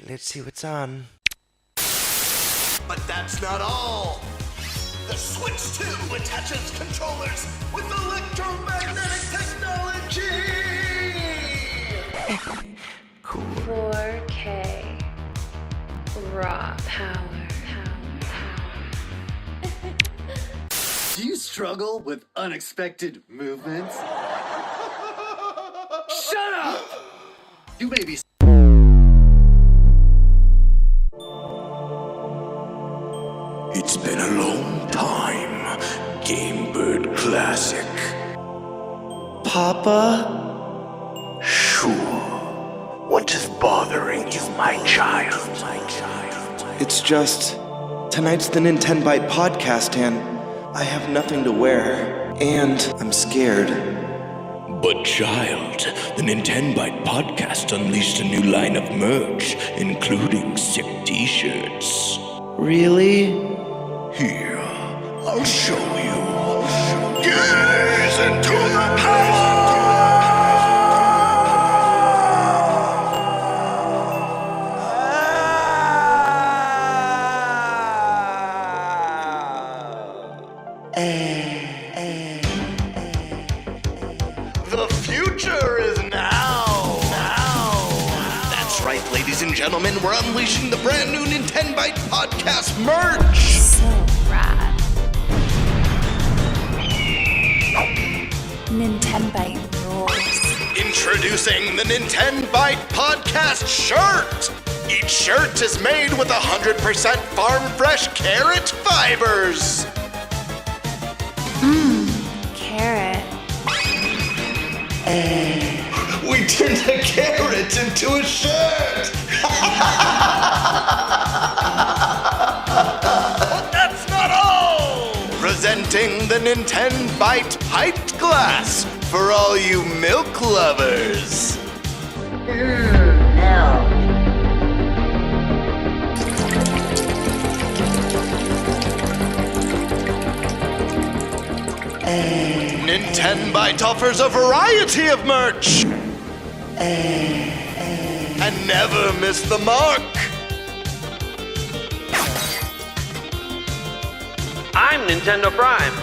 let's see what's on. But that's not all. The Switch 2 attaches controllers with electromagnetic technology. Cool. 4K raw power. Do you struggle with unexpected movements? Shut up! You may be. It's been a long time, Game Bird Classic. Papa? Sure. What is bothering you, my child? It's just, tonight's the Nintenbyte Podcast, and I have nothing to wear, and I'm scared. But child, the Nintenbyte Podcast unleashed a new line of merch, including sick t-shirts. Really? Here, I'll show you. Gaze into the power! The future is now. That's right, ladies and gentlemen. We're unleashing the brand new Nintenbyte Podcast merch. So rad. Nintenbyte rules. Introducing the Nintenbyte Podcast shirt. Each shirt is made with 100% farm fresh carrot fibers. Carrot. We turned a carrot into a shirt. But that's not all. Presenting the Nintenbyte piped glass for all you milk lovers. Nintenbyte offers a variety of merch. And never miss the mark. I'm Nintendo Prime.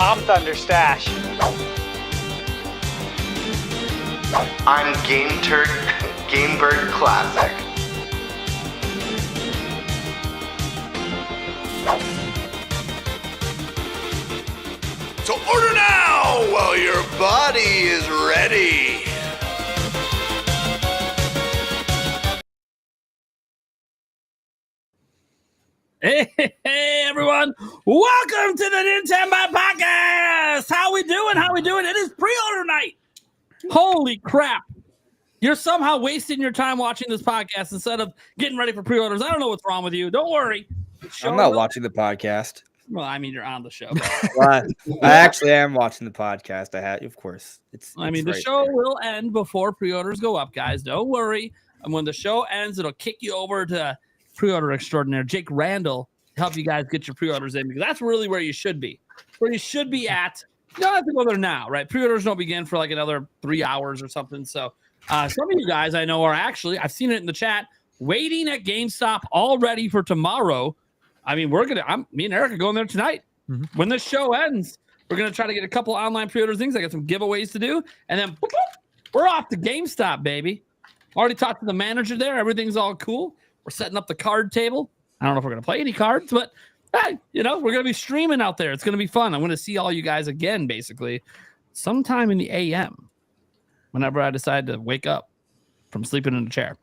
I'm Thunderstash. I'm Game Bird Classic. So order now while your body is ready. Hey, everyone. Welcome to the Nintenbyte Podcast. How we doing? It is pre-order night. Holy crap. You're somehow wasting your time watching this podcast instead of getting ready for pre-orders. I don't know what's wrong with you. Don't worry. I'm not watching the podcast. Well, I mean, you're on the show. Well, I actually am watching the podcast. Of course. The show will end before pre-orders go up, guys. Don't worry. And when the show ends, it'll kick you over to pre-order extraordinaire Jake Randall to help you guys get your pre-orders in, because that's really where you should be. Where you should be at. You don't have to go there now, right? Pre-orders don't begin for like another 3 hours or something. So some of you guys I know are actually, I've seen it in the chat, waiting at GameStop all ready for tomorrow. I mean, me and Eric are going there tonight. Mm-hmm. When this show ends, we're going to try to get a couple online pre-order things. I got some giveaways to do. And then we're off to GameStop, baby. Already talked to the manager there. Everything's all cool. We're setting up the card table. I don't know if we're going to play any cards, but hey, we're going to be streaming out there. It's going to be fun. I'm going to see all you guys again, basically, sometime in the AM, whenever I decide to wake up from sleeping in a chair.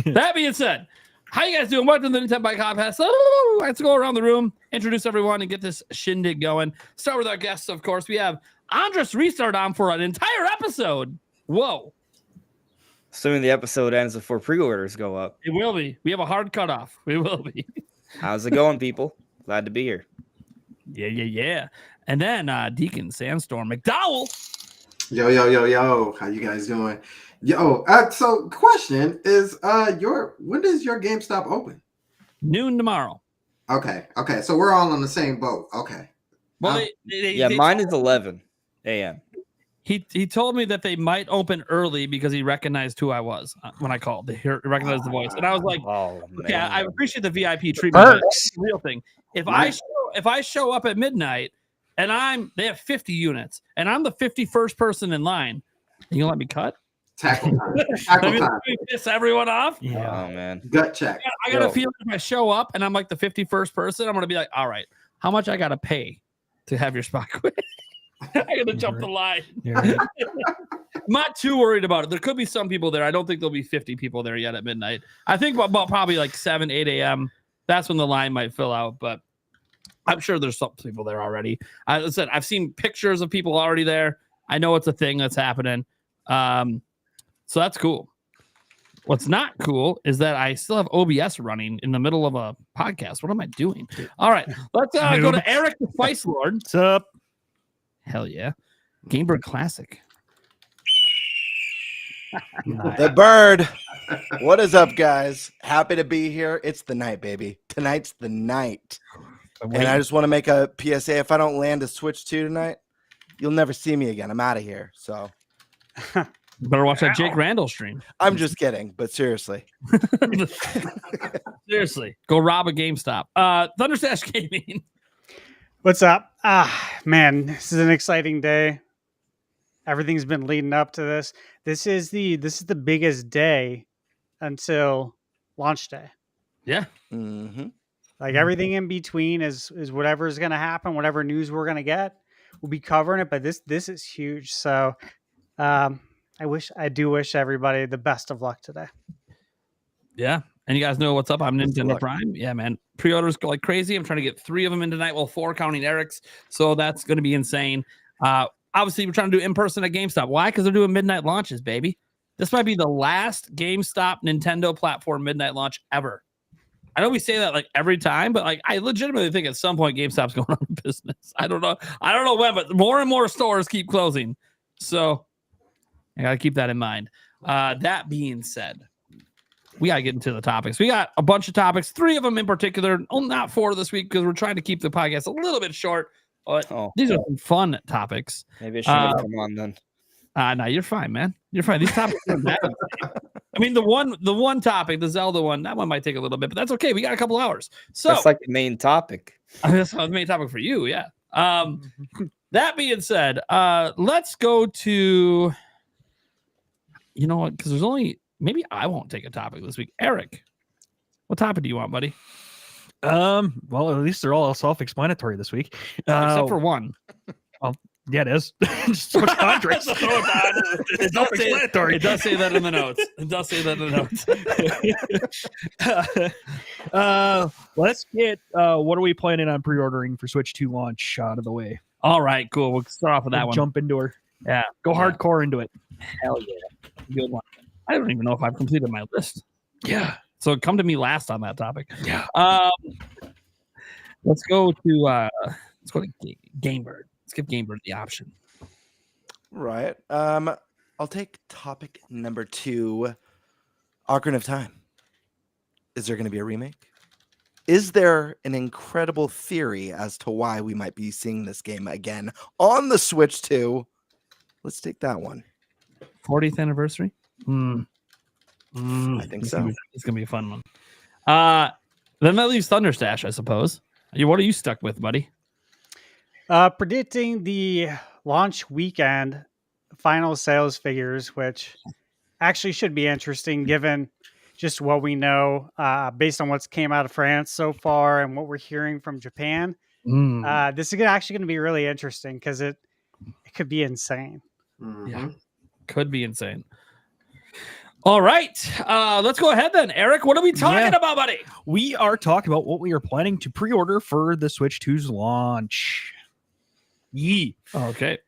That being said, how you guys doing? Welcome to the Nintenbyte Podcast. Let's go around the room, introduce everyone, and get this shindig going. Start with our guests, of course. We have Andres Restart on for an entire episode. Whoa. Assuming the episode ends before pre-orders go up. It will be. We have a hard cutoff. We will be. How's it going, people? Glad to be here. Yeah. And then Deacon Sandstorm McDowell. Yo. How you guys doing? Yo, so question is, when does your GameStop open? Noon tomorrow. Okay. So we're all on the same boat. Okay. Well, mine is 11 a.m. He told me that they might open early because he recognized who I was when I called. He recognized the voice, and I was like, Oh "Okay, man. I appreciate the VIP treatment. But that's the real thing. If Right. I show up at midnight and they have 50 units, and I'm the 51st person in line, you gonna let me cut? Tackle time. Tackle Let time. me piss everyone off? Oh man. Gut check. I got a feeling if I show up and I'm like the 51st person, I'm gonna be like, all right, how much I gotta pay to have your spot quit? I gotta jump the line. I'm not too worried about it. There could be some people there. I don't think there'll be 50 people there yet at midnight. I think about probably like 7, 8 a.m. That's when the line might fill out, but I'm sure there's some people there already. I said I've seen pictures of people already there. I know it's a thing that's happening. So that's cool. What's not cool is that I still have OBS running in the middle of a podcast. What am I doing? All right, let's go to Eric the Spice Lord. What's up? Hell yeah. Gamebird Classic. The bird. What is up, guys? Happy to be here. It's the night, baby. Tonight's the night. And I just want to make a PSA. If I don't land a Switch 2 tonight, you'll never see me again. I'm out of here. So Better watch that Jake Randall stream. I'm just kidding, but seriously. Seriously. Go rob a GameStop. Thunderstash Gaming. What's up? Man, this is an exciting day. Everything's been leading up to this. This is the biggest day until launch day. Yeah. Mm-hmm. Like everything in between is whatever is going to happen, whatever news we're going to get. We'll be covering it, but this is huge. So I do wish everybody the best of luck today. Yeah. And you guys know what's up. I'm Nintendo Prime. Yeah, man. Pre-orders go like crazy. I'm trying to get 3 of them in tonight. Well, 4 counting Eric's. So that's going to be insane. Obviously, we're trying to do in-person at GameStop. Why? Because they're doing midnight launches, baby. This might be the last GameStop Nintendo platform midnight launch ever. I know we say that like every time, but like I legitimately think at some point GameStop's going out of business. I don't know when, but more and more stores keep closing. So I got to keep that in mind. That being said, we got to get into the topics. We got a bunch of topics, 3 of them in particular. Oh, not 4 this week because we're trying to keep the podcast a little bit short. But these are some fun topics. Maybe I should have come on then. No, you're fine, man. You're fine. These topics are bad. I mean, the one topic, the Zelda one, that one might take a little bit, but that's okay. We got a couple hours. So that's like the main topic. That's the main topic for you, yeah. That being said, let's go to, you know what? Because there's only, maybe I won't take a topic this week. Eric, what topic do you want, buddy? Well, at least they're all self-explanatory this week. Except for one. Well, yeah, it is. Just so much contrast. It's self-explanatory. It does say that in the notes. It does say that in the notes. Let's get what are we planning on pre-ordering for Switch 2 launch out of the way. All right, cool. We'll start off with that one. Jump into her. Yeah. Go hardcore into it. Hell yeah. Good one. I don't even know if I've completed my list. Yeah. So come to me last on that topic. Yeah. Let's go to Gamebird. Let's give Gamebird the option. Right. I'll take topic number 2, Ocarina of Time. Is there going to be a remake? Is there an incredible theory as to why we might be seeing this game again on the Switch 2? Let's take that one. 40th anniversary? I think so. It's going to be a fun one. Then that leaves Thunderstash, I suppose. What are you stuck with, buddy? Predicting the launch weekend final sales figures, which actually should be interesting given just what we know based on what's came out of France so far and what we're hearing from Japan. This is actually going to be really interesting because it could be insane. Yeah, could be insane. All right, let's go ahead then. Eric, what are we talking about, buddy? We are talking about what we are planning to pre-order for the Switch 2's launch. Okay.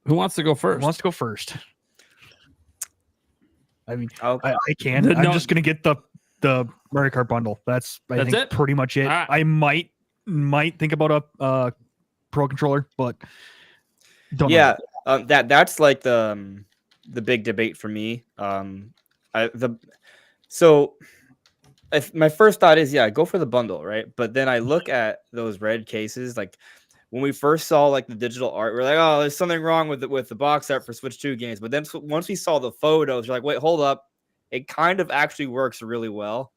Who wants to go first? Who wants to go first? I mean, Okay. I can. I'm just going to get the Mario Kart bundle. That's think it? pretty much it. Right. I might think about a Pro controller, but don't know. That's like the big debate for me. My first thought is go for the bundle, right? But then I look at those red cases, like when we first saw like the digital art, we're like, oh, there's something wrong with the box art for Switch 2 games. But then once we saw the photos, you're like, wait, hold up. It kind of actually works really well.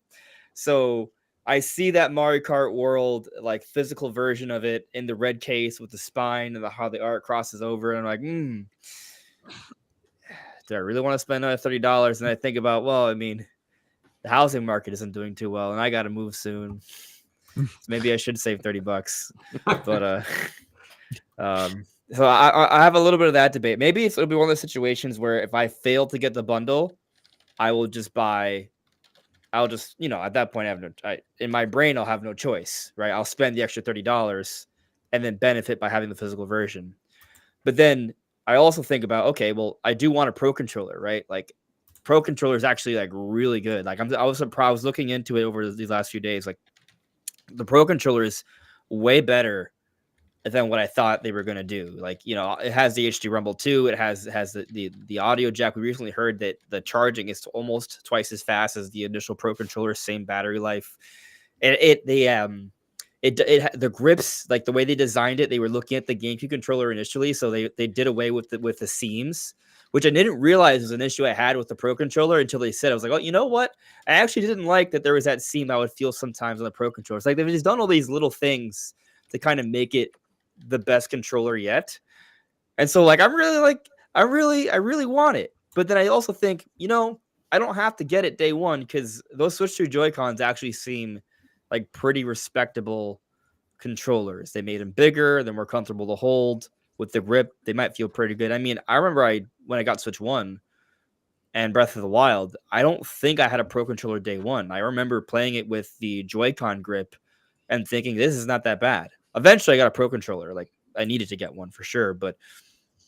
So I see that Mario Kart World, like physical version of it in the red case with the spine and how the art crosses over. And I'm like, do I really want to spend another $30? And I think about, well, I mean, the housing market isn't doing too well, and I got to move soon. So maybe I should save $30. But so I have a little bit of that debate. Maybe it'll be one of those situations where if I fail to get the bundle, I will just buy. I'll just, at that point, in my brain, I'll have no choice, right? I'll spend the extra $30 and then benefit by having the physical version. But then I also think about, okay, well, I do want a Pro Controller, right? Like, Pro Controller is actually like really good. Like, I was looking into it over these last few days. Like, the Pro Controller is way better than what I thought they were going to do. Like, it has the HD Rumble 2. It has the audio jack. We recently heard that the charging is almost twice as fast as the initial Pro Controller, same battery life. And the grips, like the way they designed it, they were looking at the GameCube controller initially. So they did away with the seams, which I didn't realize was an issue I had with the Pro Controller until they said, I was like, oh, you know what? I actually didn't like that there was that seam I would feel sometimes on the Pro Controller. It's like they've just done all these little things to kind of make it the best controller yet. And so like I really want it. But then I also think, I don't have to get it day one because those Switch 2 Joy-Cons actually seem like pretty respectable controllers. They made them bigger, they're more comfortable to hold. With the grip, they might feel pretty good. I mean, I remember when I got Switch 1 and Breath of the Wild, I don't think I had a Pro Controller day one. I remember playing it with the Joy-Con grip and thinking, this is not that bad. Eventually, I got a Pro Controller. Like, I needed to get one for sure, but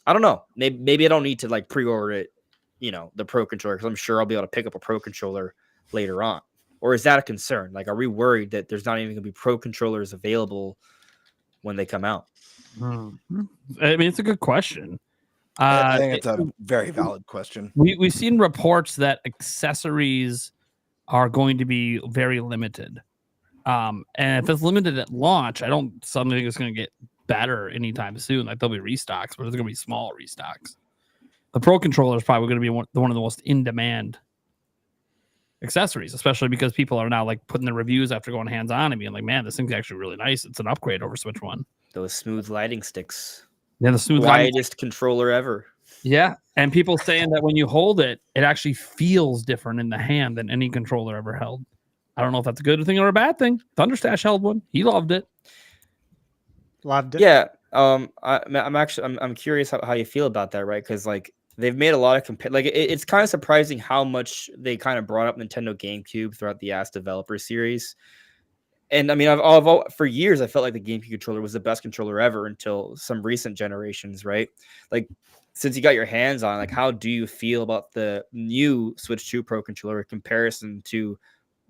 I don't know. Maybe I don't need to like pre-order it, the Pro Controller, because I'm sure I'll be able to pick up a Pro Controller later on. Or is that a concern? Like, are we worried that there's not even going to be Pro Controllers available when they come out? I mean, it's a good question. I think it's a very valid question. We've seen reports that accessories are going to be very limited. And if it's limited at launch, I don't suddenly think it's going to get better anytime soon. Like, there'll be restocks, but it's going to be small restocks. The Pro Controller is probably going to be one of the most in-demand accessories, especially because people are now like putting their reviews after going hands-on and being like, man, this thing's actually really nice. It's an upgrade over Switch 1. Those smooth lighting sticks. Yeah, the smooth quietest controller ever. Yeah, and people saying that when you hold it, it actually feels different in the hand than any controller ever held. I don't know if that's a good thing or a bad thing. Thunderstash held one. He loved it. Loved it. Yeah. I'm curious how you feel about that, right? Because like they've made a lot of it's kind of surprising how much they kind of brought up Nintendo GameCube throughout the Ask Developer series. And I mean, for years, I felt like the GameCube controller was the best controller ever until some recent generations, right? Like, since you got your hands on, like, how do you feel about the new Switch 2 Pro controller in comparison to,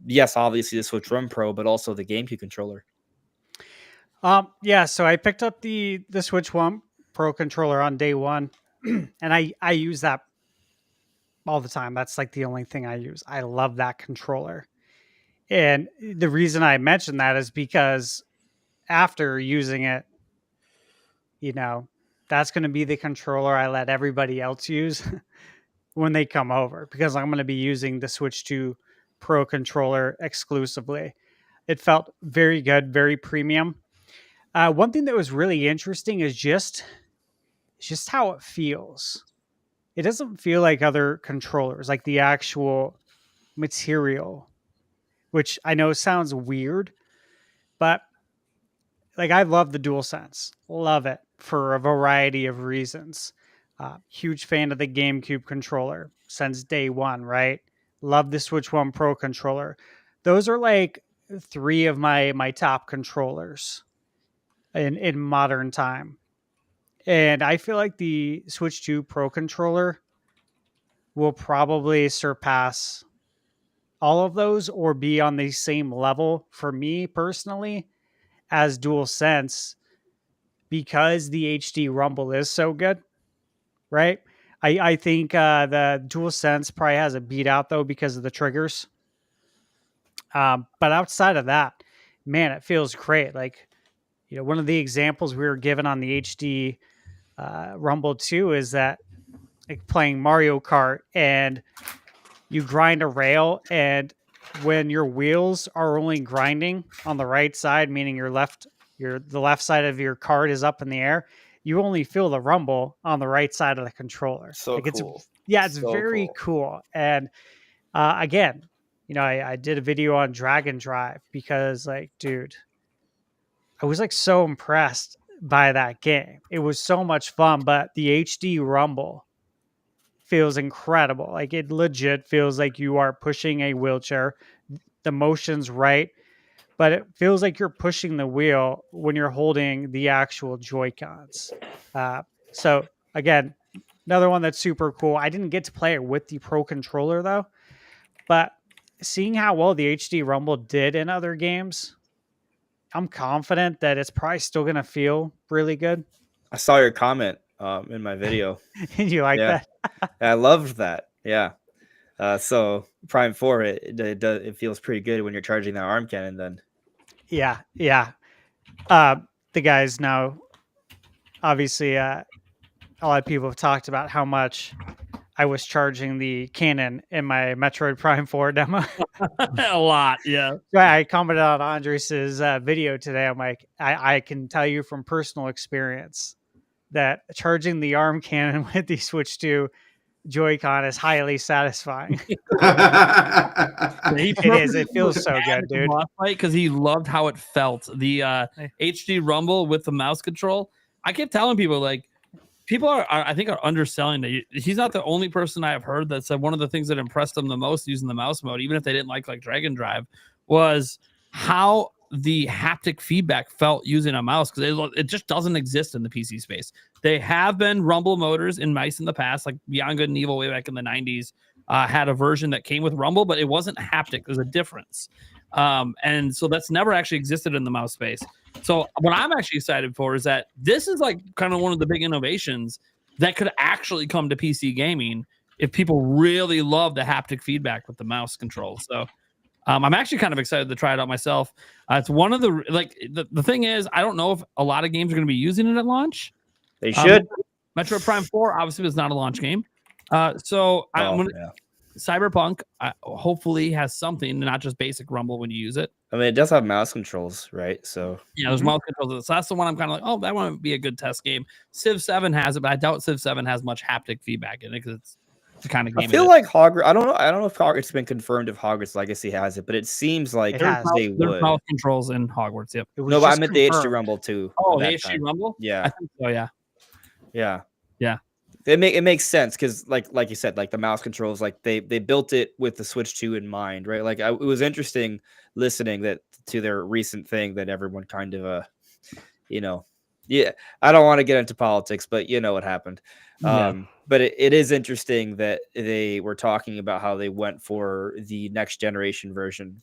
yes, obviously the Switch 1 Pro, but also the GameCube controller? Yeah, so I picked up the Switch 1 Pro controller on day one, and I use that all the time. That's like the only thing I use. I love that controller. And the reason I mentioned that is because after using it, that's going to be the controller I let everybody else use when they come over, because I'm going to be using the Switch 2 Pro controller exclusively. It felt very good, very premium. One thing that was really interesting is just how it feels. It doesn't feel like other controllers, like the actual material, which I know sounds weird, but like I love the DualSense. Love it for a variety of reasons. Huge fan of the GameCube controller since day one, right? Love the Switch 1 Pro controller. Those are like three of my top controllers in modern time. And I feel like the Switch 2 Pro controller will probably surpass all of those or be on the same level for me personally as DualSense, because the HD Rumble is so good, right? I think the DualSense probably has a beat out though because of the triggers. But outside of that, man, it feels great. Like, one of the examples we were given on the HD Rumble 2 is that like playing Mario Kart and you grind a rail, and when your wheels are only grinding on the right side, meaning the left side of your cart is up in the air, you only feel the rumble on the right side of the controller. So like cool. It's So very cool. And again, I did a video on Dragon Drive because like, dude, I was like so impressed by that game. It was so much fun, but the HD Rumble feels incredible. Like it legit feels like you are pushing a wheelchair. The motion's right, but it feels like you're pushing the wheel when you're holding the actual Joy-Cons. So again, another one that's super cool. I didn't get to play it with the Pro Controller though, but seeing how well the HD Rumble did in other games, I'm confident that it's probably still going to feel really good. I saw your comment in my video. You like that? I loved that. Yeah. So Prime 4, it feels pretty good when you're charging that arm cannon then. Yeah. The guys know, obviously, a lot of people have talked about how much I was charging the cannon in my Metroid Prime 4 demo. A lot, yeah. I commented on Andres's video today. I'm like, I can tell you from personal experience that charging the arm cannon with the Switch 2 Joy-Con is highly satisfying. It is. It feels so good, dude. Because he loved how it felt. The HD Rumble with the mouse control. I kept telling people, like, people are underselling that. He's not the only person I have heard that said one of the things that impressed them the most using the mouse mode, even if they didn't like Dragon Drive, was how the haptic feedback felt using a mouse, because it just doesn't exist in the PC space. They have been rumble motors in mice in the past, like Beyond Good and Evil way back in the 90s had a version that came with rumble, but it wasn't haptic. There's a difference. And so that's never actually existed in the mouse space. So what I'm actually excited for is that this is like kind of one of the big innovations that could actually come to PC gaming if people really love the haptic feedback with the mouse control. So I'm actually kind of excited to try it out myself. It's one of the thing is, I don't know if a lot of games are going to be using it at launch. They should. Metroid Prime 4 obviously was not a launch game. Cyberpunk hopefully has something, not just basic rumble when you use it. I mean, it does have mouse controls, right? So yeah, there's mouse controls. So that's the one I'm kind of like, oh, that one would be a good test game. Civ 7 has it, but I doubt Civ 7 has much haptic feedback in it because it's the kind of game. I feel like Hogwarts. I don't know if Hogwarts been confirmed if Hogwarts Legacy has it, but it seems like they would. There's mouse controls in Hogwarts. Yep. No, but I meant the HD Rumble too. Oh, the HD Rumble. Yeah. I think so. Yeah. It makes sense because like you said, like the mouse controls, like they built it with the Switch 2 in mind, right? Like it was interesting listening to their recent thing that everyone kind of I don't want to get into politics, but you know what happened. But it is interesting that they were talking about how they went for the next generation version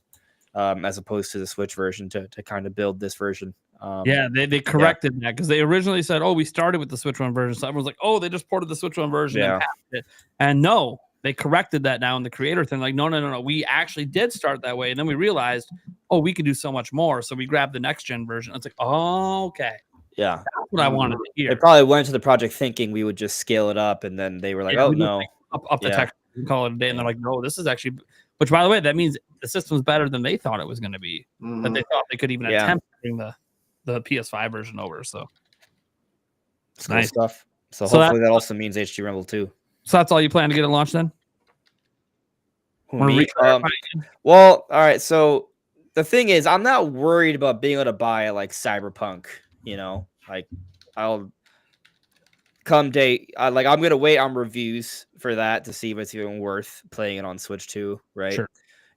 as opposed to the Switch version to kind of build this version. They corrected that because they originally said, oh, we started with the Switch 1 version. So everyone's like, oh, they just ported the Switch 1 version and passed it. And no, they corrected that now in the creator thing. Like, no. We actually did start that way. And then we realized, oh, we could do so much more. So we grabbed the next gen version. It's like, oh, okay. Yeah. That's what I wanted to hear. They probably went to the project thinking we would just scale it up. And then they were like, oh, no. Up the text and call it a day. And they're like, no, this is actually, which by the way, that means the system's better than they thought it was going to be. That they thought they could even attempt to bring the PS5 version over. So it's nice stuff. So hopefully that also means HD Rumble too. So that's all you plan to get at launch then? Well, all right. So the thing is, I'm not worried about being able to buy like Cyberpunk. Like I'll come date. I'm gonna wait on reviews for that to see if it's even worth playing it on Switch 2, right? Sure.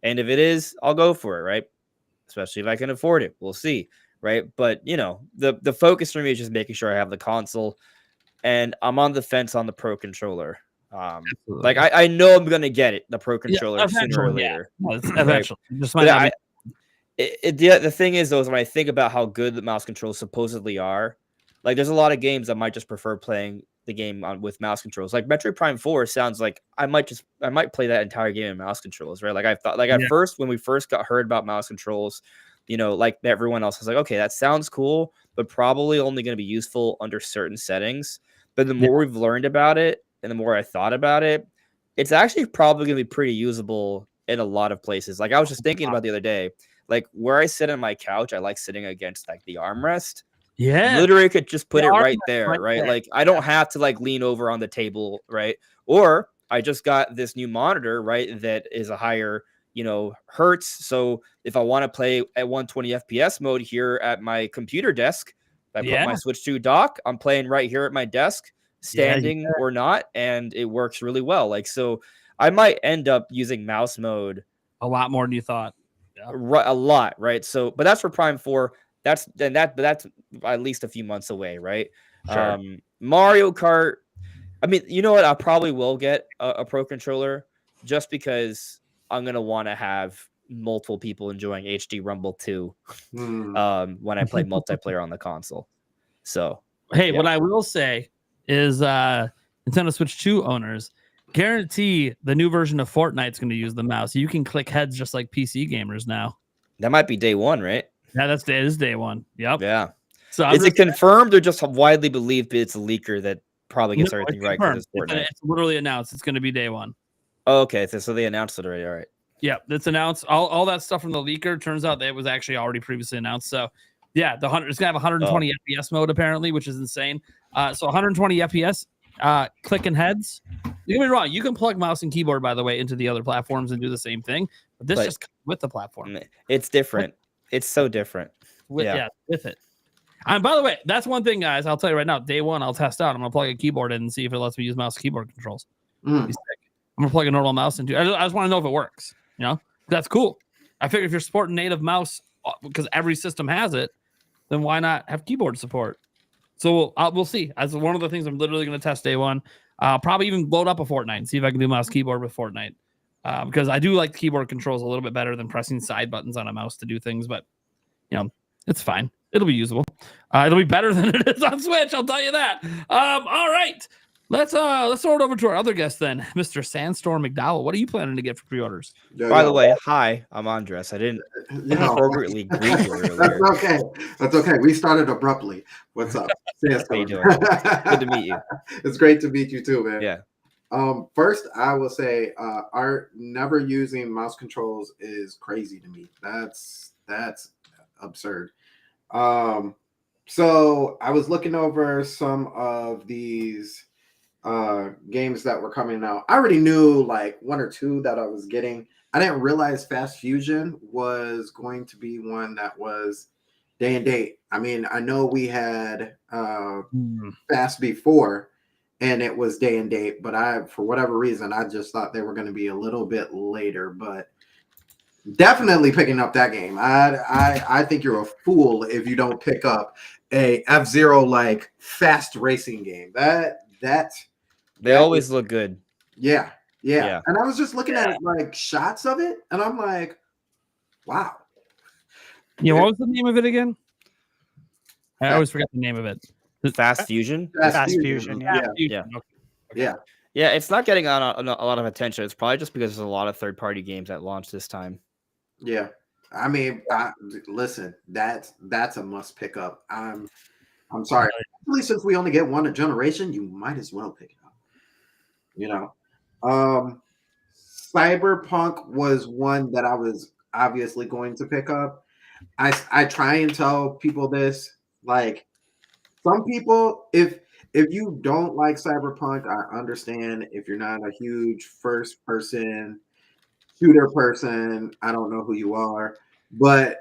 And if it is, I'll go for it, right? Especially if I can afford it. We'll see. Right. But, the focus for me is just making sure I have the console, and I'm on the fence on the Pro Controller. Like I know I'm going to get it, the Pro Controller sooner or later. Eventually. Right? The thing is, though, is when I think about how good the mouse controls supposedly are, like there's a lot of games I might just prefer playing the game with mouse controls. Like Metroid Prime 4 sounds like I might play that entire game in mouse controls, right? Like I thought, like at first, when we first heard about mouse controls, like everyone else, I was like, okay, that sounds cool, but probably only going to be useful under certain settings. But the more we've learned about it and the more I thought about it, it's actually probably going to be pretty usable in a lot of places. Like I was just thinking about the other day, like where I sit on my couch, I like sitting against like the armrest. Yeah. Literally could just put The it right armrest there, right right? there. Like I don't have to like lean over on the table, right? Or I just got this new monitor, right? That is a higher, hertz. So if I want to play at 120 FPS mode here at my computer desk, I put my Switch 2 dock, I'm playing right here at my desk, standing or not, and it works really well. Like, so I might end up using mouse mode a lot more than you thought. A lot, right? So, but that's for Prime 4. That's at least a few months away, right? Sure. Mario Kart. I mean, you know what? I probably will get a Pro Controller just because I'm gonna want to have multiple people enjoying HD Rumble 2 when I play multiplayer on the console. So, hey, what I will say is Nintendo Switch 2 owners guarantee the new version of Fortnite is going to use the mouse. You can click heads just like PC gamers now. That might be day one, right? Yeah, it is day one. Yep. Yeah. So is it confirmed or just widely believed it's a leaker that probably gets everything right? It's literally announced. It's going to be day one. Oh, okay. So they announced it already. All right. Yeah, that's announced. All that stuff from the leaker turns out that it was actually already previously announced. So yeah, it's going to have 120 FPS mode apparently, which is insane. So 120 FPS, clicking heads. Don't get me wrong. You can plug mouse and keyboard, by the way, into the other platforms and do the same thing. But this just comes with the platform. It's different. It's so different. With it. And by the way, that's one thing, guys. I'll tell you right now. Day one, I'll test out. I'm gonna plug a keyboard in and see if it lets me use mouse and keyboard controls. I'm gonna plug a normal mouse into. I just want to know if it works. That's cool. I figure if you're supporting native mouse because every system has it, then why not have keyboard support? So we'll see. As one of the things I'm literally going to test day one. I'll probably even load up a Fortnite and see if I can do mouse keyboard with Fortnite. Because I do like the keyboard controls a little bit better than pressing side buttons on a mouse to do things. But, it's fine. It'll be usable. It'll be better than it is on Switch. I'll tell you that. All right. Let's throw it over to our other guest then, Mr. Sandstorm McDowell. What are you planning to get for pre-orders? By the way, hi, I'm Andres. I didn't appropriately greet you earlier. That's okay. We started abruptly. What's up? How you doing? Good to meet you. It's great to meet you too, man. Yeah. First, I will say, Art never using mouse controls is crazy to me. That's absurd. So I was looking over some of these games that were coming out. I already knew like one or two that I was getting. I didn't realize Fast Fusion was going to be one that was day and date. I mean, I know we had Fast before and it was day and date, but for whatever reason, I just thought they were going to be a little bit later, but definitely picking up that game. I think you're a fool if you don't pick up a F-Zero like fast racing game. They always look good. Yeah. And I was just looking at like shots of it, and I'm like, wow. Yeah, what was the name of it again? I always forget the name of it. Fast Fusion. Fast Fusion. Yeah. Yeah. It's not getting on a lot of attention. It's probably just because there's a lot of third-party games that launch this time. Yeah. I mean, listen, that's a must pick up. I'm sorry. Especially since we only get one a generation, you might as well pick it up. Cyberpunk was one that I was obviously going to pick up. I try and tell people this, like some people, if you don't like Cyberpunk, I understand. If you're not a huge first person shooter person, I don't know who you are, but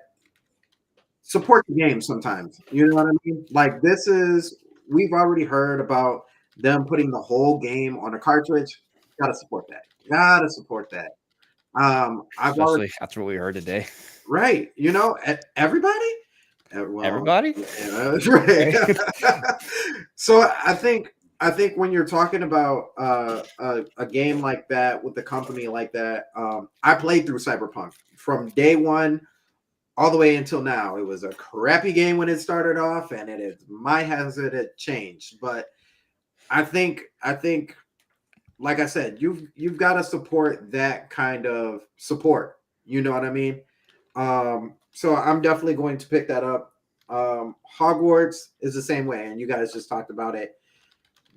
support the game sometimes. You know what I mean? Like we've already heard about them putting the whole game on a cartridge. Gotta support that. Especially after what we heard today. Right. Everybody? Everybody? Yeah, that's right. So I think when you're talking about a game like that with a company like that, I played through Cyberpunk from day one all the way until now. It was a crappy game when it started off, and it is my hazard it changed. But I think, like I said, you've got to support that kind of support. You know what I mean? So I'm definitely going to pick that up. Hogwarts is the same way, and you guys just talked about it.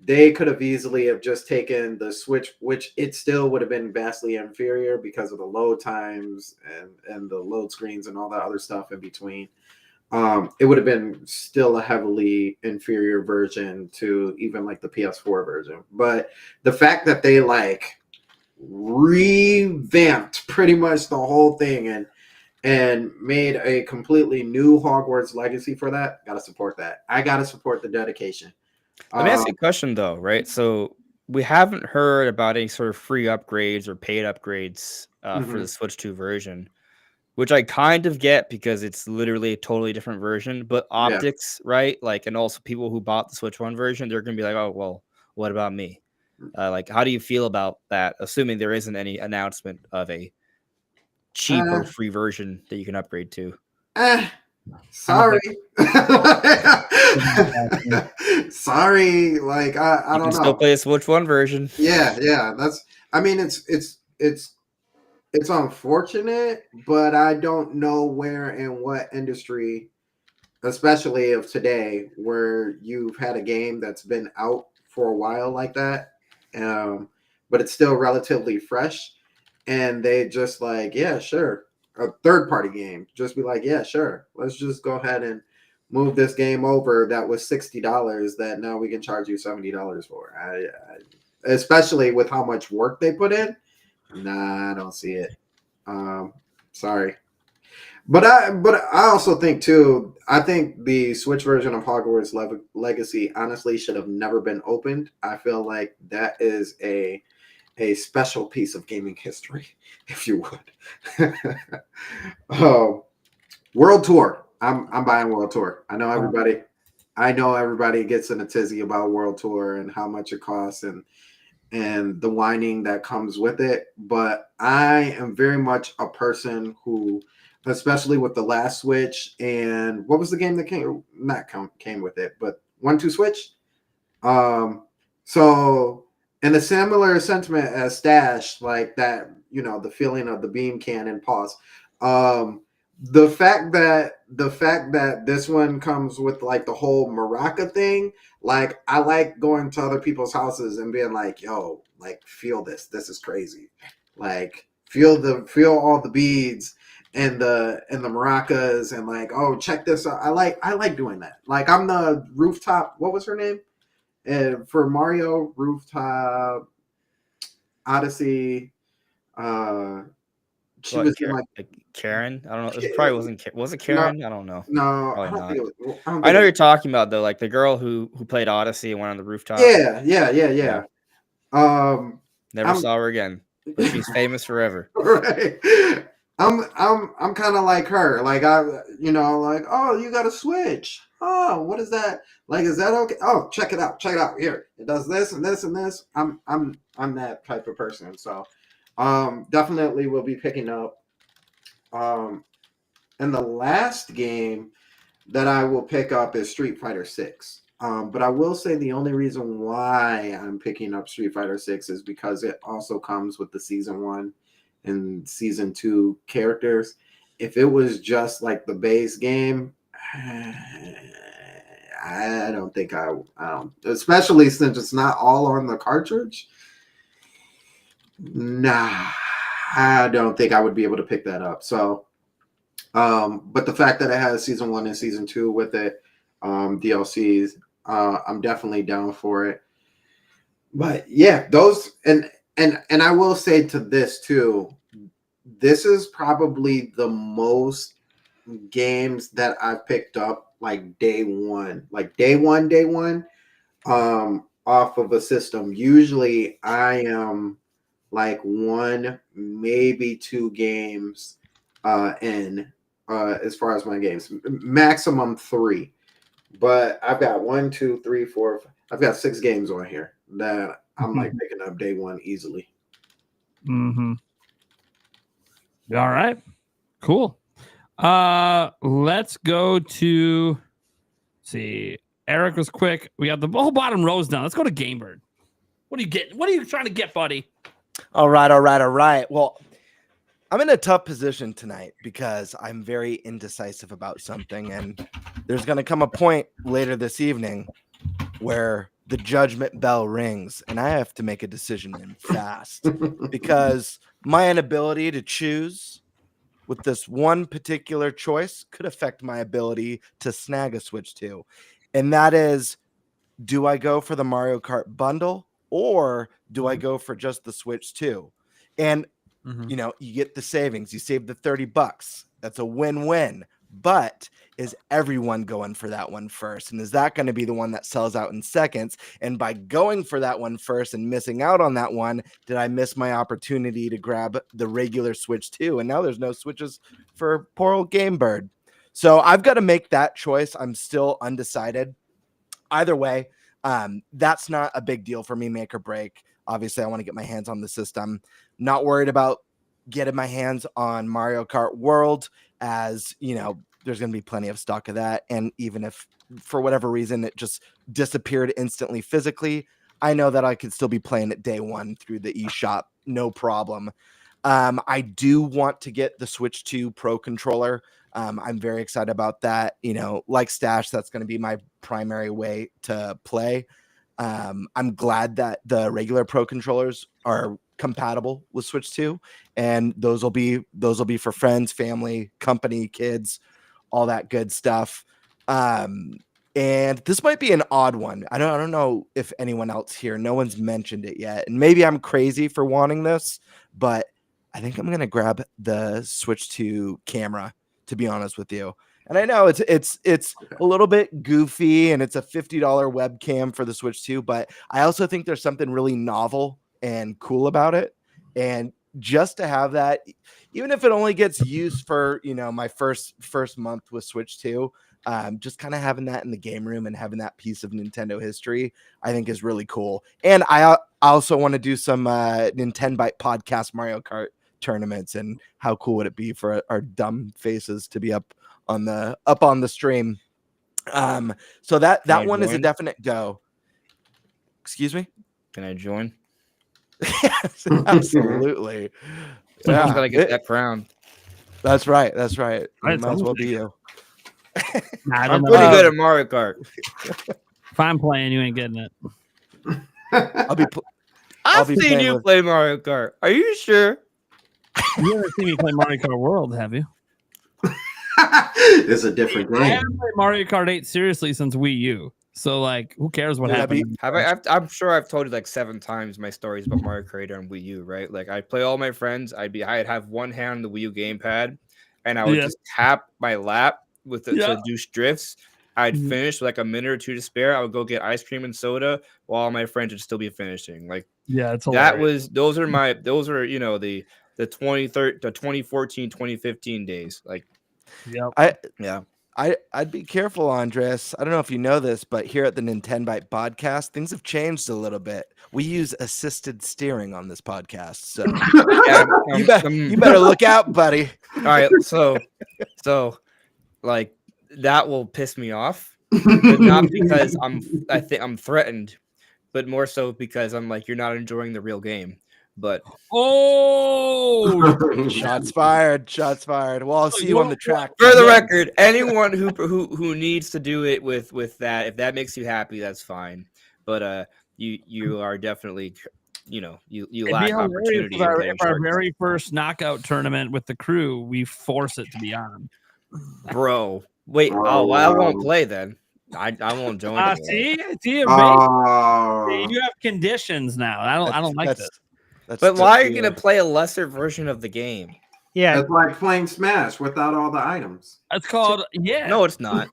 They could have easily have just taken the Switch, which it still would have been vastly inferior because of the load times and the load screens and all that other stuff in between. It would have been still a heavily inferior version to even like the PS4 version. But the fact that they like revamped pretty much the whole thing and made a completely new Hogwarts Legacy for that, gotta support that. I gotta support the dedication. Let me ask you a question though, right? So we haven't heard about any sort of free upgrades or paid upgrades for the Switch 2 version, which I kind of get because it's literally a totally different version. But optics, right? Like, and also people who bought the Switch 1 version, they're gonna be like, oh, well, what about me? Like, how do you feel about that? Assuming there isn't any announcement of a cheap or free version that you can upgrade to. Sorry. Sorry. Like I don't know. Still play a Switch 1 version. Yeah. That's. I mean, it's unfortunate, but I don't know where and what industry, especially of today, where you've had a game that's been out for a while like that, but it's still relatively fresh, and they just like, yeah, sure. A third-party game, just be like, yeah, sure. Let's just go ahead and move this game over that was $60 that now we can charge you $70 for. Especially with how much work they put in. Nah, I don't see it. Sorry. But I also think too, I think the Switch version of Hogwarts Legacy honestly should have never been opened. I feel like that is a special piece of gaming history, if you would. World Tour. I'm buying World Tour. I know everybody gets in a tizzy about World Tour and how much it costs and the whining that comes with it. But I am very much a person who, especially with the last Switch and what was the game that came with it, but 1-2 Switch. So in a similar sentiment as Stash, like that, the feeling of the beam cannon pause. The fact that this one comes with like the whole maraca thing, like I like going to other people's houses and being like, yo, like feel this. This is crazy. Like feel all the beads and the maracas and like, oh, check this out. I like doing that. Like I'm the rooftop, what was her name? For Mario Rooftop Odyssey, she was like Karen. I don't know. It probably wasn't. Was it Karen? No, I don't know. No, I don't think it was. I know you're talking about though, like the girl who played Odyssey and went on the rooftop. Yeah. Never saw her again, but she's famous forever. Right. I'm kind of like her. Like like, oh, you got a Switch. Oh, what is that? Like, is that okay? Oh, check it out. Here, it does this and this and this. I'm that type of person. So, definitely will be picking up. And the last game that I will pick up is Street Fighter 6. But I will say the only reason why I'm picking up Street Fighter 6 is because it also comes with the Season 1 and Season 2 characters. If it was just like the base game, I don't think I especially since it's not all on the cartridge. Nah, I don't think I would be able to pick that up. So, but the fact that it has Season 1 and Season 2 with it, DLCs, I'm definitely down for it. But yeah, those and I will say to this too, this is probably the most games that I've picked up like day one, off of a system. Usually I am like 1, maybe 2 games in as far as my games, maximum 3. But I've got 1, 2, 3, 4. I've got 6 games on here that I'm like picking up day one easily. Mm-hmm. All right. Cool. Let's go to see. Eric was quick. We got the whole bottom rows done. Let's go to Gamebird. What are you getting? What are you trying to get, buddy? All right. Well, I'm in a tough position tonight because I'm very indecisive about something, and there's going to come a point later this evening where the judgment bell rings, and I have to make a decision in fast because my inability to choose with this one particular choice could affect my ability to snag a Switch 2. And that is, do I go for the Mario Kart bundle or do I go for just the Switch 2? And you know, you get the savings, you save the $30. That's a win-win. But is everyone going for that one first? And is that going to be the one that sells out in seconds? And by going for that one first and missing out on that one, did I miss my opportunity to grab the regular Switch 2? And now there's no Switches for poor old Game Bird. So I've got to make that choice. I'm still undecided. Either way, that's not a big deal for me, make or break. Obviously, I want to get my hands on the system. Not worried about getting my hands on Mario Kart World, as you know, there's going to be plenty of stock of that. And even if for whatever reason it just disappeared instantly physically, I know that I could still be playing it day one through the eShop, no problem. I do want to get the Switch 2 Pro controller. I'm very excited about that. You know, like Stash, that's going to be my primary way to play. I'm glad that the regular Pro controllers are compatible with Switch 2, and those will be for friends, family, company, kids, all that good stuff. And this might be an odd one. I don't know if anyone else here, no one's mentioned it yet, and maybe I'm crazy for wanting this, but I think I'm gonna grab the Switch 2 camera, to be honest with you. And I know it's a little bit goofy, and it's a $50 webcam for the Switch 2, but I also think there's something really novel and cool about it. And just to have that, even if it only gets used for, you know, my first month with Switch 2, just kind of having that in the game room and having that piece of Nintendo history, I think is really cool. And I also want to do some Nintenbyte Podcast Mario Kart tournaments, and how cool would it be for our dumb faces to be up on the stream. So that one join? is a definite go. Excuse me? Can I join? Yes, absolutely. Someone's gotta get that crown. That's right. It Right, might as well be you. I I'm don't pretty know. good at Mario Kart. If I'm playing, you ain't getting it. I've seen playing you with- play Mario Kart. Are you sure? You haven't seen me play Mario Kart World, have you? It's a different I game. haven't played Mario Kart 8 seriously since Wii U. So, like, who cares what Yeah, happened? I'm sure I've told you like 7 times my stories about Mario Kart on Wii U, right? Like I'd play all my friends. I'd have one hand on the Wii U gamepad, and I would just tap my lap with to do drifts. I'd finish with like a minute or two to spare. I would go get ice cream and soda while my friends would still be finishing. Like It's those are you know the 2014, 2015 days. Like I'd be careful, Andres. I don't know if you know this, but here at the Nintenbyte Podcast, things have changed a little bit. We use assisted steering on this podcast, so you better look out, buddy. All right, so like that will piss me off, but not because I think I'm threatened, but more so because I'm like, you're not enjoying the real game. But shots fired. Well, I'll see you on the track. For the record, anyone who needs to do it with that, if that makes you happy, that's fine. But you are definitely, you know, you lack opportunity. If our very first knockout tournament with the crew, we force it to be on. Bro, wait, I won't play then. I won't join. See, you have conditions now. I don't like this. But why are you going to play a lesser version of the game? Yeah, it's like playing Smash without all the items. That's called No, it's not.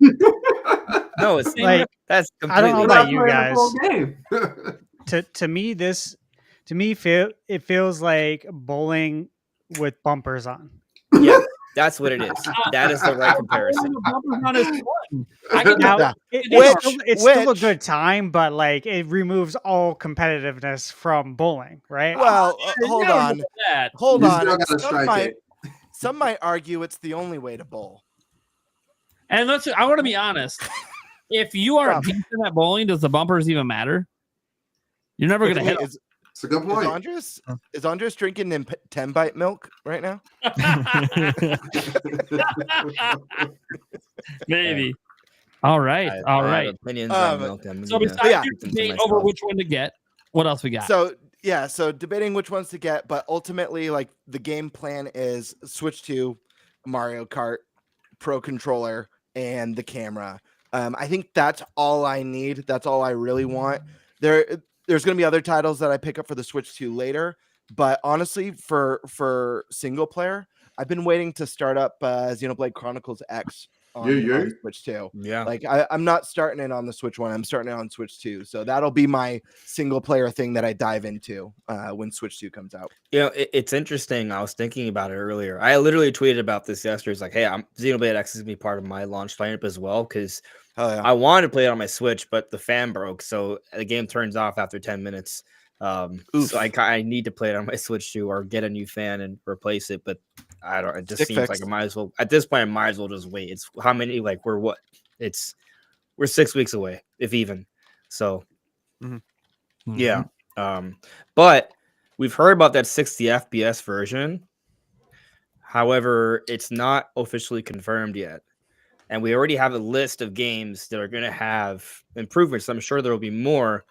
No, it's like that's completely. I don't know about you guys. Game. to me, it feels like bowling with bumpers on. Yeah, that's what it is. That is the right comparison. It's still a good time, but like it removes all competitiveness from bowling, right? Well, hold on. Hold Some might argue it's the only way to bowl. And I want to be honest. If you are decent at bowling, does the bumpers even matter? You're never going to hit them. It's a good point. Is Andres drinking Nintenbyte milk right now? Maybe. All right. All I have right. opinions on milk. So besides yeah. your debate over which one to get, what else we got? So debating which ones to get, but ultimately, like the game plan is Switch 2, Mario Kart, Pro Controller, and the camera. I think that's all I need. That's all I really want. There's going to be other titles that I pick up for the Switch 2 later, but honestly, for single player, I've been waiting to start up Xenoblade Chronicles X on Switch 2. Yeah. Like I'm not starting it on the Switch 1. I'm starting it on Switch 2. So that'll be my single player thing that I dive into when Switch 2 comes out. You know, it's interesting. I was thinking about it earlier. I literally tweeted about this yesterday. It's like, hey, Xenoblade X is going to be part of my launch lineup as well, because I wanted to play it on my Switch, but the fan broke. So the game turns off after 10 minutes. So I need to play it on my Switch 2 or get a new fan and replace it. But I don't. It just seems like I might as well. At this point, I might as well just wait. It's how many? Like we're 6 weeks away, if even. So, yeah. But we've heard about that 60 FPS version. However, it's not officially confirmed yet, and we already have a list of games that are going to have improvements. I'm sure there will be more,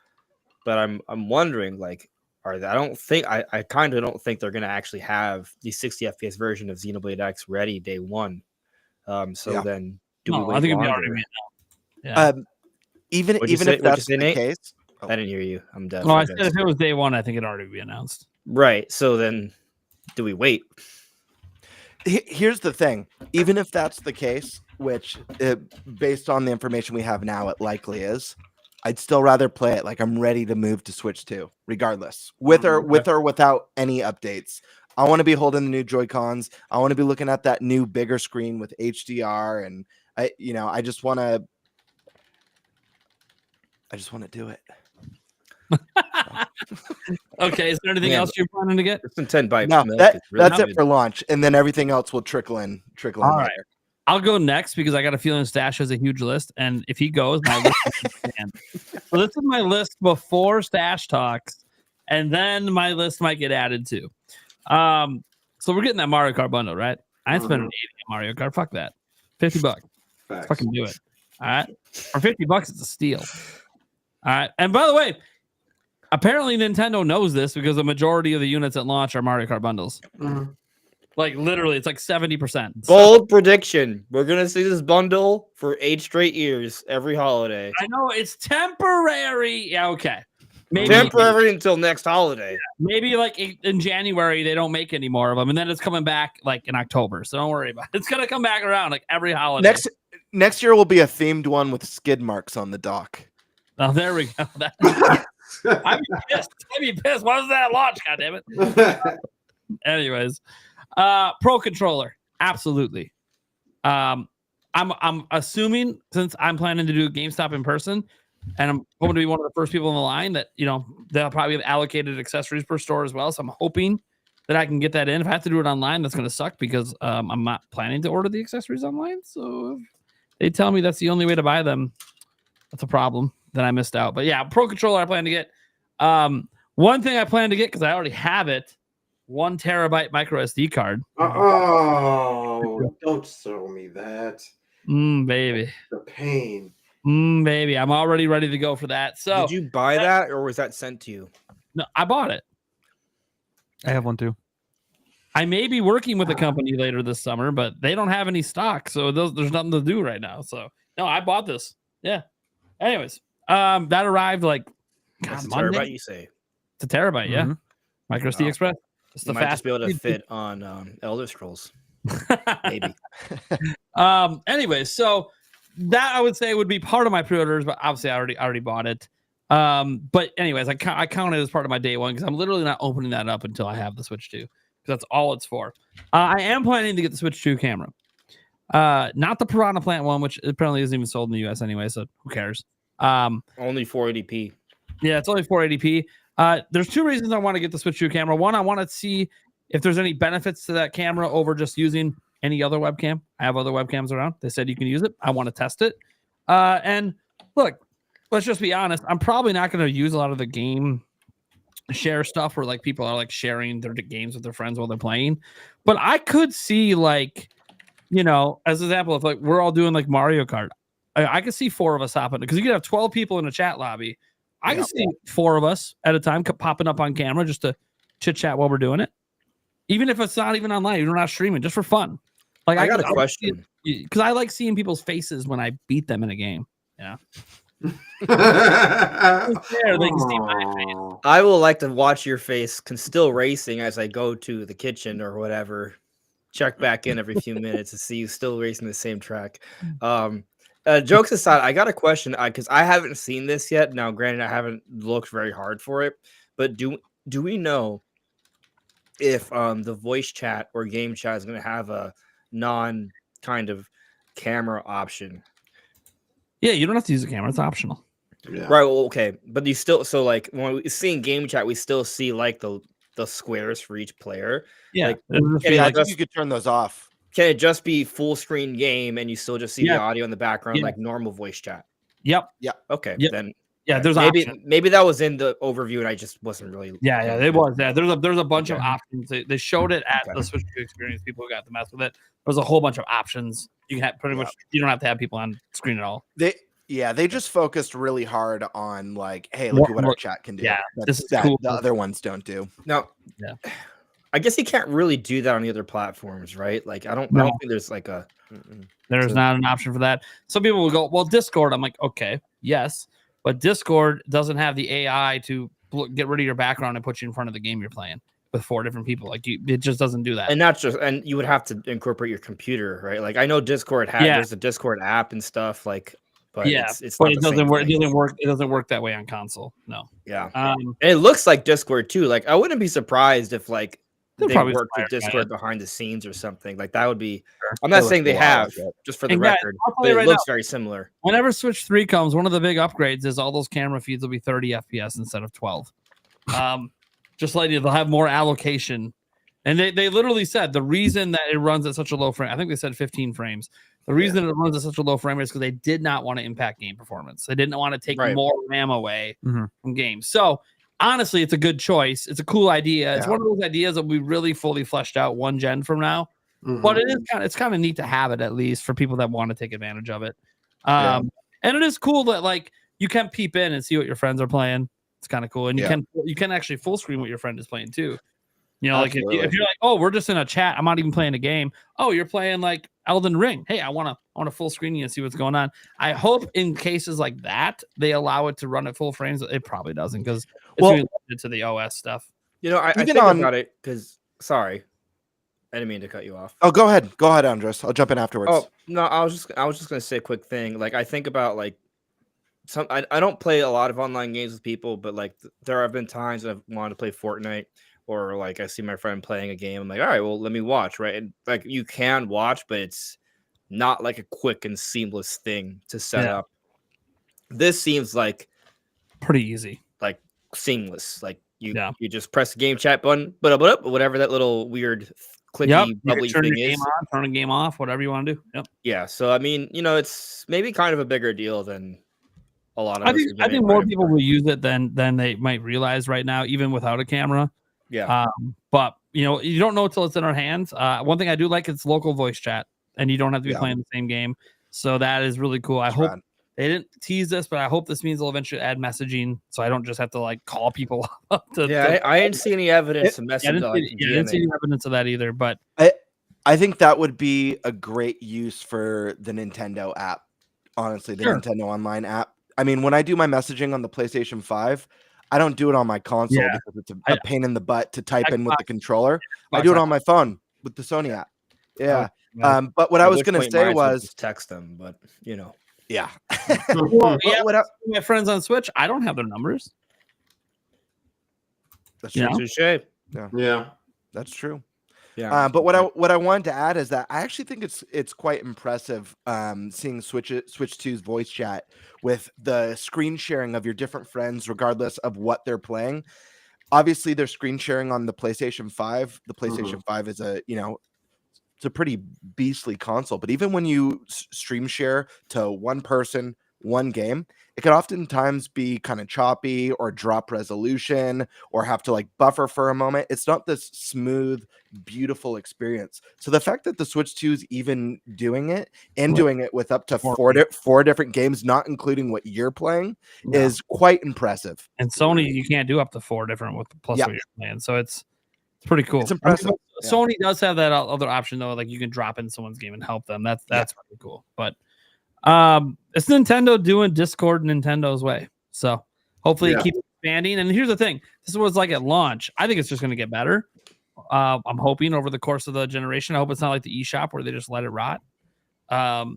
but I'm wondering, like, I kind of don't think they're going to actually have the 60 FPS version of Xenoblade X ready day one. Then do we wait I think it'd be longer? already been out. Yeah. Even What'd you if say, that's the Nate? case. I didn't hear you. I'm deaf. Well, I said if it was day one, I think it'd already be announced. Right. So then do we wait? Here's the thing. Even if that's the case, which based on the information we have now, it likely is, I'd still rather play it. Like I'm ready to move to Switch 2, regardless, with or without any updates. I want to be holding the new Joy-Cons. I want to be looking at that new bigger screen with HDR, and I just want to do it. Okay, is there anything else you're planning to get? It's Nintenbyte. No, milk. that's Really it for launch, and then everything else will trickle in. All right. I'll go next because I got a feeling Stash has a huge list, and if he goes, my list will expand. So this is my list before Stash talks, and then my list might get added too. So we're getting that Mario Kart bundle, right? I ain't spending 80 on Mario Kart. Fuck that. $50. Let's fucking do it. All right. For $50, it's a steal. All right. And by the way, apparently Nintendo knows this because the majority of the units at launch are Mario Kart bundles. Like literally, it's like 70%. Bold prediction. We're going to see this bundle for 8 straight years every holiday. I know it's temporary. Yeah, okay. Maybe temporary until next holiday. Maybe like in January, they don't make any more of them. And then it's coming back like in October. So don't worry about it. It's going to come back around like every holiday. Next year will be a themed one with skid marks on the dock. Oh, there we go. I'd be pissed. Why was that launch? God damn it. Anyways, Pro Controller, absolutely. I'm assuming since I'm planning to do GameStop in person, and I'm going to be one of the first people in the line that they'll probably have allocated accessories per store as well. So I'm hoping that I can get that in. If I have to do it online, that's going to suck because I'm not planning to order the accessories online. So if they tell me that's the only way to buy them, that's a problem. Then I missed out. But yeah, Pro Controller I plan to get. One thing I plan to get because I already have it, 1 terabyte micro SD card. Oh, don't show me that. Baby. The pain. Baby. I'm already ready to go for that. So did you buy that or was that sent to you? No, I bought it. I have one too. I may be working with a company later this summer, but they don't have any stock, so there's nothing to do right now. So no, I bought this. Yeah. Anyways, that arrived like That's a Monday. terabyte, you say? It's a terabyte, yeah. Micro SD Express. It's the might just fast be able to fit on Elder Scrolls. Maybe. Anyways, so that I would say would be part of my pre-orders, but obviously I already bought it. But anyways, I count it as part of my day one because I'm literally not opening that up until I have the Switch 2 because that's all it's for. I am planning to get the Switch 2 camera. Not the Piranha Plant one, which apparently isn't even sold in the US anyway, so who cares? Only 480p. Yeah, it's only 480p. There's 2 reasons I want to get the Switch 2 camera. One, I want to see if there's any benefits to that camera over just using any other webcam. I have other webcams around. They said you can use it. I want to test it. And look, let's just be honest. I'm probably not going to use a lot of the game share stuff where like people are like sharing their games with their friends while they're playing. But I could see like, you know, as an example, if like we're all doing like Mario Kart, I could see 4 of us hopping because you could have 12 people in a chat lobby. I can see 4 of us at a time popping up on camera just to chit chat while we're doing it. Even if it's not even online, you're not streaming, just for fun. Like I got a question because I like seeing people's faces when I beat them in a game. Yeah. There, they can see my face. I will like to watch your face still racing as I go to the kitchen or whatever. Check back in every few minutes to see you still racing the same track. Jokes aside, I got a question because I haven't seen this yet. Now, granted, I haven't looked very hard for it, but do we know if the voice chat or game chat is going to have a non kind of camera option? Yeah, you don't have to use a camera; it's optional. Yeah. Right. Well, okay, but you still like when we see in game chat, we still see like the squares for each player. Yeah, like, I think you could turn those off. Can it just be full screen game and you still just see the audio in the background like normal voice chat? Yep. Yeah. Okay. Yep. Then there's maybe that was in the overview and I just wasn't really. Yeah, it was. Yeah, there's a bunch of options. They showed it at the Switch 2 experience. People who got to mess with it. There's a whole bunch of options. You can have pretty much. You don't have to have people on screen at all. They just focused really hard on like, hey, look at what our chat can do. Yeah, this is cool. The other ones don't do. Now, I guess you can't really do that on the other platforms, right? Like, I don't think there's like a. There's not an option for that. Some people will go, well, Discord. I'm like, okay, yes, but Discord doesn't have the AI to get rid of your background and put you in front of the game you're playing with 4 different people. Like, it just doesn't do that. And not just, and you would have to incorporate your computer, right? Like, I know Discord there's a Discord app and stuff, like. But but it doesn't work. It doesn't work. It doesn't work that way on console. No. Yeah. And it looks like Discord too. Like, I wouldn't be surprised if like they worked with Discord behind the scenes or something. Like that would be. I'm not saying they have, just for the record, but it looks very similar. Whenever Switch 3 comes, one of the big upgrades is all those camera feeds will be 30 FPS instead of 12. Just like they'll have more allocation. And they literally said the reason that it runs at such a low frame, I think they said 15 frames. The reason it runs at such a low frame rate is because they did not want to impact game performance. They didn't want to take more RAM away from games. So honestly, it's a good choice. It's a cool idea. It's one of those ideas that we really fully fleshed out 1 gen from now. But it's kind of neat to have it at least for people that want to take advantage of it. And it is cool that like you can peep in and see what your friends are playing. It's kind of cool, and you can actually full screen what your friend is playing too. You know, like if you're like, oh, we're just in a chat, I'm not even playing a game. Oh, you're playing like Elden Ring. Hey, I want to full screen you and see what's going on. I hope in cases like that they allow it to run at full frames. It probably doesn't because it's related to the OS stuff. You know, I think about it because sorry, I didn't mean to cut you off. Oh, go ahead, Andres. I'll jump in afterwards. Oh no, I was just gonna say a quick thing. Like I think about like I don't play a lot of online games with people, but like there have been times I've wanted to play Fortnite. Or like I see my friend playing a game, I'm like, all right, well, let me watch, right? And like you can watch, but it's not like a quick and seamless thing to set up. This seems like pretty easy, like seamless. Like you just press the game chat button, but whatever that little weird clicky bubbly turn thing your is. Game on, turn a game off, whatever you want to do. Yep. Yeah. So I mean, you know, it's maybe kind of a bigger deal than a lot of. I think more people will use it than they might realize right now, even without a camera. Yeah. But you know, you don't know until it's in our hands. One thing I do like is local voice chat, and you don't have to be playing the same game. So that is really cool. I hope they didn't tease this, but I hope this means they'll eventually add messaging, so I don't just have to like call people up. I didn't see any evidence of messaging. I didn't see any evidence of that either. But I think that would be a great use for the Nintendo app. Honestly, the Nintendo Online app. I mean, when I do my messaging on the PlayStation 5. I don't do it on my console because it's a pain in the butt to type in with the controller. I do it on my phone with the Sony app. Yeah. But what I was going to say was text them, but you know. Yeah. My friends on Switch, I don't have their numbers. That's true. Yeah. That's true. Yeah. But what I wanted to add is that I actually think it's quite impressive seeing Switch 2's voice chat with the screen sharing of your different friends, regardless of what they're playing. Obviously, they're screen sharing on the PlayStation 5. The PlayStation 5 is it's a pretty beastly console. But even when you stream share to one person one game, it could oftentimes be kind of choppy or drop resolution or have to like buffer for a moment. It's not this smooth, beautiful experience. So the fact that the Switch 2 is even doing it and doing it with up to four different games, not including what you're playing, is quite impressive. And Sony, you can't do up to 4 different with plus what you're playing. So it's pretty cool. It's impressive. Sony does have that other option though, like you can drop in someone's game and help them. That's pretty cool. But it's Nintendo doing Discord Nintendo's way. So hopefully it keeps expanding. And here's the thing: this is what it's like at launch. I think it's just going to get better. I'm hoping over the course of the generation. I hope it's not like the eShop where they just let it rot. But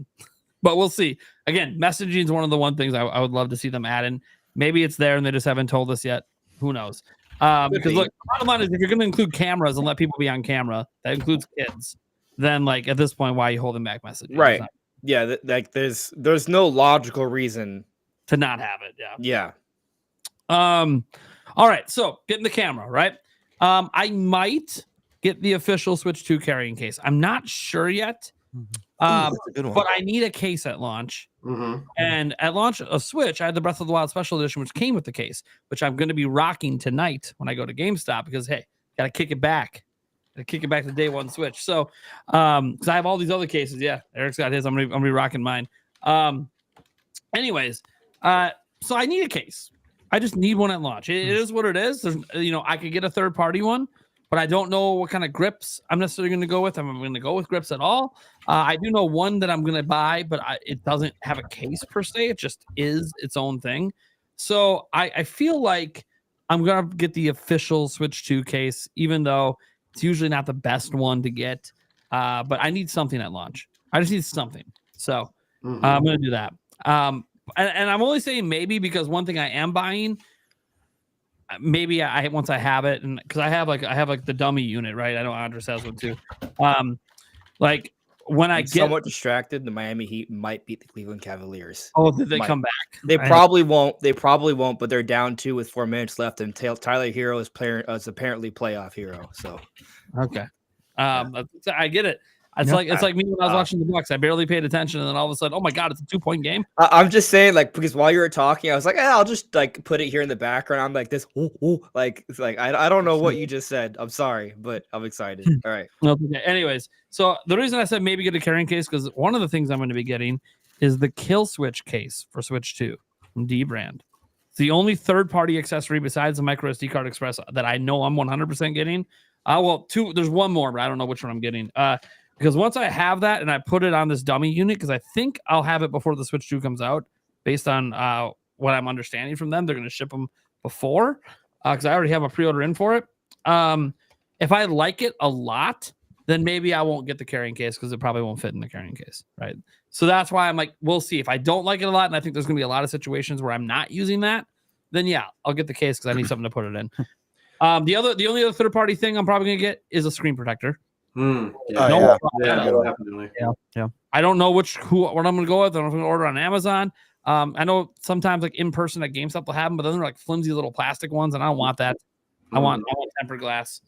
we'll see. Again, messaging is one of the things I would love to see them add in. Maybe it's there and they just haven't told us yet. Who knows? Because look, the bottom line is if you're going to include cameras and let people be on camera, that includes kids. Then, like at this point, why are you holding back messages? Right. Yeah. Like there's no logical reason to not have it. Yeah. All right. So getting the camera, right? I might get the official Switch 2 carrying case. I'm not sure yet. But I need a case at launch. And at launch of Switch, I had the Breath of the Wild Special Edition, which came with the case, which I'm going to be rocking tonight when I go to GameStop because, hey, got to kick it back. Got to kick it back to day one Switch. So, because I have all these other cases. Yeah, Eric's got his. I'm gonna be rocking mine. Anyways, so I need a case. I just need one at launch. It is what it is. There's, I could get a third party one, but I don't know what kind of grips I'm necessarily going to go with. I'm going to go with grips at all. I do know one that I'm going to buy, but it doesn't have a case per se. It just is its own thing. So I feel like I'm going to get the official Switch 2 case, even though it's usually not the best one to get. But I need something at launch. I just need something. So I'm going to do that. And I'm only saying maybe because one thing I am buying, maybe once I have it, and because I have like the dummy unit, right? I know Andres has one too. Like when I get somewhat distracted, the Miami Heat might beat the Cleveland Cavaliers. Oh, did they come back? They probably won't. They probably won't. But they're down 2 with 4 minutes left, and Tyler Hero is apparently playoff hero. So okay, I get it. It's like me when I was watching the Bucks. I barely paid attention, and then all of a sudden, oh my god, it's a 2-point game. I'm just saying, like, because while you were talking, I was like, I'll just like put it here in the background. I'm like this, like it's like I don't know what you just said. I'm sorry, but I'm excited. All right. Okay. Anyways, so the reason I said maybe get a carrying case because one of the things I'm going to be getting is the Kill Switch case for Switch 2 from D Brand. It's the only third-party accessory besides the micro SD card express that I know I'm 100% getting. Well, 2. There's one more, but I don't know which one I'm getting. Because once I have that and I put it on this dummy unit, because I think I'll have it before the Switch 2 comes out, based on what I'm understanding from them, they're going to ship them before, because I already have a pre-order in for it. If I like it a lot, then maybe I won't get the carrying case because it probably won't fit in the carrying case, right? So that's why I'm like, we'll see. If I don't like it a lot, and I think there's going to be a lot of situations where I'm not using that, then yeah, I'll get the case because I need something to put it in. The only other third-party thing I'm probably going to get is a screen protector. Definitely. I don't know what I'm going to go with. I don't know if I'm going to order on Amazon. I know sometimes like in person at GameStop they'll have them, but then they're like flimsy little plastic ones, and I don't want that. I want tempered glass.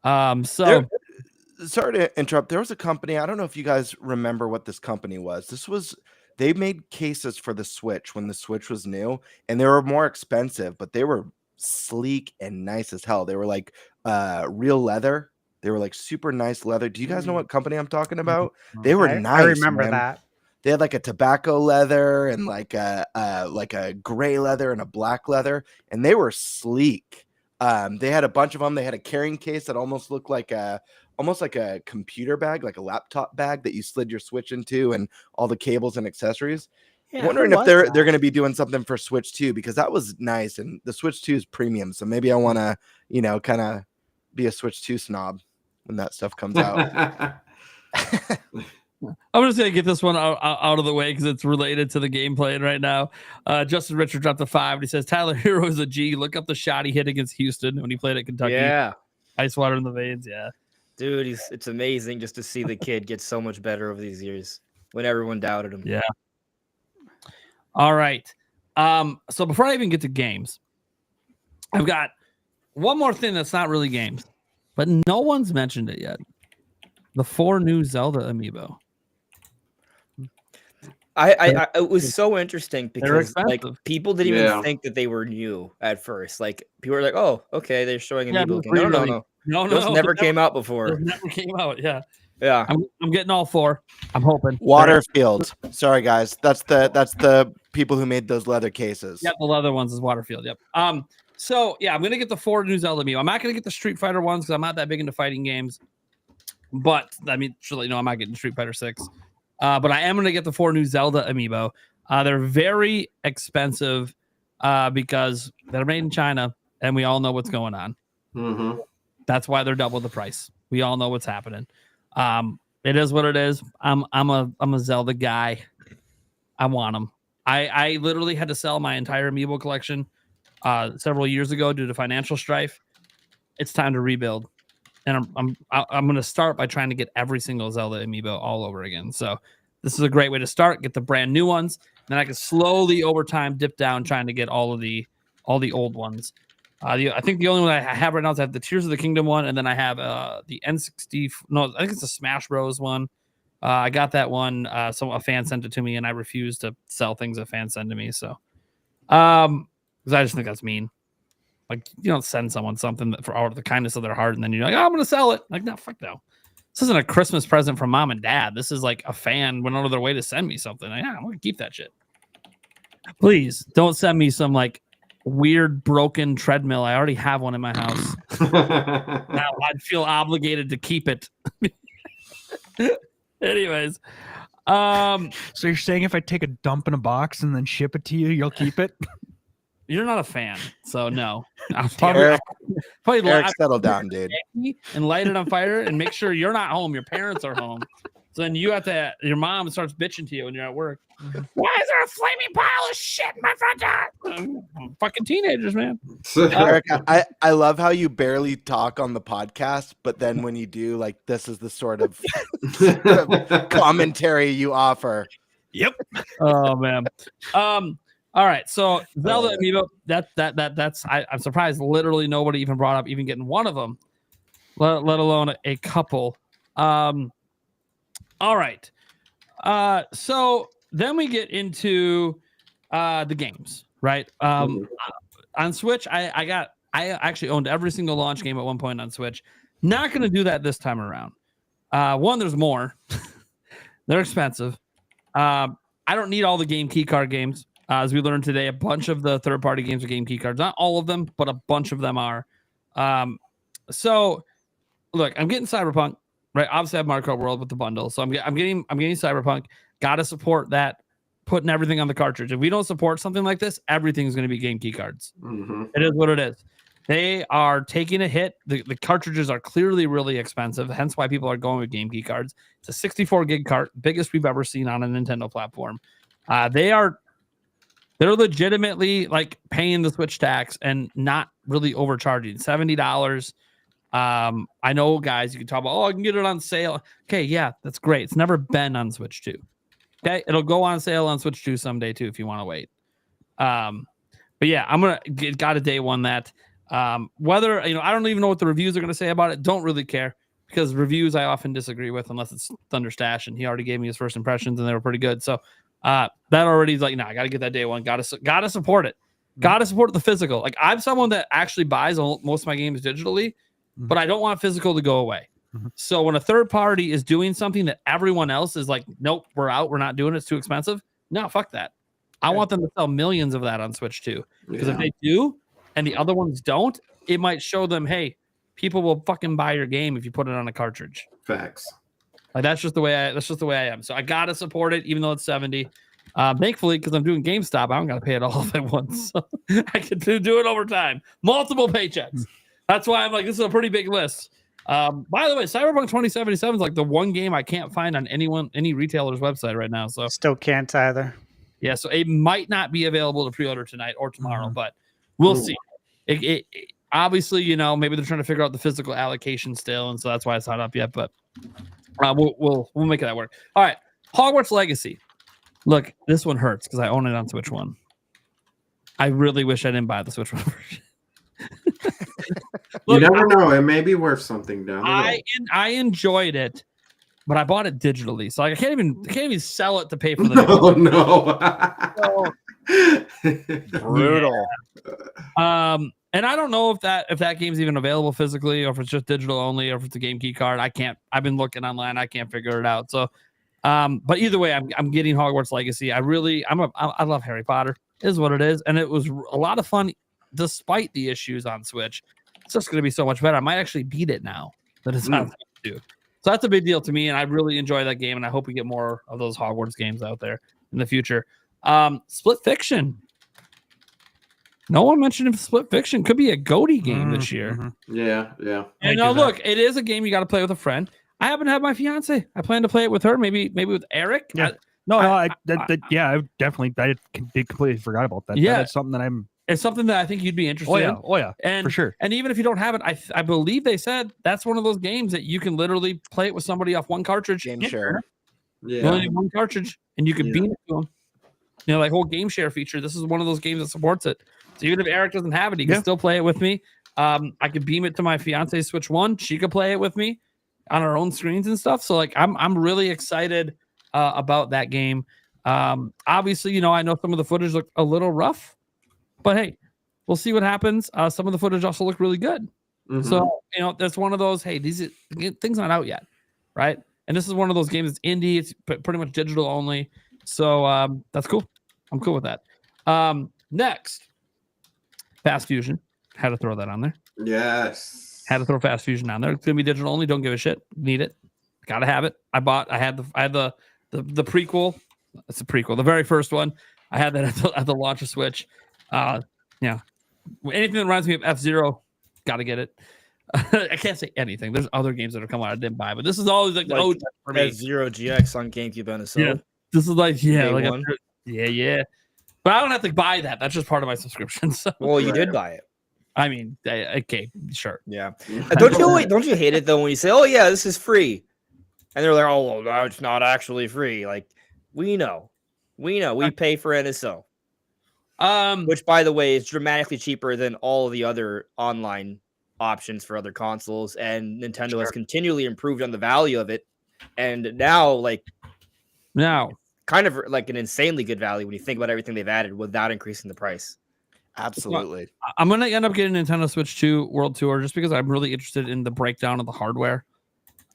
Sorry to interrupt. There was a company. I don't know if you guys remember what this company was. They made cases for the Switch when the Switch was new, and they were more expensive, but they were sleek and nice as hell. They were like real leather. They were like super nice leather. Do you guys know what company I'm talking about? They were nice. I remember that. They had like a tobacco leather and like a gray leather and a black leather, and they were sleek. They had a bunch of them. They had a carrying case that almost looked like a computer bag, like a laptop bag that you slid your Switch into, and all the cables and accessories. I'm wondering if they're going to be doing something for Switch 2 because that was nice, and the Switch 2 is premium, so maybe I want to, kind of be a Switch 2 snob when that stuff comes out. I'm just going to get this one out of the way because it's related to the game playing right now. Justin Richard dropped a 5. And he says, Tyler Hero is a G. Look up the shot he hit against Houston when he played at Kentucky. Yeah. Ice water in the veins. Yeah. Dude, it's amazing just to see the kid get so much better over these years when everyone doubted him. Yeah. All right. So before I even get to games, I've got one more thing that's not really games, but no one's mentioned it yet. The 4 new Zelda amiibo. It was so interesting because like expensive. people didn't Yeah. even think that they were new at first. Like people were like, "Oh, okay, they're showing Yeah, amiibo the looking." No, no, pre-release. no. No, Those no, never they came out before. Those never came out. Yeah, Yeah. I'm getting all 4. I'm hoping. Waterfield. Sorry, guys. That's the people who made those leather cases. Yep, the leather ones is Waterfield. Yep. So yeah, I'm gonna get the 4 new Zelda amiibo. I'm not gonna get the Street Fighter ones because I'm not that big into fighting games. But I mean, surely no, I'm not getting Street Fighter 6. But I am gonna get the 4 new Zelda amiibo. They're very expensive because they're made in China, and we all know what's going on. Mm-hmm. That's why they're double the price. We all know what's happening. It is what it is. I'm a Zelda guy. I want them. I literally had to sell my entire amiibo collection several years ago due to financial strife. It's time to rebuild, and I'm going to start by trying to get every single Zelda amiibo all over again. So this is a great way to start. Get the brand new ones, then I can slowly over time dip down trying to get all the old ones. I think the only one I have right now is I have the Tears of the Kingdom one, and then I have the N60. No, I think it's a Smash Bros one. I got that one. A fan sent it to me, and I refuse to sell things that fans send to me. So, because I just think that's mean. Like, you don't send someone something that out of the kindness of their heart, and then you're like, "Oh, I'm going to sell it." Like, no, fuck no. This isn't a Christmas present from mom and dad. This is like a fan went out of their way to send me something. Like, yeah, I'm going to keep that shit. Please don't send me some like weird broken treadmill. I already have one in my house. Now I'd feel obligated to keep it. Anyways, So you're saying if I take a dump in a box and then ship it to you, you'll keep it? you're not a fan, so no. I'll Eric, probably Eric, settle down, dude. and light it on fire and make sure you're not home. Your parents are home. So then you have to. Your mom starts bitching to you when you're at work. Why is there a flaming pile of shit in my front door? Fucking teenagers, man. Eric, I love how you barely talk on the podcast, but then when you do, like, this is the sort of commentary you offer. Yep. Oh man. All right. So Zelda amiibo. That's. I'm surprised. Literally nobody even brought up even getting one of them, let alone a couple. All right. So then we get into the games, right? On Switch, I actually owned every single launch game at one point on Switch. Not going to do that this time around. One, there's more. They're expensive. I don't need all the game keycard games. As we learned today, a bunch of the third-party games are game keycards. Not all of them, but a bunch of them are. So, look, I'm getting Cyberpunk. Right, obviously I have Mario Kart World with the bundle, so I'm getting Cyberpunk. Got to support that, putting everything on the cartridge. If we don't support something like this, everything's going to be game key cards. Mm-hmm. It is what it is. They are taking a hit. The cartridges are clearly really expensive, hence why people are going with game key cards. It's a 64 gig cart, biggest we've ever seen on a Nintendo platform. They're legitimately like paying the Switch tax and not really overcharging. $70. I know, guys, you can talk about, I can get it on sale. Okay, yeah, that's great. It's never been on Switch 2. Okay, it'll go on sale on Switch 2 someday too if you want to wait. But yeah, I'm gonna got a day one that. Whether I don't even know what the reviews are gonna say about it. Don't really care because reviews I often disagree with unless it's Thunderstash, and he already gave me his first impressions and they were pretty good. So that already is like, I gotta get that day one. Gotta support it. Gotta support the physical. Like I'm someone that actually buys most of my games digitally. But I don't want physical to go away. So when a third party is doing something that everyone else is like, nope, we're out, we're not doing it, it's too expensive. No, fuck that. I want them to sell millions of that on Switch too. Because if they do and the other ones don't, it might show them, hey, people will fucking buy your game if you put it on a cartridge. Facts. Like that's just the way I am. So I gotta support it, even though it's 70. Thankfully, because I'm doing GameStop, I don't gotta pay it all at once. So I can do it over time. Multiple paychecks. That's why I'm like, this is a pretty big list. By the way, Cyberpunk 2077 is like the one game I can't find on any retailer's website right now. So still can't either. Yeah, so it might not be available to pre-order tonight or tomorrow, but we'll see. It obviously, maybe they're trying to figure out the physical allocation still, and so that's why it's not up yet. But we'll make that work. All right, Hogwarts Legacy. Look, this one hurts because I own it on Switch 1. I really wish I didn't buy the Switch 1 version. Look, you never know. It may be worth something down the road. I enjoyed it but I bought it digitally, so I can't even sell it to pay for the. Brutal. And I don't know if that game's even available physically, or if it's just digital only, or if it's a game key card. I've been looking online. I can't figure it out. So, but either way, I'm getting Hogwarts Legacy. I love Harry Potter. Is what it is, and it was a lot of fun despite the issues on Switch. It's just going to be so much better. I might actually beat it now that it's on Switch too. So that's a big deal to me, and I really enjoy that game, and I hope we get more of those Hogwarts games out there in the future. Split Fiction. No one mentioned if Split Fiction could be a GOTY game this year. Yeah. And look, it is a game you got to play with a friend. I happen to have my fiance. I plan to play it with her, maybe with Eric. Yeah. I definitely did completely forgot about that. Yeah, that's something that it's something that I think you'd be interested in. Oh yeah, and for sure. And even if you don't have it, I believe they said that's one of those games that you can literally play it with somebody off one cartridge. Game share. Yeah, you only need one cartridge, and you can beam it to them. Like whole game share feature. This is one of those games that supports it. So even if Eric doesn't have it, he can still play it with me. I could beam it to my fiance's Switch 1. She could play it with me on our own screens and stuff. So like I'm really excited about that game. Obviously, I know some of the footage looked a little rough, but hey, we'll see what happens. Some of the footage also looked really good. Mm-hmm. So that's one of those. Hey, these things not out yet, right? And this is one of those games. It's indie. It's pretty much digital only. So that's cool. I'm cool with that. Next, Fast Fusion. Had to throw that on there. Yes. Had to throw Fast Fusion on there. It's gonna be digital only. Don't give a shit. Need it. Gotta have it. I had the prequel. It's a prequel. The very first one. I had that at the launch of Switch. Anything that reminds me of F-Zero, gotta get it. I can't say anything. There's other games that are coming out I didn't buy, but this is always like the OG for me. F-Zero GX on GameCube and so. Yeah. This is like yeah. But I don't have to buy that. That's just part of my subscription. So. Well, you did buy it. I mean, okay, sure. Yeah. Don't you hate it though when you say, "Oh yeah, this is free," and they're like, "Oh, well, no, it's not actually free." Like we know, we pay for NSO. Which, by the way, is dramatically cheaper than all of the other online options for other consoles, and Nintendo has continually improved on the value of it, and now kind of like an insanely good value when you think about everything they've added without increasing the price. Absolutely. I'm going to end up getting Nintendo Switch 2 World Tour just because I'm really interested in the breakdown of the hardware.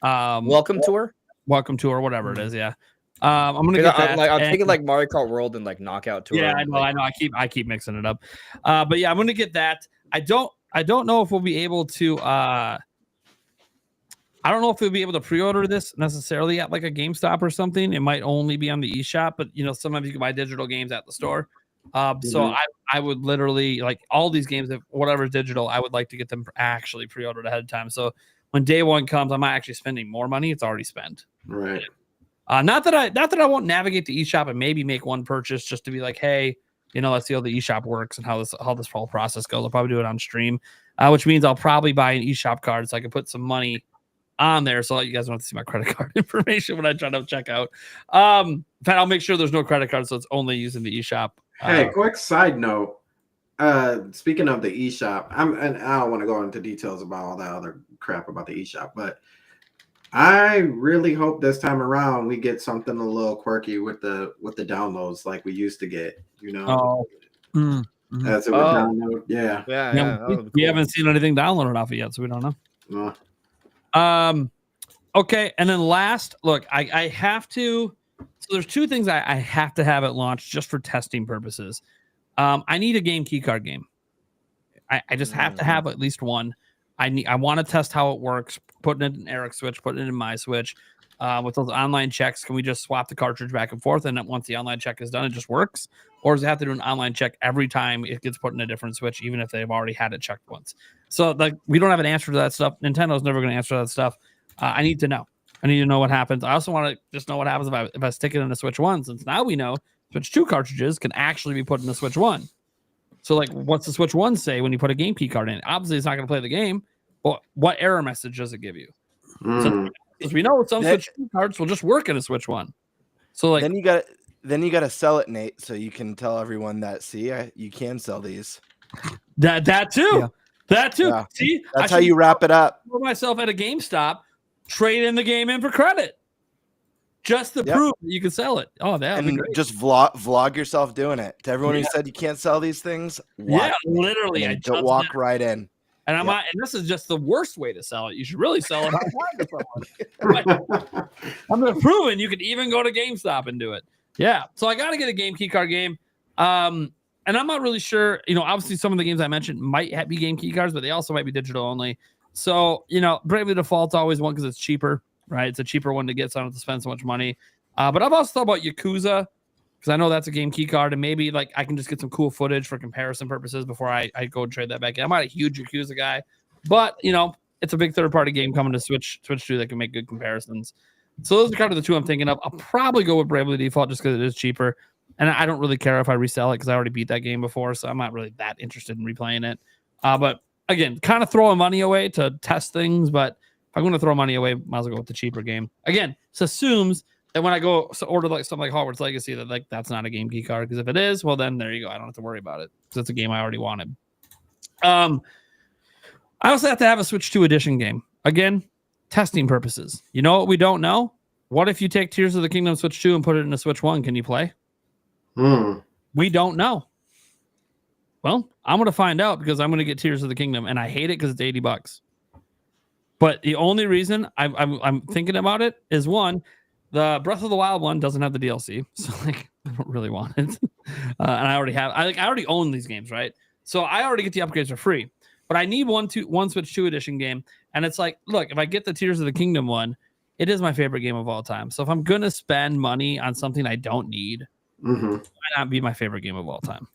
Welcome Tour, whatever it is. Yeah. I'm going to get that. I'm thinking like Mario Kart World and like Knockout Tour. Yeah, I know. I keep mixing it up. But yeah, I'm going to get that. I don't know if we'll be able to, I don't know if we'll be able to pre-order this necessarily at like a GameStop or something. It might only be on the eShop, but sometimes you can buy digital games at the store. So I would literally like all these games, if whatever is digital, I would like to get them actually pre-ordered ahead of time. So when day one comes, I'm not actually spending more money. It's already spent. Right. Not that I won't navigate the eShop and maybe make one purchase just to be like, hey, let's see how the eShop works and how this whole process goes. I'll probably do it on stream, which means I'll probably buy an eShop card so I can put some money on there, so you guys don't have to see my credit card information when I try to check out. In fact, I'll make sure there's no credit card, so it's only using the eShop. Hey, quick side note. Speaking of the eShop, and I don't want to go into details about all that other crap about the eShop, but I really hope this time around we get something a little quirky with the downloads like we used to get. As it would download. Yeah. We haven't seen anything downloaded off it yet, so we don't know. Okay, and then last, look, I have to. So there's two things I have to have it launched just for testing purposes. I need a game keycard game. I just have to have at least one. I want to test how it works. Putting it in Eric's Switch, putting it in my Switch. With those online checks, can we just swap the cartridge back and forth? And then once the online check is done, it just works? Or does it have to do an online check every time it gets put in a different Switch, even if they've already had it checked once? So like we don't have an answer to that stuff. Nintendo's never going to answer that stuff. I need to know. I need to know what happens. I also want to just know what happens if I stick it in a Switch 1, since now we know Switch 2 cartridges can actually be put in the Switch 1. So like what's the Switch 1 say when you put a game key card in? Obviously it's not going to play the game, but what error message does it give you? So, because we know some Switch 2 cards will just work in a Switch 1. So like then you got to sell it, Nate, so you can tell everyone that you can sell these. That too. Yeah. That too. Yeah. See, that's how you wrap it up. For myself at a GameStop, trade in the game in for credit. just to Yep. prove that you can sell it. Oh, that would be And great. just vlog yourself doing it. To everyone who Yeah. said you can't sell these things, Yeah, watch me. literally. And I then just walk did. right in. And Yep. and this is just the worst way to sell it. You should really sell it online to someone. But I'm just proving you could even go to GameStop and do it. Yeah. So I got to get a game keycard game. And I'm not really sure, obviously some of the games I mentioned might be game key cards, but they also might be digital only. So, Bravely Default's always one because it's cheaper, right? It's a cheaper one to get, so I don't have to spend so much money. But I've also thought about Yakuza because I know that's a game key card, and maybe like I can just get some cool footage for comparison purposes before I go and trade that back in. I'm not a huge Yakuza guy, but it's a big third-party game coming to Switch 2 that can make good comparisons. So those are kind of the two I'm thinking of. I'll probably go with Bravely Default just because it is cheaper. And I don't really care if I resell it because I already beat that game before, so I'm not really that interested in replaying it. But again, kind of throwing money away to test things. But if I'm going to throw money away, might as well go with the cheaper game. Again, this assumes that when I go order like something like Hogwarts Legacy, that like that's not a game key card. Because if it is, well then there you go. I don't have to worry about it because it's a game I already wanted. I also have to have a Switch 2 edition game. Again, testing purposes. You know what we don't know? What if you take Tears of the Kingdom Switch 2 and put it in a Switch 1? Can you play? We don't know. Well, I'm going to find out because I'm going to get Tears of the Kingdom, and I hate it because it's $80. But the only reason I'm thinking about it is one, the Breath of the Wild one doesn't have the DLC, so like I don't really want it. And I already have. I already own these games, right? So I already get the upgrades for free. But I need one Switch 2 edition game, and it's like, look, if I get the Tears of the Kingdom one, it is my favorite game of all time. So if I'm going to spend money on something I don't need, why not be my favorite game of all time?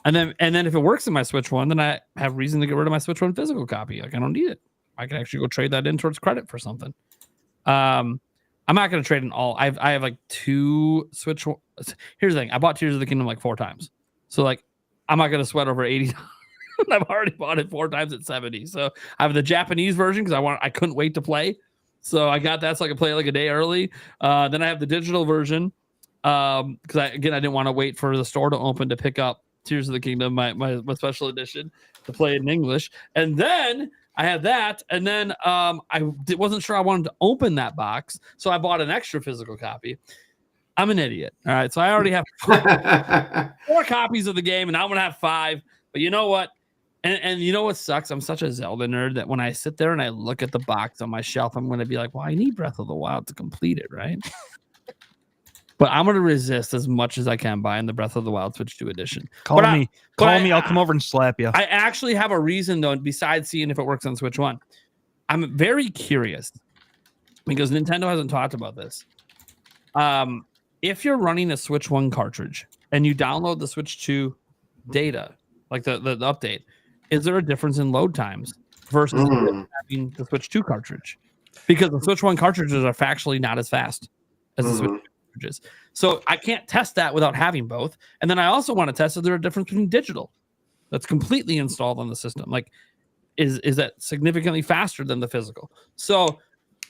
And then if it works in my Switch 1, then I have reason to get rid of my Switch 1 physical copy. Like I don't need it. I can actually go trade that in towards credit for something. I'm not going to trade in all. I have like 2 Switch. Here's the thing. I bought Tears of the Kingdom like 4 times. So like I'm not going to sweat over $80. I've already bought it 4 times at 70. So I have the Japanese version because I couldn't wait to play. So I got that so I could play like a day early. Then I have the digital version. Because I didn't want to wait for the store to open to pick up Tears of the Kingdom, my special edition, to play it in English. And then I had that, and then I wasn't sure I wanted to open that box, so I bought an extra physical copy. I'm an idiot. All right, so I already have 4 copies of the game, and I'm gonna have 5. But you know what? And you know what sucks? I'm such a Zelda nerd that when I sit there and I look at the box on my shelf, I'm gonna be like, well, I need Breath of the Wild to complete it, right? But I'm going to resist as much as I can buying the Breath of the Wild Switch 2 edition. Call me. I'll come over and slap you. I actually have a reason, though, besides seeing if it works on Switch 1. I'm very curious because Nintendo hasn't talked about this. If you're running a Switch 1 cartridge and you download the Switch 2 data, like the update, is there a difference in load times versus having the Switch 2 cartridge? Because the Switch 1 cartridges are factually not as fast as the Switch 2 cartridges. So I can't test that without having both. And then I also want to test if there's a difference between digital that's completely installed on the system. Like, is that significantly faster than the physical? So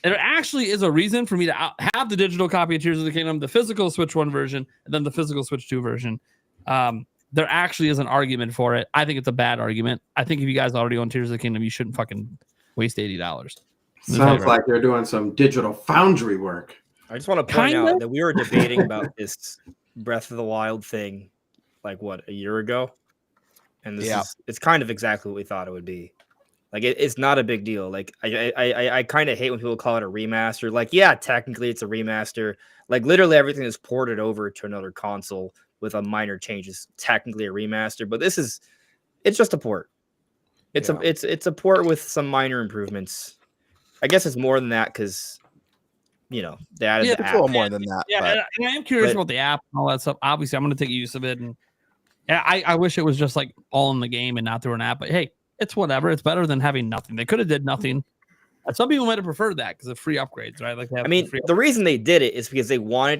there actually is a reason for me to have the digital copy of Tears of the Kingdom, the physical Switch 1 version, and then the physical Switch 2 version. There actually is an argument for it. I think it's a bad argument. I think if you guys already own Tears of the Kingdom, you shouldn't fucking waste $80. Sounds like you're doing some digital foundry work. I just want to point out that we were debating about this Breath of the Wild thing, like what, a year ago? And it's kind of exactly what we thought it would be. Like it's not a big deal. Like I kind of hate when people call it a remaster. Like, yeah, technically it's a remaster. Like literally everything is ported over to another console with a minor changes. Technically a remaster, but it's just a port. It's a port with some minor improvements. I guess it's more than that because they added the app. A little more than that. Yeah, but and I am curious about the app and all that stuff. Obviously, I'm going to take use of it, and I wish it was just like all in the game and not through an app. But hey, it's whatever. It's better than having nothing. They could have did nothing. Some people might have preferred that because of free upgrades, right? Like the reason they did it is because they wanted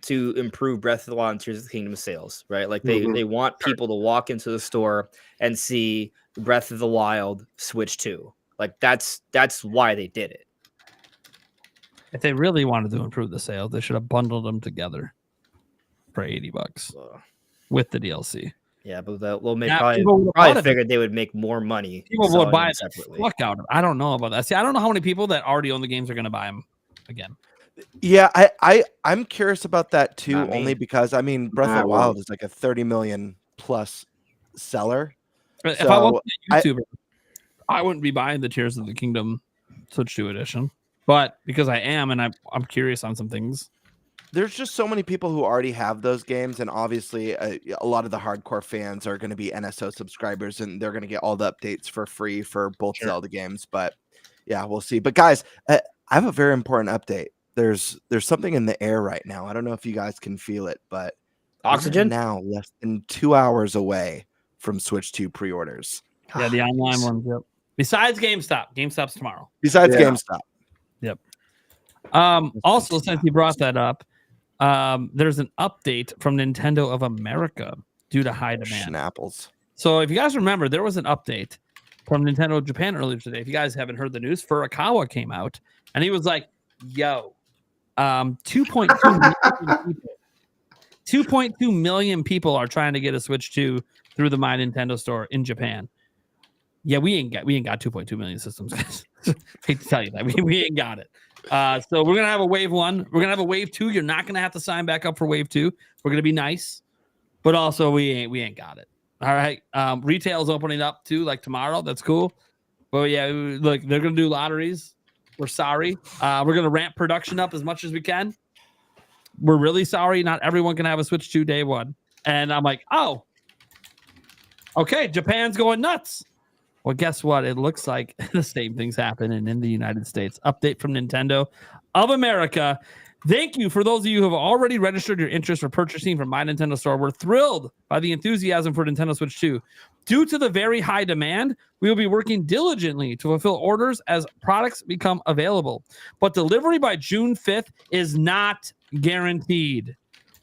to improve Breath of the Wild and Tears of the Kingdom sales, right? Like they want people to walk into the store and see Breath of the Wild Switch 2. Like that's why they did it. If they really wanted to improve the sales, they should have bundled them together for $80 with the DLC. Yeah, but they'll make probably figured they would make more money. People would buy it separately. Fuck out of it. I don't know about that. See, I don't know how many people that already own the games are going to buy them again. Yeah, I'm curious about that too, Not me. only because I mean Breath of the Wild is like a 30 million plus seller. If I So wasn't a YouTuber, I wouldn't be buying the Tears of the Kingdom Switch 2 edition. But because I am, and I'm curious on some things. There's just so many people who already have those games, and obviously a lot of the hardcore fans are going to be NSO subscribers, and they're going to get all the updates for free for both Zelda games. But yeah, we'll see. But guys, I have a very important update. There's something in the air right now. I don't know if you guys can feel it, but Oxygen? we're now less than 2 hours away from Switch 2 pre-orders. Yeah, the online ones. Yep. Besides GameStop. GameStop's tomorrow. Besides GameStop. Yep. Also, since you brought that up, there's an update from Nintendo of America due to high demand. Schnapples. So if you guys remember, there was an update from Nintendo of Japan earlier today. If you guys haven't heard the news, Furukawa came out and he was like, yo, 2.2 million people are trying to get a Switch 2 through the My Nintendo store in Japan. Yeah, we ain't got 2.2 million systems, guys. Hate to tell you that. We ain't got it. So we're gonna have a wave 1. We're gonna have a wave 2. You're not gonna have to sign back up for wave 2. We're gonna be nice, but also we ain't got it. All right. Retail's opening up too, like tomorrow. That's cool. But yeah, look, they're gonna do lotteries. We're sorry. We're gonna ramp production up as much as we can. We're really sorry. Not everyone can have a Switch 2 day 1. And I'm like, oh, okay, Japan's going nuts. Well, guess what? It looks like the same thing's happening in the United States. Update from Nintendo of America. Thank you for those of you who have already registered your interest for purchasing from My Nintendo Store. We're thrilled by the enthusiasm for Nintendo Switch 2. Due to the very high demand, we will be working diligently to fulfill orders as products become available. But delivery by June 5th is not guaranteed.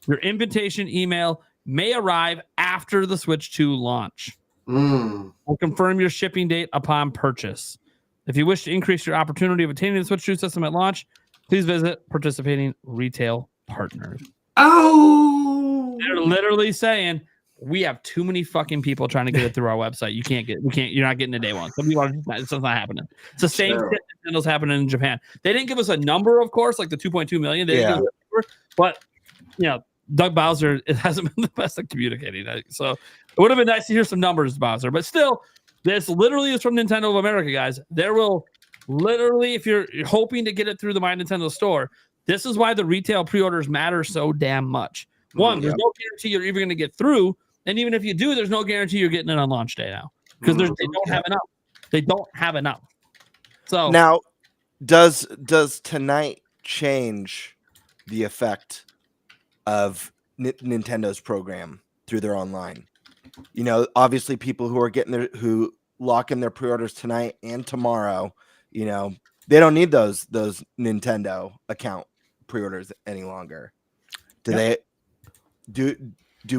Your invitation email may arrive after the Switch 2 launch. We'll confirm your shipping date upon purchase. If you wish to increase your opportunity of obtaining the Switch 2 system at launch, please visit participating retail partners. Oh, they're literally saying we have too many fucking people trying to get it through our website. You're not getting a day 1. Some people are it's not happening. It's the same shit Nintendo's happening in Japan. They didn't give us a number, of course, like the 2.2 million. They didn't give us a number, but Doug Bowser, it hasn't been the best at communicating. So it would have been nice to hear some numbers, Bowser. But still, this literally is from Nintendo of America, guys. There will literally, if you're hoping to get it through the My Nintendo store, this is why the retail pre-orders matter so damn much. One, there's no guarantee you're even going to get through. And even if you do, there's no guarantee you're getting it on launch day now. Because they don't have enough. They don't have enough. So now, does tonight change the effect of Nintendo's program through their online? Obviously people who lock in their pre-orders tonight and tomorrow, they don't need those Nintendo account pre-orders any longer. Do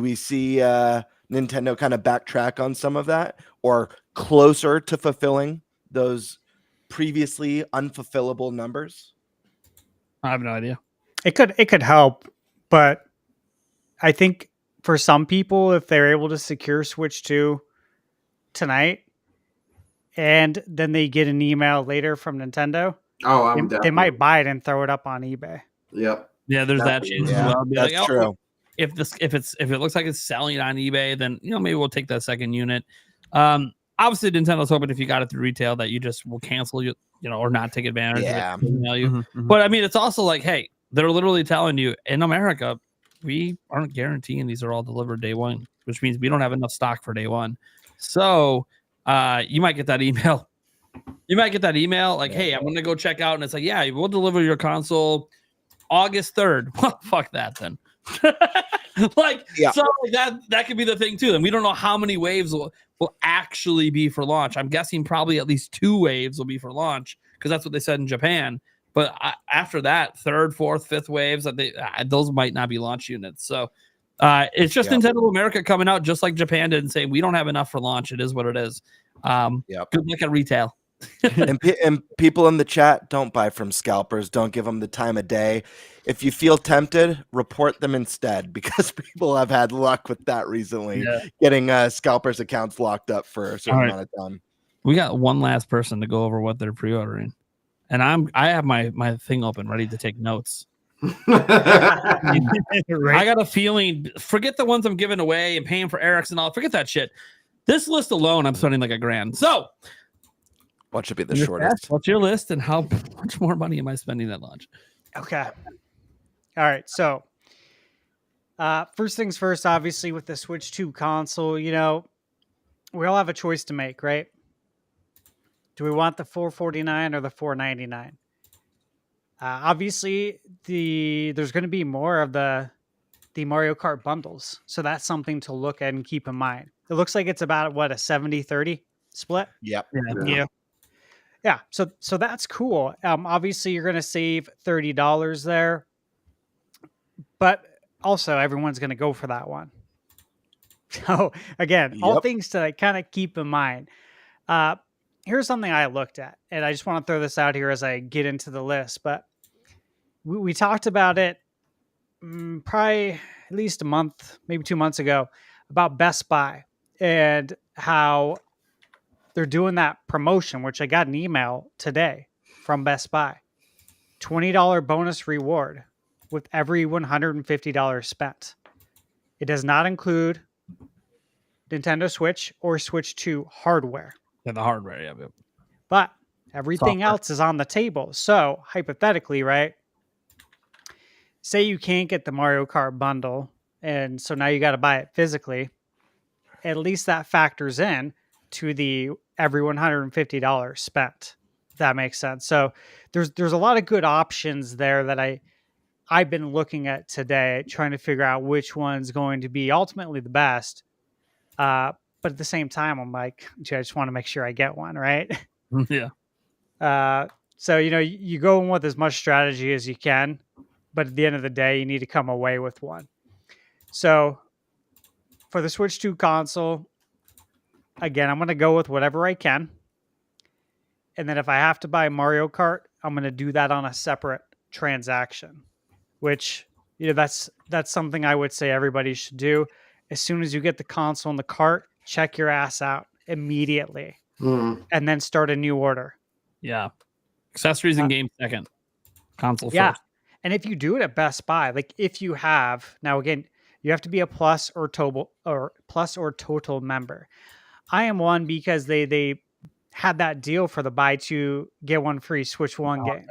we see Nintendo kind of backtrack on some of that, or closer to fulfilling those previously unfulfillable numbers? I have no idea. It could help, but I think for some people, if they're able to secure Switch 2 tonight, and then they get an email later from Nintendo, they might buy it and throw it up on eBay. Yep. Yeah, there's that chance as well. That's true. If it looks like it's selling on eBay, then maybe we'll take that second unit. Obviously, Nintendo's hoping if you got it through retail that you just will cancel or not take advantage of it. Email you. But I mean, it's also like, hey, they're literally telling you in America, we aren't guaranteeing these are all delivered day 1, which means we don't have enough stock for day 1. So you might get that email. You might get that email like, hey, I'm going to go check out. And it's like, yeah, we'll deliver your console August 3rd. Well, fuck that then. So that could be the thing too. And we don't know how many waves will actually be for launch. I'm guessing probably at least 2 waves will be for launch because that's what they said in Japan. But after that, 3rd, 4th, 5th waves, those might not be launch units. So it's just Nintendo America coming out just like Japan did and saying we don't have enough for launch. It is what it is. Good luck at retail. and people in the chat, don't buy from scalpers. Don't give them the time of day. If you feel tempted, report them instead, because people have had luck with that recently, getting scalpers accounts locked up for a certain amount of time. We got one last person to go over what they're pre-ordering. and I have my thing open, ready to take notes. Right. I got a feeling. Forget the ones I'm giving away and paying for Eric's and all. Forget that shit. This list alone, I'm spending like $1,000. So, What should be the Mr. shortest? What's your list, and how much more money am I spending at launch? Okay. All right. So, first things first, obviously, with the Switch 2 console, we all have a choice to make, right? Do we want the $449 or the $499? Obviously, there's going to be more of the Mario Kart bundles, so that's something to look at and keep in mind. It looks like it's about a 70-30 split. Yep. Yeah. So that's cool. Obviously, you're going to save $30 there, but also everyone's going to go for that one. So again, all things to kind of keep in mind. Here's something I looked at, and I just want to throw this out here as I get into the list. But we talked about it probably at least a month, maybe 2 months ago, about Best Buy and how they're doing that promotion, which I got an email today from Best Buy. $20 bonus reward with every $150 spent. It does not include Nintendo Switch or Switch 2 hardware. Yeah, the hardware, yeah. But everything Software. else is on the table. So hypothetically, right? Say you can't get the Mario Kart bundle, and so now you got to buy it physically. At least that factors in to the every $150 spent. If that makes sense. So there's a lot of good options there that I've been looking at today, trying to figure out which one's going to be ultimately the best. But at the same time, I'm like, I just want to make sure I get one, right? Yeah. So, you go in with as much strategy as you can, but at the end of the day, you need to come away with one. So for the Switch 2 console, again, I'm going to go with whatever I can. And then if I have to buy Mario Kart, I'm going to do that on a separate transaction, which, that's something I would say everybody should do. As soon as you get the console in the cart, check your ass out immediately and then start a new order. Yeah. Accessories and games second. Console Yeah. first. And if you do it at Best Buy, like if you have, now again, you have to be a plus or total member. I am one because they had that deal for the buy two, get one free Switch 1 games.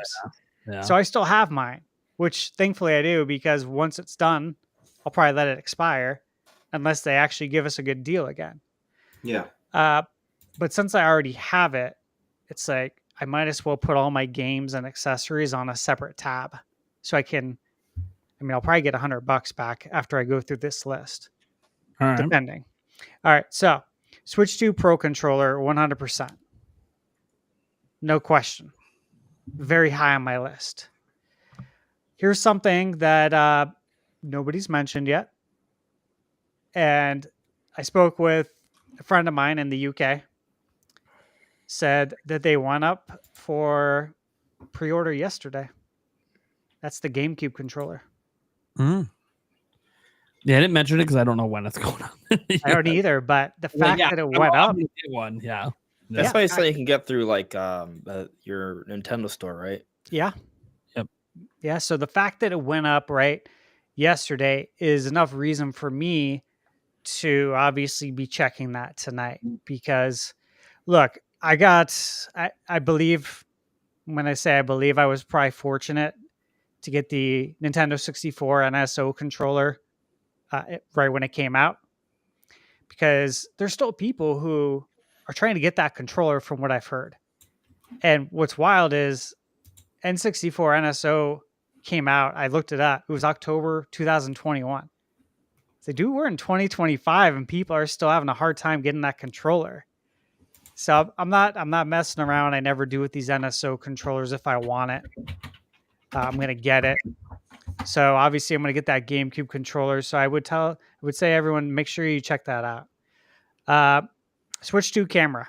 Yeah. So I still have mine, which thankfully I do, because once it's done, I'll probably let it expire unless they actually give us a good deal again. Yeah. But since I already have it, it's like I might as well put all my games and accessories on a separate tab. So I'll probably get $100 back after I go through this list, All right. depending. All right. So Switch 2 Pro controller, 100%. No question. Very high on my list. Here's something that nobody's mentioned yet. And I spoke with a friend of mine in the UK, said that they went up for pre-order yesterday. That's the GameCube controller. Yeah, I didn't mention it because I don't know when it's going on. I don't either, but the fact that it went up. One, yeah. That's why something you can get through like your Nintendo store, right? Yeah. Yep. Yeah. So the fact that it went up right yesterday is enough reason for me to obviously be checking that tonight, because look, I believe, when I say I believe, I was probably fortunate to get the Nintendo 64 NSO controller right when it came out, because there's still people who are trying to get that controller from what I've heard. And what's wild is N64 NSO came out. I looked it up. It was October 2021. So, dude, we're in 2025 and people are still having a hard time getting that controller. So I'm not messing around. I never do with these NSO controllers. If I want it, I'm going to get it. So obviously I'm going to get that GameCube controller. So I would say everyone, make sure you check that out. Switch 2 camera.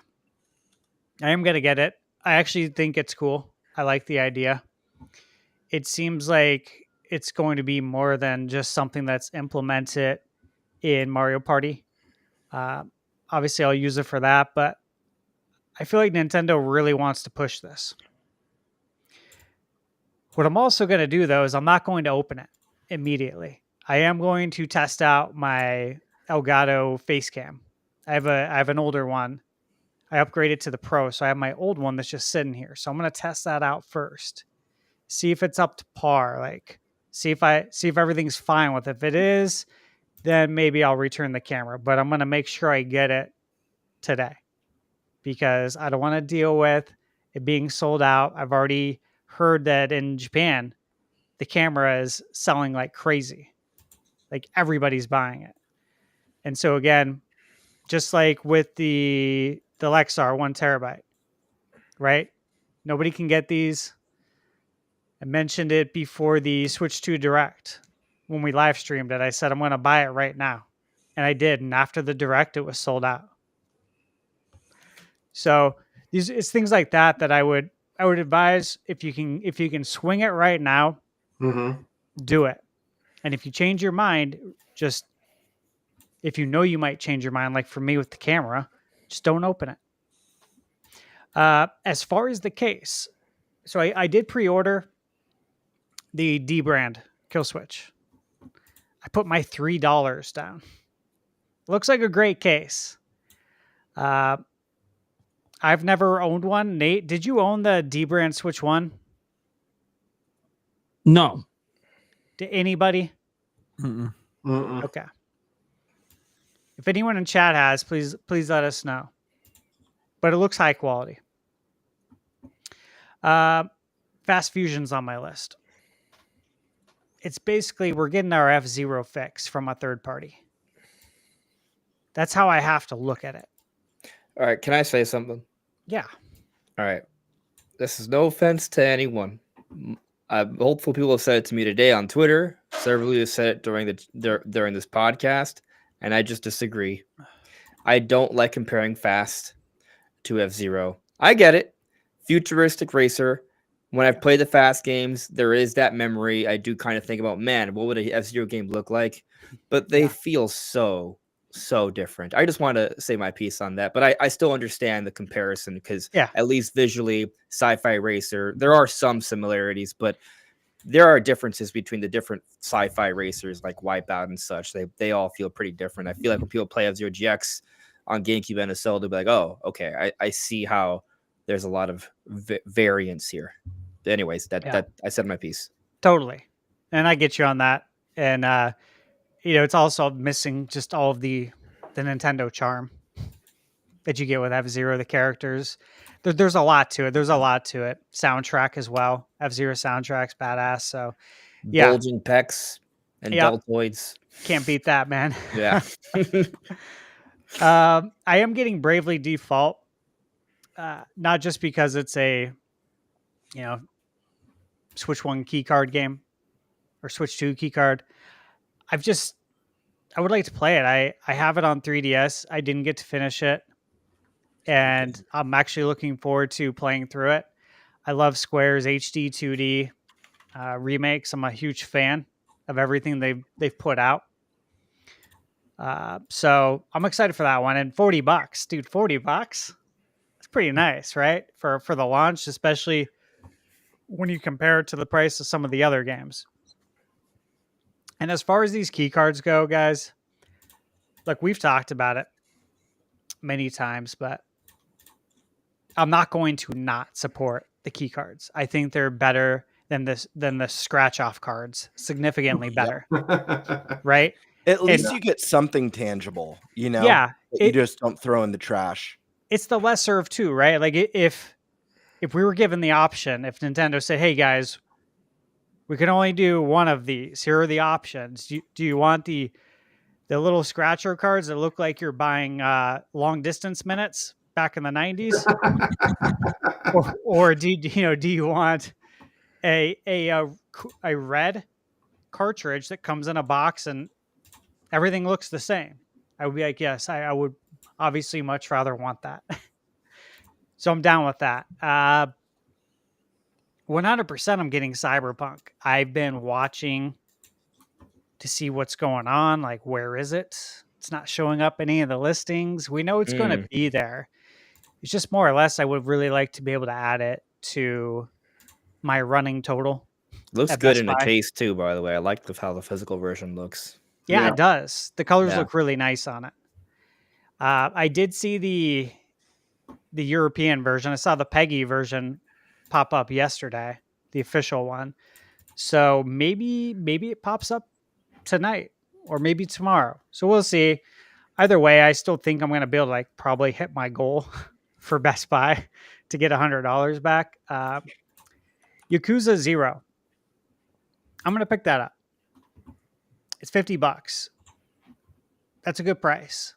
I am going to get it. I actually think it's cool. I like the idea. It seems like it's going to be more than just something that's implemented in Mario Party. Obviously I'll use it for that, but I feel like Nintendo really wants to push this. What I'm also going to do, though, is I'm not going to open it immediately. I am going to test out my Elgato face cam. I have an older one. I upgraded to the Pro, so I have my old one that's just sitting here. So I'm going to test that out first. See if it's up to par. Like, see if everything's fine with it. If it is, then maybe I'll return the camera. But I'm going to make sure I get it today because I don't want to deal with it being sold out. I've already heard that in Japan, the camera is selling like crazy. Like everybody's buying it. And so again, just like with the Lexar 1 terabyte, right? Nobody can get these. I mentioned it before the Switch 2 Direct. When we live streamed it, I said, I'm going to buy it right now. And I did. And after the Direct, it was sold out. So it's things like that I would advise if you can swing it right now, do it. And if you change your mind, just if you know you might change your mind, like for me with the camera, just don't open it. As far as the case, so I did pre-order the D brand kill switch. I put my $3 down. Looks like a great case. I've never owned one. Nate, did you own the D brand Switch 1? No. Did anybody? Okay. If anyone in chat has, please let us know. But it looks high quality. Fast Fusion's on my list. It's basically we're getting our F-Zero fix from a third party. That's how I have to look at it. All right, can I say something? Yeah. All right. This is no offense to anyone. Multiple people have said it to me today on Twitter. Several have said it during this podcast, and I just disagree. I don't like comparing Fast to F-Zero. I get it. Futuristic racer. When I've played the Fast games, there is that memory. I do kind of think about, man, what would a F-Zero game look like? But they feel so different. I just want to say my piece on that, but I still understand the comparison because at least visually, Sci-Fi Racer, there are some similarities, but there are differences between the different Sci-Fi racers like Wipeout and such. They all feel pretty different. I feel like when people play F-Zero GX on GameCube and SL, they'll be like, oh, okay, I see how there's a lot of variance here. Anyways, that I said my piece. Totally. And I get you on that. And, it's also missing just all of the Nintendo charm that you get with F-Zero, the characters. There's a lot to it. Soundtrack as well. F-Zero soundtrack's badass. So, yeah. Bulging pecs and deltoids. Can't beat that, man. Yeah. I am getting Bravely Default. Not just because it's a, Switch 1 keycard game or Switch 2 keycard. I would like to play it. I have it on 3DS. I didn't get to finish it. And I'm actually looking forward to playing through it. I love Square's HD 2D remakes. I'm a huge fan of everything they've put out. So I'm excited for that one. And $40, dude, $40. It's pretty nice, right? For the launch, especially when you compare it to the price of some of the other games. And as far as these key cards go, guys, look, we've talked about it many times, but I'm not going to not support the key cards. I think they're better than the scratch off cards, significantly better. Right? At least you get something tangible, Yeah. that you just don't throw in the trash. It's the lesser of two, right? Like if we were given the option, if Nintendo said, hey guys, we can only do one of these. Here are the options. Do you want the little scratcher cards that look like you're buying long distance minutes back in the 90s? or do you want a red cartridge that comes in a box and everything looks the same? I would be like, yes, I would obviously much rather want that. So I'm down with that. 100% I'm getting Cyberpunk. I've been watching to see what's going on. Like, where is it? It's not showing up any of the listings. We know it's going to be there. It's just more or less I would really like to be able to add it to my running total Looks at good Best in the Buy. case too, by the way. I like how the physical version looks. Yeah, Yeah. it does. The colors Yeah. look really nice on it. I did see the European version. I saw the Peggy version pop up yesterday, the official one. So maybe it pops up tonight or maybe tomorrow. So we'll see. Either way, I still think I'm going to be able to probably hit my goal for Best Buy to get $100 back. Yakuza 0. I'm going to pick that up. It's $50. That's a good price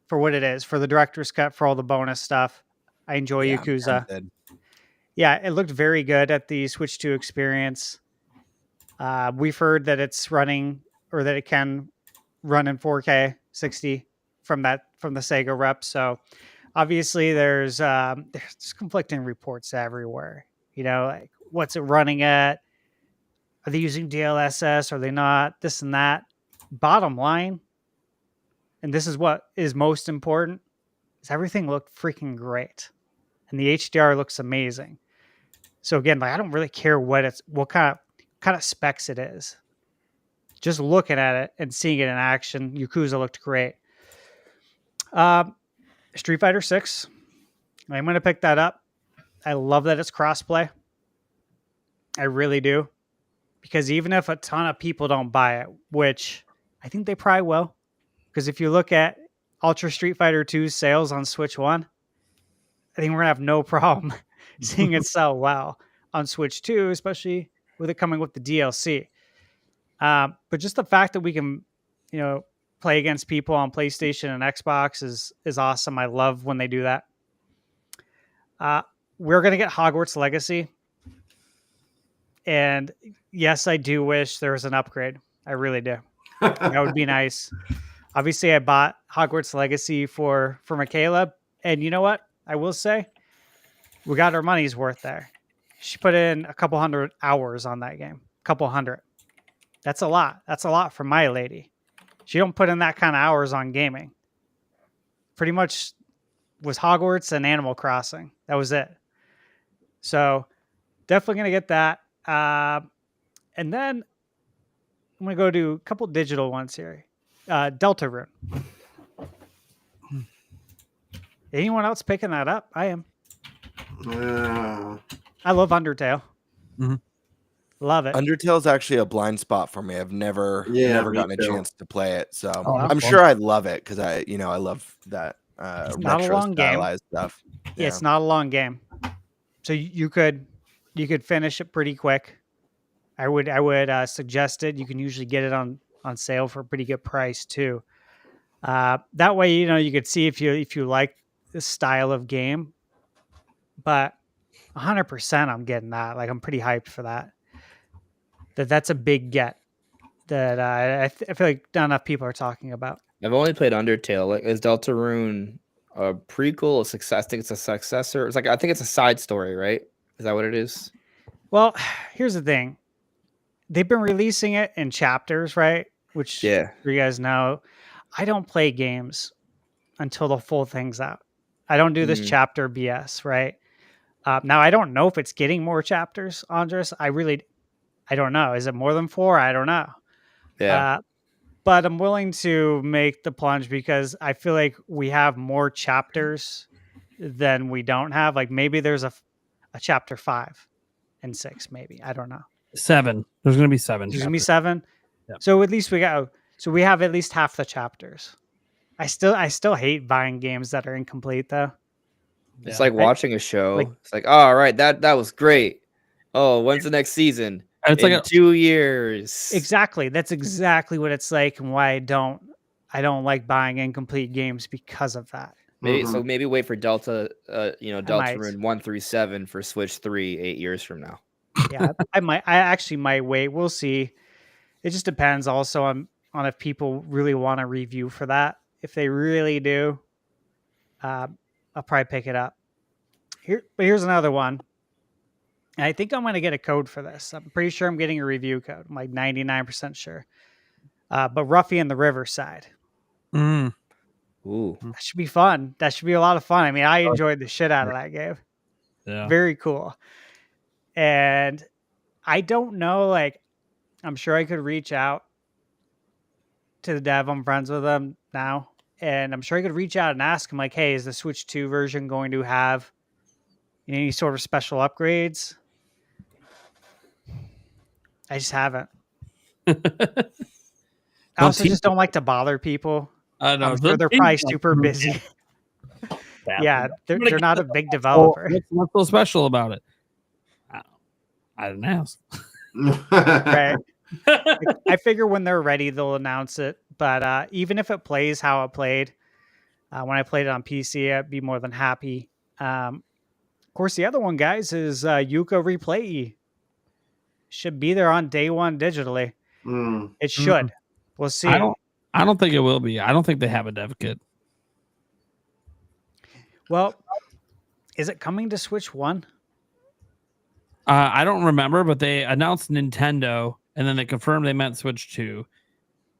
for what it is, for the director's cut, for all the bonus stuff. I enjoy Yeah, Yakuza. tempted. Yeah, it looked very good at the Switch 2 experience. We've heard that it's running, or that it can run in 4K 60 from the Sega rep. So obviously there's conflicting reports everywhere. Like what's it running at? Are they using DLSS? Are they not? This and that. Bottom line, and this is what is most important, is everything looked freaking great. And the HDR looks amazing. So again, I don't really care what kind of specs it is. Just looking at it and seeing it in action, Yakuza looked great. Street Fighter 6. I'm going to pick that up. I love that it's crossplay. I really do. Because even if a ton of people don't buy it, which I think they probably will, because if you look at Ultra Street Fighter 2's sales on Switch 1, I think we're going to have no problem seeing it sell well on Switch 2, especially with it coming with the DLC. But just the fact that we can, play against people on PlayStation and Xbox is awesome. I love when they do that. We're going to get Hogwarts Legacy. And yes, I do wish there was an upgrade. I really do. That would be nice. Obviously, I bought Hogwarts Legacy for Michaela. And you know what? I will say, we got our money's worth there. She put in a couple hundred hours on that game. A couple hundred. That's a lot. That's a lot for my lady. She don't put in that kind of hours on gaming. Pretty much was Hogwarts and Animal Crossing. That was it. So definitely going to get that. And then I'm going to go to a couple digital ones here. Deltarune. Anyone else picking that up? I am. I love Undertale. Mm-hmm. Love it. Undertale's actually a blind spot for me. I've never gotten a too. chance to play it, so that's I'm fun. sure I'd love it because I love that not a retro long game. stylized stuff. Yeah, it's not a long game, so you could finish it pretty quick. I would suggest it. You can usually get it on sale for a pretty good price too. That way, you could see if you like this style of game. But 100%, I'm getting that. I'm pretty hyped for that. That's a big get that I feel like not enough people are talking about. I've only played Undertale. Is Deltarune a prequel, a success? I think it's a successor. I think it's a side story, right? Is that what it is? Well, here's the thing. They've been releasing it in chapters, right? Which you guys know. I don't play games until the full thing's out. I don't do this chapter BS, right? Now, I don't know if it's getting more chapters, Andres. I don't know. Is it more than 4? I don't know. Yeah. But I'm willing to make the plunge because I feel like we have more chapters than we don't have. Maybe there's a chapter 5 and 6, maybe. I don't know. 7. There's going to be 7. There's going to be 7. Yep. So at least we have at least half the chapters. I still hate buying games that are incomplete though. It's like watching a show. It's like, oh, all right, that was great. Oh, when's the next season? It's in 2 years. Exactly. That's exactly what it's like, and why I don't like buying incomplete games because of that. Maybe wait for Deltarune 1 through 7 for Switch 3 8 years from now. Yeah, I actually might wait. We'll see. It just depends also on if people really want a review for that. If they really do, I'll probably pick it up. Here's another one. And I think I'm going to get a code for this. I'm pretty sure I'm getting a review code. I'm 99% sure. But Ruffy and the Riverside. Mm. Ooh. That should be fun. That should be a lot of fun. I mean, I enjoyed the shit out of that game. Yeah. Very cool. And I don't know. Like, I'm sure I could reach out to the dev. I'm friends with them now. And I'm sure I could reach out and ask him, like, hey, is the Switch 2 version going to have any sort of special upgrades? I just haven't. I also just don't like to bother people. I know. I'm sure they're probably super busy. Yeah, they're not a big developer. What's so special about it? I didn't ask. Right. I figure when they're ready, they'll announce it. But even if it plays how it played, when I played it on PC, I'd be more than happy. Of course, the other one, guys, is Yuka Replay. Should be there on day one digitally. It should. We'll see. I don't think it will be. I don't think they have a dev kit. Well, is it coming to Switch 1? I don't remember, but they announced Nintendo, and then they confirmed they meant Switch 2.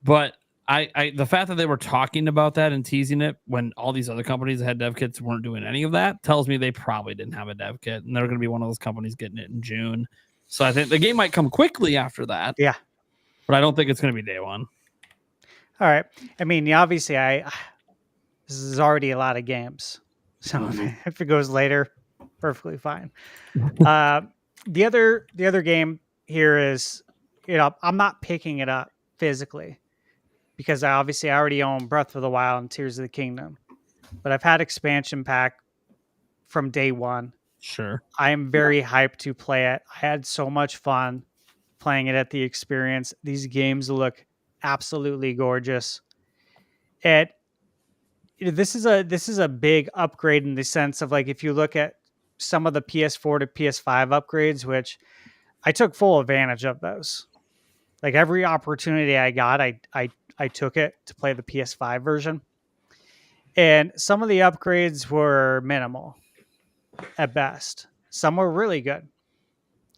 But the fact that they were talking about that and teasing it when all these other companies that had dev kits weren't doing any of that tells me they probably didn't have a dev kit, and they're going to be one of those companies getting it in June. So I think the game might come quickly after that. Yeah. But I don't think it's going to be day one. All right. I mean, obviously, this is already a lot of games. So if it goes later, perfectly fine. The other game here is, I'm not picking it up physically because I already own Breath of the Wild and Tears of the Kingdom, but I've had expansion pack from day one. Sure. I am very hyped to play it. I had so much fun playing it at the experience. These games look absolutely gorgeous. This is a big upgrade in the sense of, like, if you look at some of the PS4 to PS5 upgrades, which I took full advantage of those. Like, every opportunity I got, I took it to play the PS5 version. And some of the upgrades were minimal at best. Some were really good.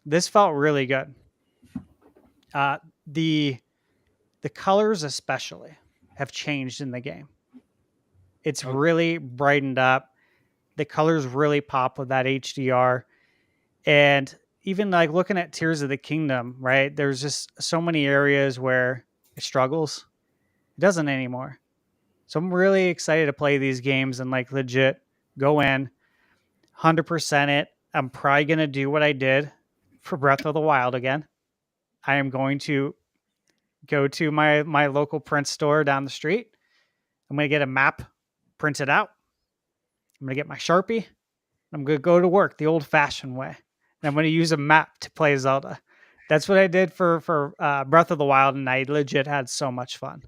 This felt really good. The colors especially have changed in the game. It's really brightened up. The colors really pop with that HDR. And even like looking at Tears of the Kingdom, right? There's just so many areas where it struggles. It doesn't anymore. So I'm really excited to play these games and like legit go in, 100% it. I'm probably going to do what I did for Breath of the Wild again. I am going to go to my local print store down the street. I'm going to get a map printed out. I'm going to get my Sharpie. I'm going to go to work the old-fashioned way. And I'm going to use a map to play Zelda. That's what I did for Breath of the Wild, and I legit had so much fun.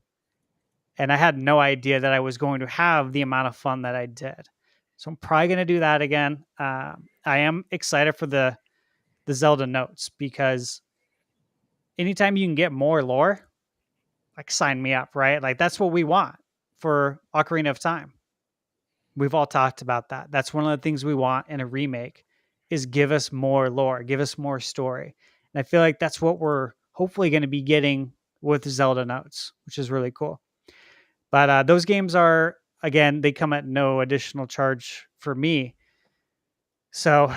And I had no idea that I was going to have the amount of fun that I did. So I'm probably going to do that again. I am excited for the Zelda notes, because anytime you can get more lore, like, sign me up, right? Like, that's what we want for Ocarina of Time. We've all talked about that. That's one of the things we want in a remake, is give us more lore, give us more story. And I feel like that's what we're hopefully going to be getting with Zelda notes, which is really cool. But those games are, again, they come at no additional charge for me. So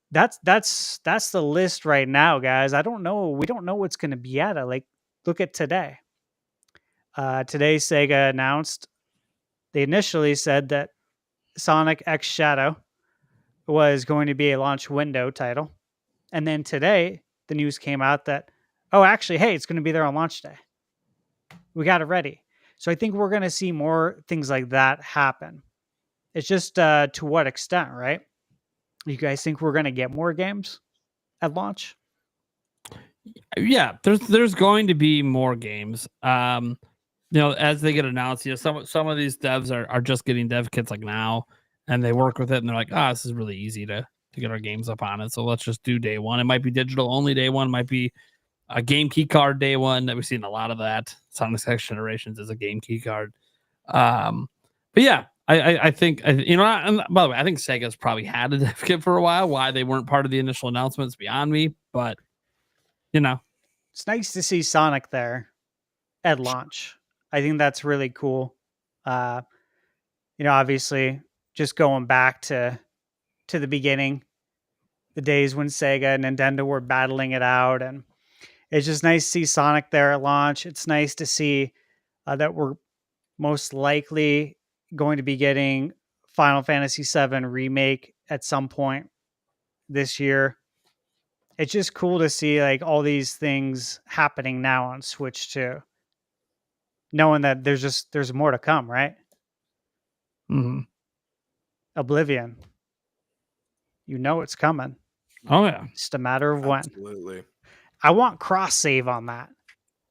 that's the list right now, guys. I don't know. We don't know what's going to be at it. Like, look at today. Today, Sega announced, they initially said that Sonic X Shadow was going to be a launch window title. And then today, the news came out that, oh, actually, hey, it's going to be there on launch day. We got it ready. So I think we're going to see more things like that happen. It's just to what extent, right? You guys think we're going to get more games at launch? Yeah, there's going to be more games. As they get announced, some of these devs are just getting dev kits like now, and they work with it, and they're like, this is really easy to get our games up on it. So let's just do day one. It might be digital only day one, might be a game key card day one. That we've seen a lot of that. Sonic X Generations is a game key card. But yeah, I think, and by the way, I think Sega's probably had a dev kit for a while. Why they weren't part of the initial announcements beyond me, but it's nice to see Sonic there at launch. I think that's really cool. Obviously, just going back to the beginning, the days when Sega and Nintendo were battling it out, and it's just nice to see Sonic there at launch. It's nice to see that we're most likely going to be getting Final Fantasy VII Remake at some point this year. It's just cool to see like all these things happening now on Switch too. Knowing that there's more to come, right? Mm-hmm. Oblivion. You know it's coming. Oh yeah. Just a matter of when. Absolutely. I want cross save on that.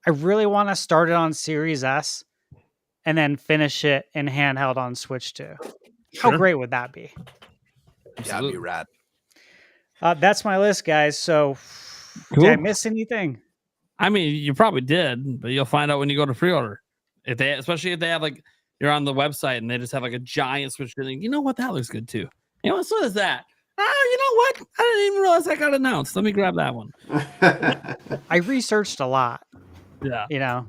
I really want to start it on Series S and then finish it in handheld on Switch too. How great would that be? Yeah, that'd be rad. That's my list, guys. So, Cool. did I miss anything? I mean, you probably did, but you'll find out when you go to pre-order. Especially if they have like you're on the website and they just have like a giant Switch thing. You know what? That looks good too. You know what? So does that. Oh, you know what? I didn't even realize that got announced. Let me grab that one. I researched a lot. Yeah. You know,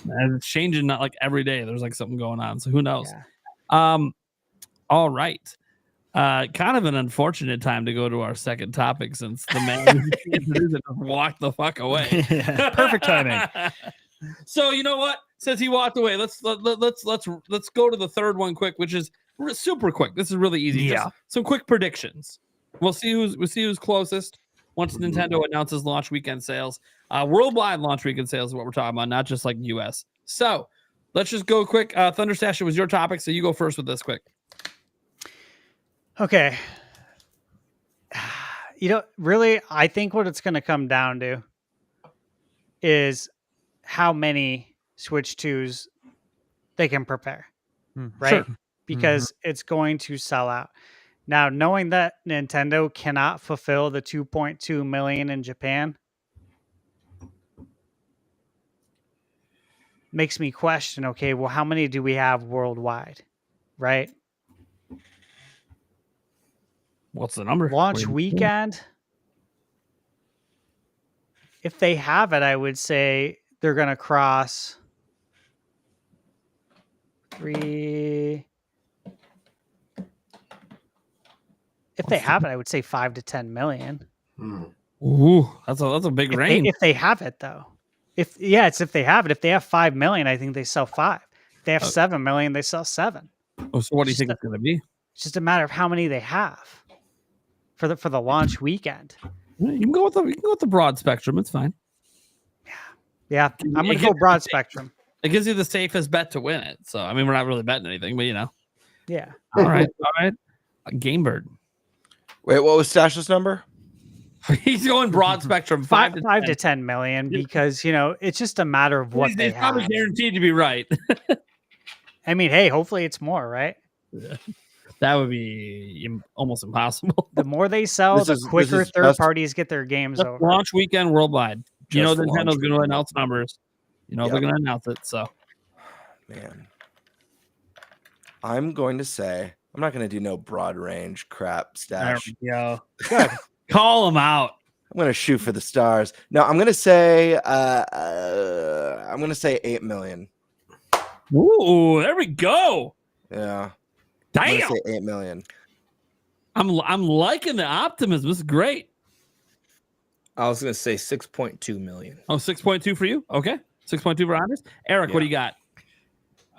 And it's changing not like every day. There's like something going on. So who knows? Yeah. All right. Kind of an unfortunate time to go to our second topic since the man who introduced it just walked the fuck away. Perfect timing. So you know what? Since he walked away, let's go to the third one quick, which is super quick. This is really easy. Yeah. Just some quick predictions. We'll see who's closest once Nintendo announces launch weekend sales. Worldwide launch weekend sales is what we're talking about, not just like US. So let's just go quick. Thunderstash, it was your topic, so you go first with this quick. okay. You know, really, I think what it's going to come down to is how many Switch 2s they can prepare, right? Sure. Because it's going to sell out. Now, knowing that Nintendo cannot fulfill the 2.2 million in Japan makes me question, okay, well, how many do we have worldwide, right? What's the number? Launch weekend, if they have it, I would say they're going to cross 3. If they have it, I would say 5 to 10 million. Ooh, that's a big range. If they have it, though. If they have it. If they have 5 million, I think they sell 5. If they have 7 million, they sell 7. Oh, so what do you think it's going to be? It's just a matter of how many they have for the launch weekend. You can go with the broad spectrum. It's fine. Yeah, I'm going to go broad spectrum. It gives you the safest bet to win it. So I mean, we're not really betting anything, but you know. Yeah. All right. Gamebird. Wait, what was Stash's number? He's going broad spectrum, 5 to 10 million, because you know it's just a matter of what they He's probably have. guaranteed to be right. I mean, hey, hopefully it's more, right? That would be almost impossible. The more they sell, the quicker third parties get their games over. Launch weekend worldwide. You know Just Nintendo's launch going to announce numbers. You know they're going to announce it. So, Man, I'm going to say I'm not going to do no broad range crap, there Stash. we go. Good. Call them out. I'm going to shoot for the stars. No, I'm going to say 8 million. Ooh, there we go. Yeah. I'm Damn. going to say 8 million. I'm liking the optimism. This is great. I was going to say 6.2 million. Oh, 6.2 for you? Okay. 6.2 for Anders. Eric, what do you got?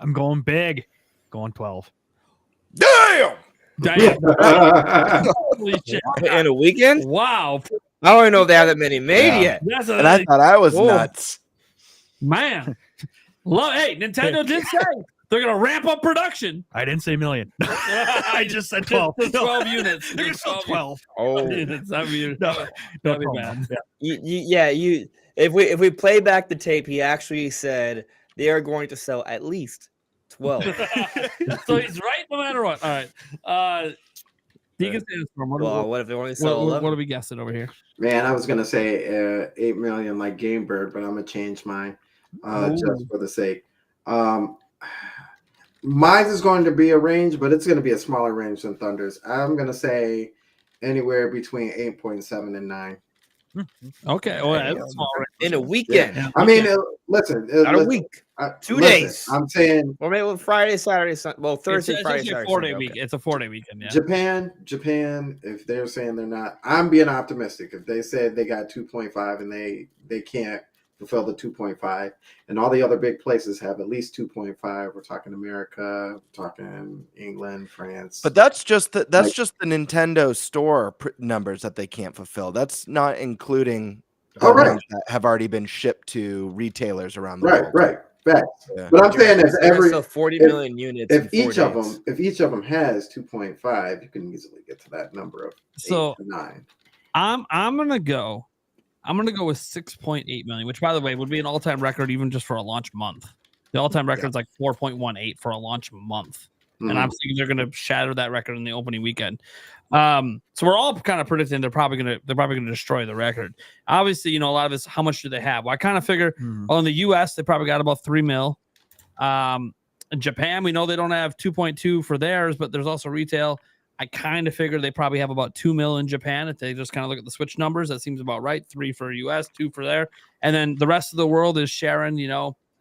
I'm going big. Going 12. Damn! Damn. Holy shit. In a weekend? Wow. I don't even know if they have that many made yet. That's And I thought I was nuts. Man. Hey, Nintendo did say they're going to ramp up production. I didn't say million. I just said 12. Just 12 units. They're going to sell 12. Oh, units. I mean, No that'd be problem. bad. you. If we play back the tape, he actually said they are going to sell at least 12. So he's right no matter what. All right. Deacon Sandstorm, What if they only sell 11? what are we guessing over here? Man, I was gonna say 8 million like Gamebird, but I'm gonna change mine just for the sake. Mine is going to be a range, but it's going to be a smaller range than Thunder's. I'm going to say anywhere between 8.7 and 9. Okay. Well, that's a small range. In a weekend. Yeah. I mean, listen. Not a week. 2 listen, days. I'm saying, Or maybe Friday, Saturday, Sunday. Well, Thursday, it's Friday, actually Saturday, a 4-day Sunday. week. Okay. It's a 4-day weekend. Yeah. Japan. If they're saying they're not, I'm being optimistic. If they said they got 2.5 and they can't fulfill the 2.5, and all the other big places have at least 2.5. We're talking America, we're talking England, France. But that's just the Nintendo store numbers that they can't fulfill. That's not including the ones that have already been shipped to retailers around the world. Right. Facts. Yeah. But I'm saying if 40 million units. if each of them has 2.5, you can easily get to that number of 8 to 9. I'm gonna go with 6.8 million, which by the way would be an all-time record even just for a launch month. The all-time record is like 4.18 for a launch month. And I'm thinking they're going to shatter that record in the opening weekend. So we're all kind of predicting they're probably going to destroy the record. Obviously, a lot of this, how much do they have? Well, I kind of figure, well, in the US, they probably got about 3 mil. In Japan, we know they don't have 2.2 for theirs, but there's also retail. I kind of figure they probably have about 2 mil in Japan. If they just kind of look at the Switch numbers, that seems about right. 3 for US, 2 for there. And then the rest of the world is sharing,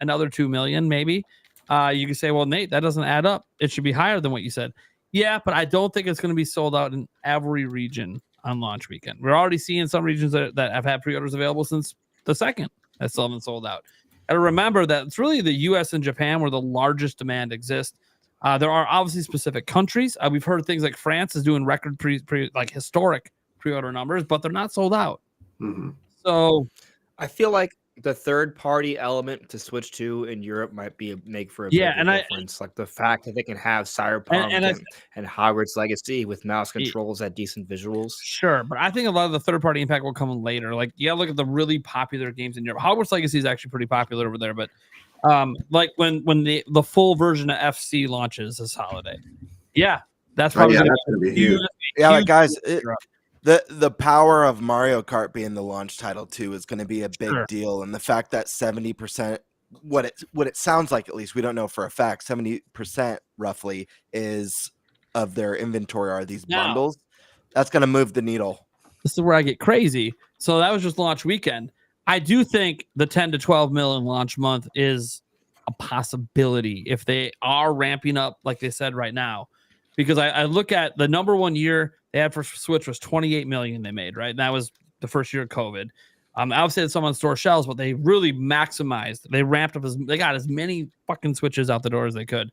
another 2 million, maybe. You can say, well, Nate, that doesn't add up. It should be higher than what you said. Yeah, but I don't think it's going to be sold out in every region on launch weekend. We're already seeing some regions that have had pre-orders available since the second that still haven't sold out. And remember that it's really the US and Japan where the largest demand exists. There are obviously specific countries. We've heard things like France is doing record historic pre-order numbers, but they're not sold out. Mm-hmm. So I feel like the third-party element to Switch 2 in Europe might make for a big difference. Like the fact that they can have Cyberpunk and Hogwarts Legacy with mouse controls at decent visuals. Sure, but I think a lot of the third-party impact will come later. Like, you gotta look at the really popular games in Europe. Hogwarts Legacy is actually pretty popular over there, but like when the full version of FC launches this holiday, that's probably gonna be huge. Guys. The power of Mario Kart being the launch title too is going to be a big deal, and the fact that 70%, what it sounds like, at least we don't know for a fact, 70% roughly is of their inventory are these bundles. That's going to move the needle. This is where I get crazy. So that was just launch weekend. I do think the 10 to 12 mil in launch month is a possibility if they are ramping up like they said right now, because I look at the number one year they had for Switch was 28 million they made, right? And that was the first year of COVID. Obviously had some on store shelves, but they really maximized. They ramped up they got as many fucking Switches out the door as they could.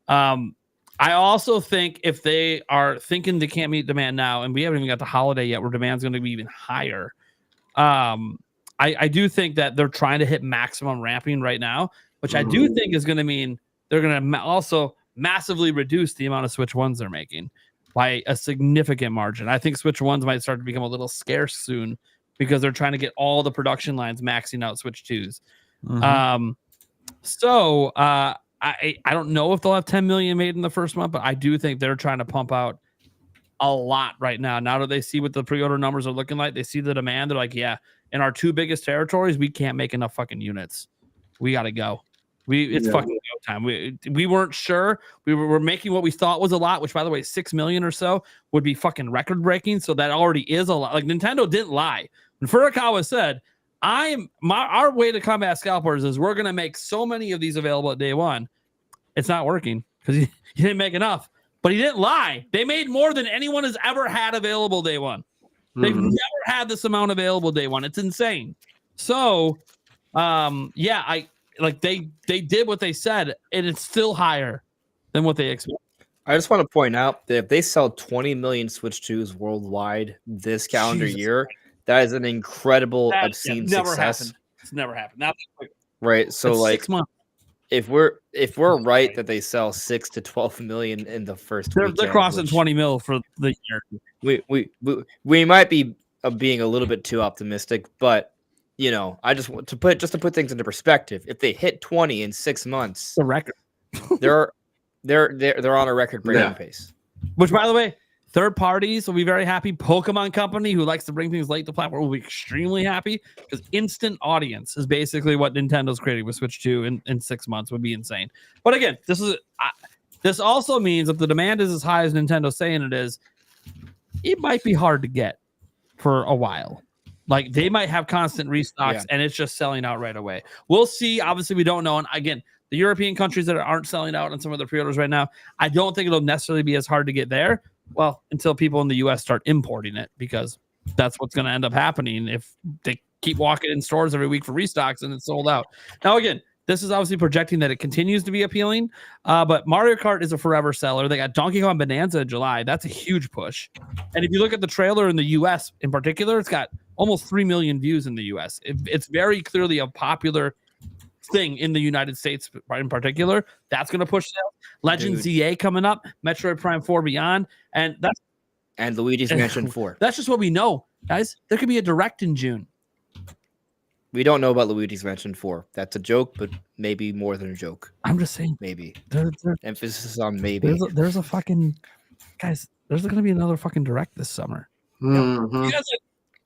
I also think if they are thinking they can't meet demand now, and we haven't even got the holiday yet where demand's going to be even higher. I do think that they're trying to hit maximum ramping right now, which I do think is going to mean they're going to also massively reduce the amount of Switch 1s they're making by a significant margin. I think Switch 1s might start to become a little scarce soon because they're trying to get all the production lines maxing out Switch 2s. I don't know if they'll have 10 million made in the first month, but I do think they're trying to pump out a lot right now. Now that they see what the pre-order numbers are looking like, they see the demand. They're like, yeah, in our 2 biggest territories, we can't make enough fucking units. We got to go. It's fucking go time. We weren't sure. We were making what we thought was a lot, which by the way, 6 million or so would be fucking record breaking. So that already is a lot. Like Nintendo didn't lie. When Furukawa said, our way to combat scalpers is we're going to make so many of these available at day one. It's not working because he didn't make enough, but he didn't lie. They made more than anyone has ever had available day one. They've never had this amount available day one. It's insane. So, they did what they said, and it's still higher than what they expected. I just want to point out that if they sell 20 million Switch 2s worldwide this calendar year, that is an incredible, obscene success. It's never happened. Now, right. So, like 6 6 months. If we're right that they sell 6 to 12 million in the first weekend, they're crossing 20 mil for the year. We might be being a little bit too optimistic, but I just want to put things into perspective. If they hit 20 in 6 months, the record, they're on a record-breaking pace. Which, by the way, third parties will be very happy. Pokemon Company, who likes to bring things late to platform, will be extremely happy because instant audience is basically what Nintendo's creating with Switch 2 in 6 months. Would be insane. But again, this also means if the demand is as high as Nintendo's saying it is, it might be hard to get for a while. Like they might have constant restocks and it's just selling out right away. We'll see. Obviously, we don't know. And again, the European countries that aren't selling out on some of the pre-orders right now, I don't think it'll necessarily be as hard to get there. Well, until people in the US start importing it, because that's what's going to end up happening if they keep walking in stores every week for restocks and it's sold out. Now, again, this is obviously projecting that it continues to be appealing, but Mario Kart is a forever seller. They got Donkey Kong Bonanza in July. That's a huge push. And if you look at the trailer in the US in particular, it's got almost 3 million views in the US. It's very clearly a popular thing in the United States in particular. That's going to push sales. Legends ZA coming up, Metroid Prime 4 Beyond, and Luigi's Mansion 4. That's just what we know, guys. There could be a direct in June. We don't know about Luigi's Mansion 4. That's a joke, but maybe more than a joke. I'm just saying. Maybe. Emphasis on maybe. There's a fucking... Guys, there's going to be another fucking direct this summer. Mm-hmm. You guys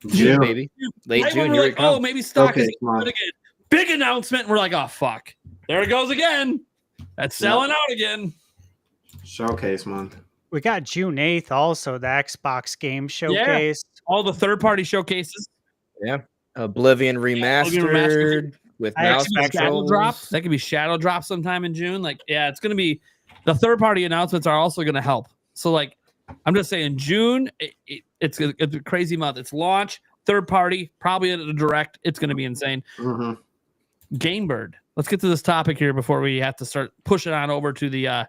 June, baby. Late June. We're like, oh, maybe stock is Okay, good again. Big announcement. And we're like, oh, fuck. There it goes again. That's selling out again. Showcase month. We got June 8th also, the Xbox game showcase. All the third-party showcases. Yeah. Oblivion remastered with mouse Shadow drop. That could be Shadow drop sometime in June. Like, yeah, it's going to be the third-party announcements are also going to help. So, like, I'm just saying, June, it's a crazy month. It's launch, third-party, probably at a direct. It's going to be insane. Mm-hmm. Gamebird. Let's get to this topic here before we have to start pushing on over to the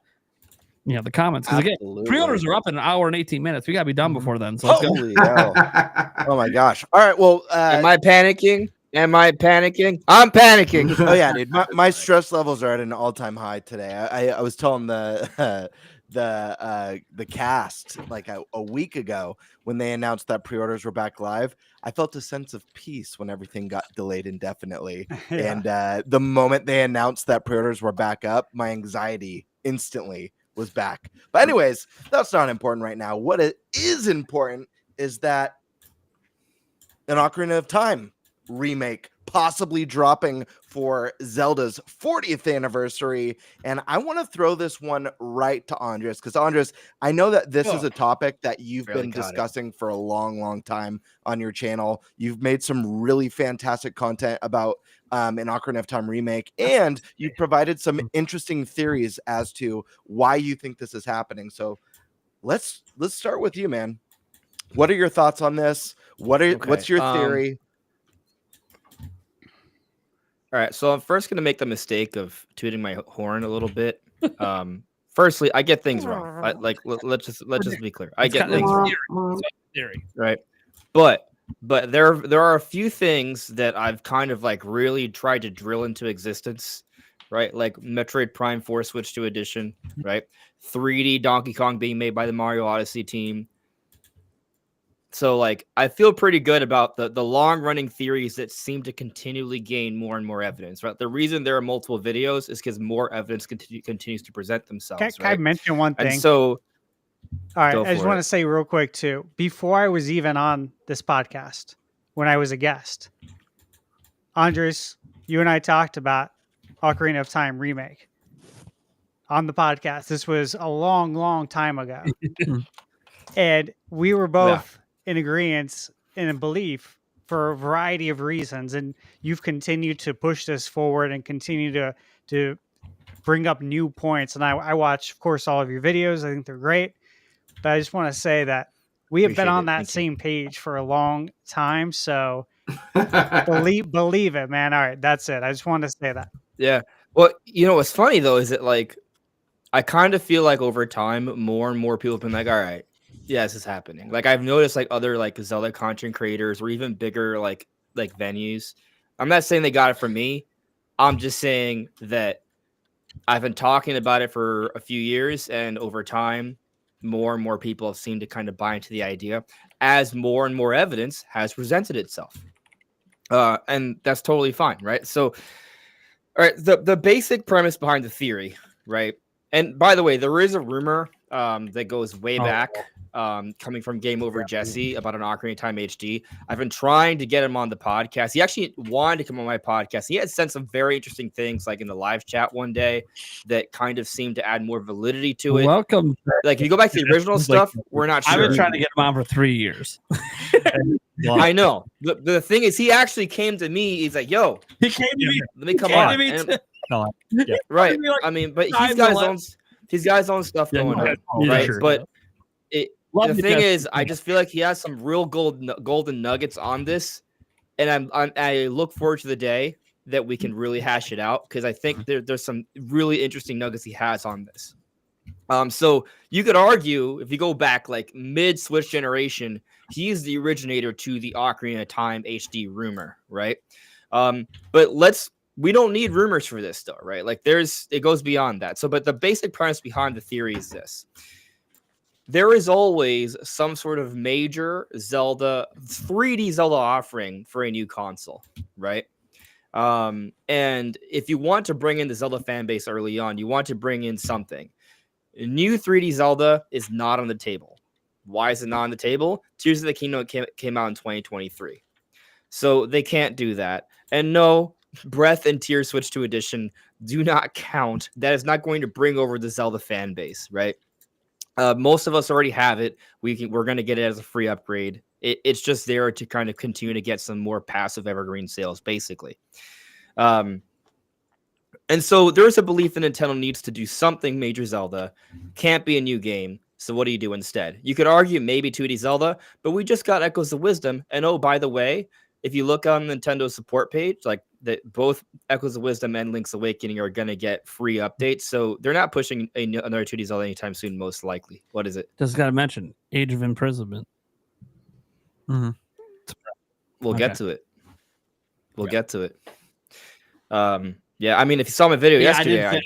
the comments. Because again, pre-orders are up in an hour and 18 minutes. We gotta be done before then. So let's go. Holy hell. Oh my gosh. All right. Well, am I panicking? I'm panicking. Oh yeah, dude. My stress levels are at an all-time high today. I was telling the cast like a week ago when they announced that pre-orders were back live. I felt a sense of peace when everything got delayed indefinitely. And the moment they announced that pre-orders were back up, my anxiety instantly was back. But anyways, that's not important right now. What is important is that an Ocarina of Time remake possibly dropping for Zelda's 40th anniversary. And I want to throw this one right to Andres, because Andres, I know that this is a topic that you've been discussing for a long time on your channel. You've made some really fantastic content about an Ocarina of Time remake, and you've provided some interesting theories as to why you think this is happening. So let's start with you, man. What are your thoughts on this? What's your theory? All right, so I'm first going to make the mistake of tooting my horn a little bit. Firstly, I get things wrong. Let's just be clear. I get things wrong. Theory. Right, but there are a few things that I've kind of like really tried to drill into existence. Right, like Metroid Prime 4 Switch 2 edition. Right, 3D Donkey Kong being made by the Mario Odyssey team. So, like, I feel pretty good about the long-running theories that seem to continually gain more and more evidence, right? The reason there are multiple videos is because more evidence continues to present themselves, Can I mention one thing? And so, all right, I just want to say real quick, too, before I was even on this podcast, when I was a guest, Andres, you and I talked about Ocarina of Time remake on the podcast. This was a long time ago. And we were both... in agreement and in belief for a variety of reasons, and you've continued to push this forward and continue to bring up new points. And I watch, of course, all of your videos. I think they're great, but I just want to say that we have been on that same page for a long time. So believe it, man. All right, that's it. I just wanted to say that. Yeah. Well, you know what's funny though is that like I kind of feel like over time more and more people have been like, all right. Yeah, this is happening. Like I've noticed like other like Zelda content creators or even bigger like venues. I'm not saying they got it from me. I'm just saying that I've been talking about it for a few years, and over time, more and more people have seemed to kind of buy into the idea as more and more evidence has presented itself. And that's totally fine, right? So, all right, the basic premise behind the theory, right? And by the way, there is a rumor that goes way back coming from Game Over Jesse about an Ocarina of Time HD. I've been trying to get him on the podcast. He actually wanted to come on my podcast. He had sent some very interesting things, like in the live chat one day, that kind of seemed to add more validity to it. Welcome. Like, if you go back to the original stuff, we're not sure. I've been trying to get him on for 3 years. I know. The thing is, he actually came to me. He's like, "Yo, He came to me. let me come on." And- right. me, like, I mean, but 5 he's got his own stuff going on, right? sure. But Love the you, thing Jeff. is, I just feel like he has some real golden nuggets on this, and I look forward to the day that we can really hash it out, because I think there's some really interesting nuggets he has on this. So you could argue, if you go back like mid Switch generation, he's the originator to the Ocarina of Time HD rumor, right? But we don't need rumors for this though, right? Like it goes beyond that. So, but the basic premise behind the theory is this: there is always some sort of major 3D Zelda offering for a new console, right? And if you want to bring in the Zelda fan base early on, you want to bring in something. New 3D Zelda is not on the table. Why is it not on the table? Tears of the Kingdom came out in 2023. So they can't do that. And no, Breath and Tears Switch 2 Edition do not count. That is not going to bring over the Zelda fan base, right? Most of us already have it. We're going to get it as a free upgrade. It's just there to kind of continue to get some more passive evergreen sales, basically. And so there's a belief that Nintendo needs to do something major Zelda. Can't be a new game. So what do you do instead? You could argue maybe 2D Zelda, but we just got Echoes of Wisdom. And oh, by the way, if you look on Nintendo's support page, like that, both Echoes of Wisdom and Link's Awakening are going to get free updates. So they're not pushing another 2D Zelda anytime soon, most likely. What is it? Just got to mention Age of Imprisonment. Mm-hmm. We'll get to it. We'll get to it. Yeah, I mean, if you saw my video yesterday,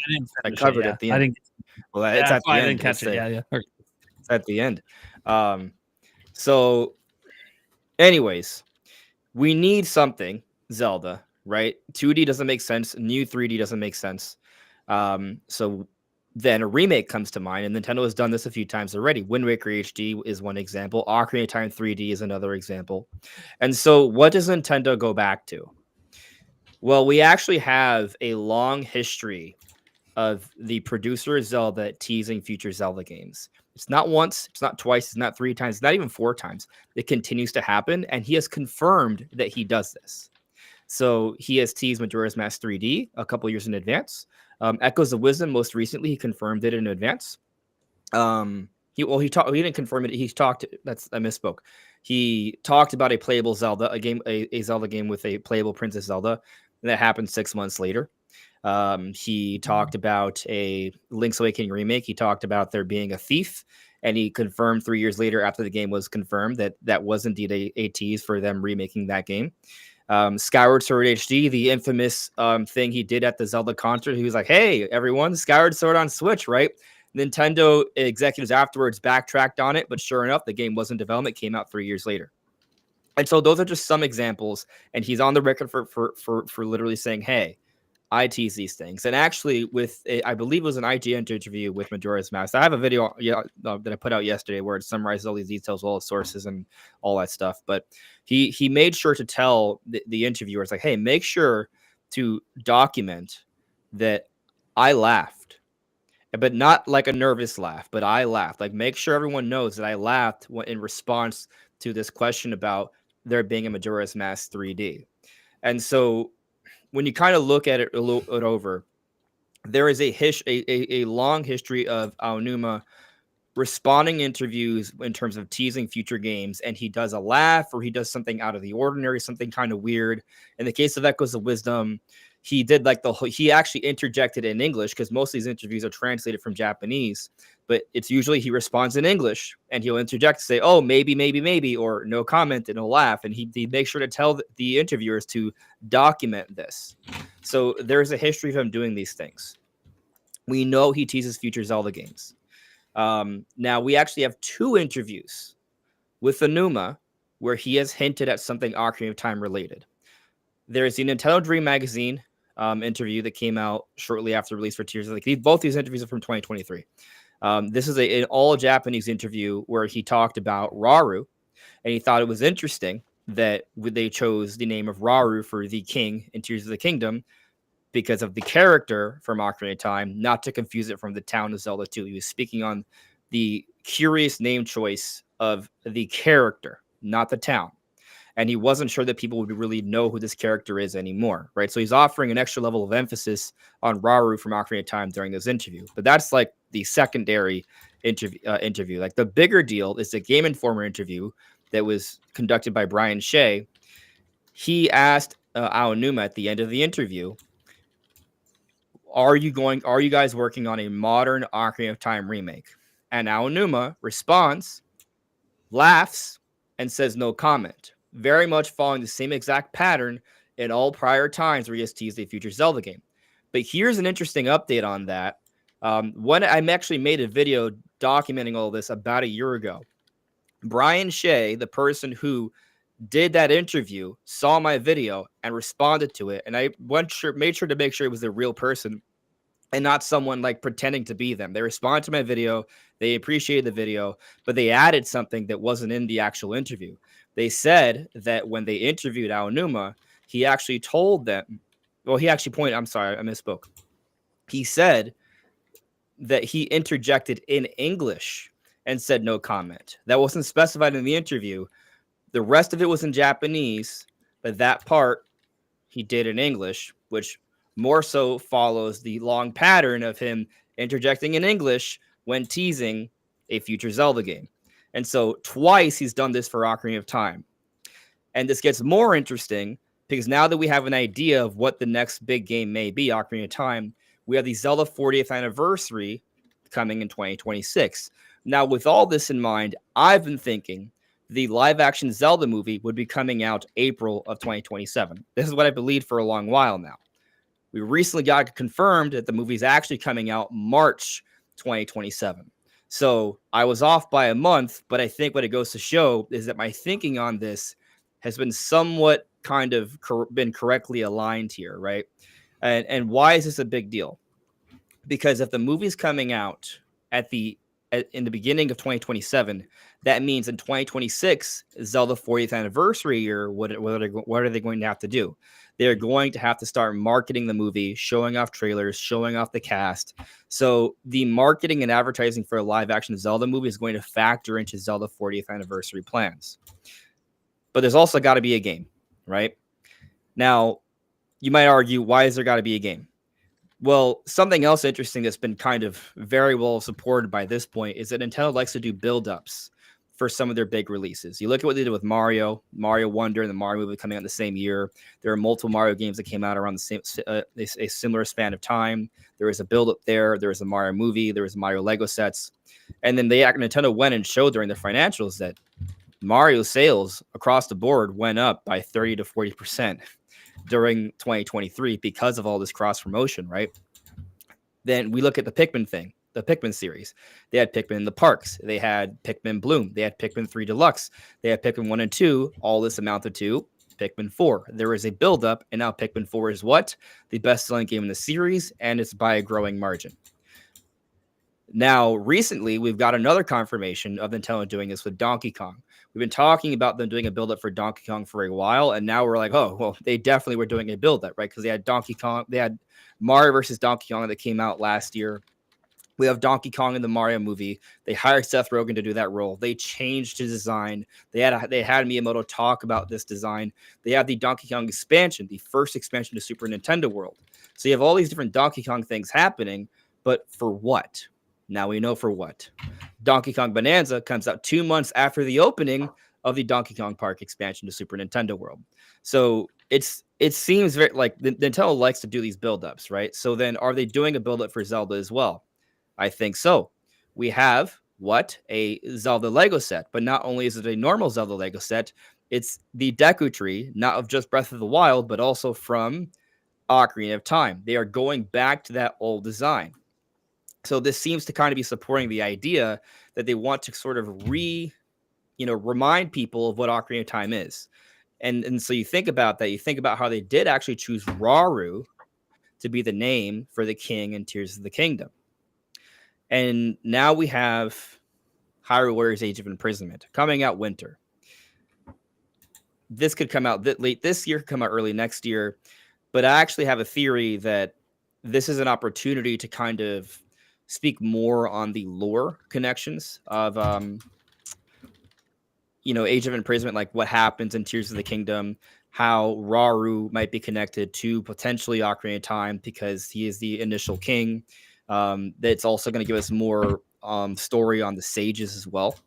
I covered it at the end. It's at the end. I didn't catch it. Yeah. It's at the end. So, anyways, we need something Zelda, right? 2D doesn't make sense. New 3D doesn't make sense. So then a remake comes to mind, and Nintendo has done this a few times already. Wind Waker HD is one example. Ocarina of Time 3D is another example. And so what does Nintendo go back to? Well, we actually have a long history of the producer of Zelda teasing future Zelda games. It's not once, it's not twice, it's not 3 times, it's not even 4 times. It continues to happen, and he has confirmed that he does this. So he has teased Majora's Mask 3D a couple years in advance. Echoes of Wisdom, most recently, he confirmed it in advance. He didn't confirm it. I misspoke. He talked about a playable Zelda, a Zelda game with a playable Princess Zelda. And that happened 6 months later. He talked about a Link's Awakening remake. He talked about there being a thief, and he confirmed 3 years later, after the game was confirmed, that was indeed a tease for them remaking that game. Skyward Sword HD, the infamous thing he did at the Zelda concert. He was like, "Hey, everyone, Skyward Sword on Switch, right?" Nintendo executives afterwards backtracked on it, but sure enough, the game was in development, came out 3 years later. And so those are just some examples, and he's on the record for literally saying, "Hey, I tease these things." And actually, I believe it was an IGN interview with Majora's Mask. I have a video that I put out yesterday where it summarizes all these details, all the sources, and all that stuff. But he made sure to tell the interviewers, like, "Hey, make sure to document that I laughed, but not like a nervous laugh, but I laughed. Like, make sure everyone knows that I laughed in response to this question about there being a Majora's Mask 3D." And so when you kind of look at it over, there is a long history of Aonuma responding to interviews in terms of teasing future games, and he does a laugh or he does something out of the ordinary, something kind of weird. In the case of Echoes of Wisdom, he did he actually interjected in English, because most of these interviews are translated from Japanese, but it's usually he responds in English and he'll interject, say, "Oh, maybe," or "no comment," and he'll laugh. And he makes sure to tell the interviewers to document this. So there's a history of him doing these things. We know he teases future Zelda games. Now we actually have 2 interviews with Aonuma where he has hinted at something Ocarina of Time related. There's the Nintendo Dream Magazine interview that came out shortly after release for Tears of the Kingdom. Both these interviews are from 2023. This is an all Japanese interview where he talked about Rauru, and he thought it was interesting that they chose the name of Rauru for the king in Tears of the Kingdom because of the character from Ocarina of Time, not to confuse it from the town of Zelda 2. He was speaking on the curious name choice of the character, not the town. And he wasn't sure that people would really know who this character is anymore, right? So he's offering an extra level of emphasis on Rauru from Ocarina of Time during this interview. But that's like the secondary interview. Like the bigger deal is the Game Informer interview that was conducted by Brian Shea. He asked Aonuma at the end of the interview, are you guys working on a modern Ocarina of Time remake? And Aonuma responds, laughs, and says no comment. Very much following the same exact pattern in all prior times where he has teased a future Zelda game. But here's an interesting update on that. When I actually made a video documenting all this about a year ago, Brian Shea, the person who did that interview, saw my video and responded to it. And I made sure to make sure it was a real person and not someone like pretending to be them. They responded to my video. They appreciated the video, but they added something that wasn't in the actual interview. They said that when they interviewed Aonuma, he actually told them, well, he actually pointed, I'm sorry, I misspoke. He said that he interjected in English and said no comment. That wasn't specified in the interview. The rest of it was in Japanese, but that part he did in English, which more so follows the long pattern of him interjecting in English when teasing a future Zelda game. And so twice he's done this for Ocarina of Time. And this gets more interesting because now that we have an idea of what the next big game may be, Ocarina of Time, we have the Zelda 40th anniversary coming in 2026. Now, with all this in mind, I've been thinking the live-action Zelda movie would be coming out April of 2027. This is what I believed for a long while now. We recently got confirmed that the movie is actually coming out March 2027. So I was off by a month, but I think what it goes to show is that my thinking on this has been somewhat kind of been correctly aligned here, right? And why is this a big deal? Because if the movie's coming out in the beginning of 2027, that means in 2026, Zelda 40th anniversary year, what are they going to have to do? They're going to have to start marketing the movie, showing off trailers, showing off the cast. So the marketing and advertising for a live action Zelda movie is going to factor into Zelda 40th anniversary plans. But there's also got to be a game, right? Now, you might argue, why is there got to be a game? Well, something else interesting that's been kind of very well supported by this point is that Nintendo likes to do build-ups for some of their big releases. You look at what they did with Mario Wonder, and the Mario movie coming out in the same year. There are multiple Mario games that came out around the same a similar span of time. There was a build-up there. There was a Mario movie. There was Mario Lego sets. And then Nintendo went and showed during their financials that Mario sales across the board went up by 30 to 40% during 2023 because of all this cross-promotion, right? Then we look at the Pikmin series. They had Pikmin in the parks. They had Pikmin Bloom. They had Pikmin 3 Deluxe. They had Pikmin 1 and 2. All this amounted to Pikmin 4. There is a build-up, and now Pikmin 4 is what? The best-selling game in the series, and it's by a growing margin. Now, recently, we've got another confirmation of Nintendo doing this with Donkey Kong. We've been talking about them doing a build-up for Donkey Kong for a while, and now we're like, oh, well, they definitely were doing a build-up, right? Because they had Donkey Kong, they had Mario versus Donkey Kong that came out last year. We have Donkey Kong in the Mario movie. They hired Seth Rogen to do that role. They changed his design. They had Miyamoto talk about this design. They have the Donkey Kong expansion, the first expansion to Super Nintendo World. So you have all these different Donkey Kong things happening, but for what? Now we know for what. Donkey Kong Bonanza comes out 2 months after the opening of the Donkey Kong Park expansion to Super Nintendo World. So it seems very like Nintendo likes to do these build-ups, right? So then are they doing a build-up for Zelda as well? I think so. We have a Zelda Lego set, but not only is it a normal Zelda Lego set, it's the Deku Tree, not of just Breath of the Wild, but also from Ocarina of Time. They are going back to that old design. So this seems to kind of be supporting the idea that they want to sort of remind people of what Ocarina of Time is. And so you think about that. You think about how they did actually choose Rauru to be the name for the king in Tears of the Kingdom. And now we have Hyrule Warriors Age of Imprisonment coming out winter. This could come out late this year, could come out early next year. But I actually have a theory that this is an opportunity to kind of speak more on the lore connections of Age of Imprisonment, like what happens in Tears of the Kingdom, how Rauru might be connected to potentially Ocarina of Time because he is the initial king. That's also going to give us more story on the sages as well.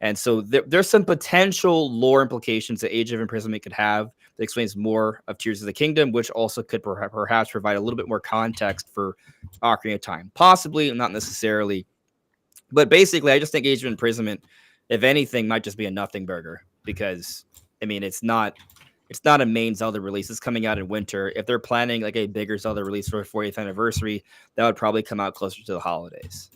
And so there's some potential lore implications that Age of Imprisonment could have that explains more of Tears of the Kingdom, which also could perhaps provide a little bit more context for Ocarina of Time. Possibly, not necessarily. But basically, I just think Age of Imprisonment, if anything, might just be a nothing burger because, I mean, it's not a main Zelda release. It's coming out in winter. If they're planning like a bigger Zelda release for a 40th anniversary, that would probably come out closer to the holidays.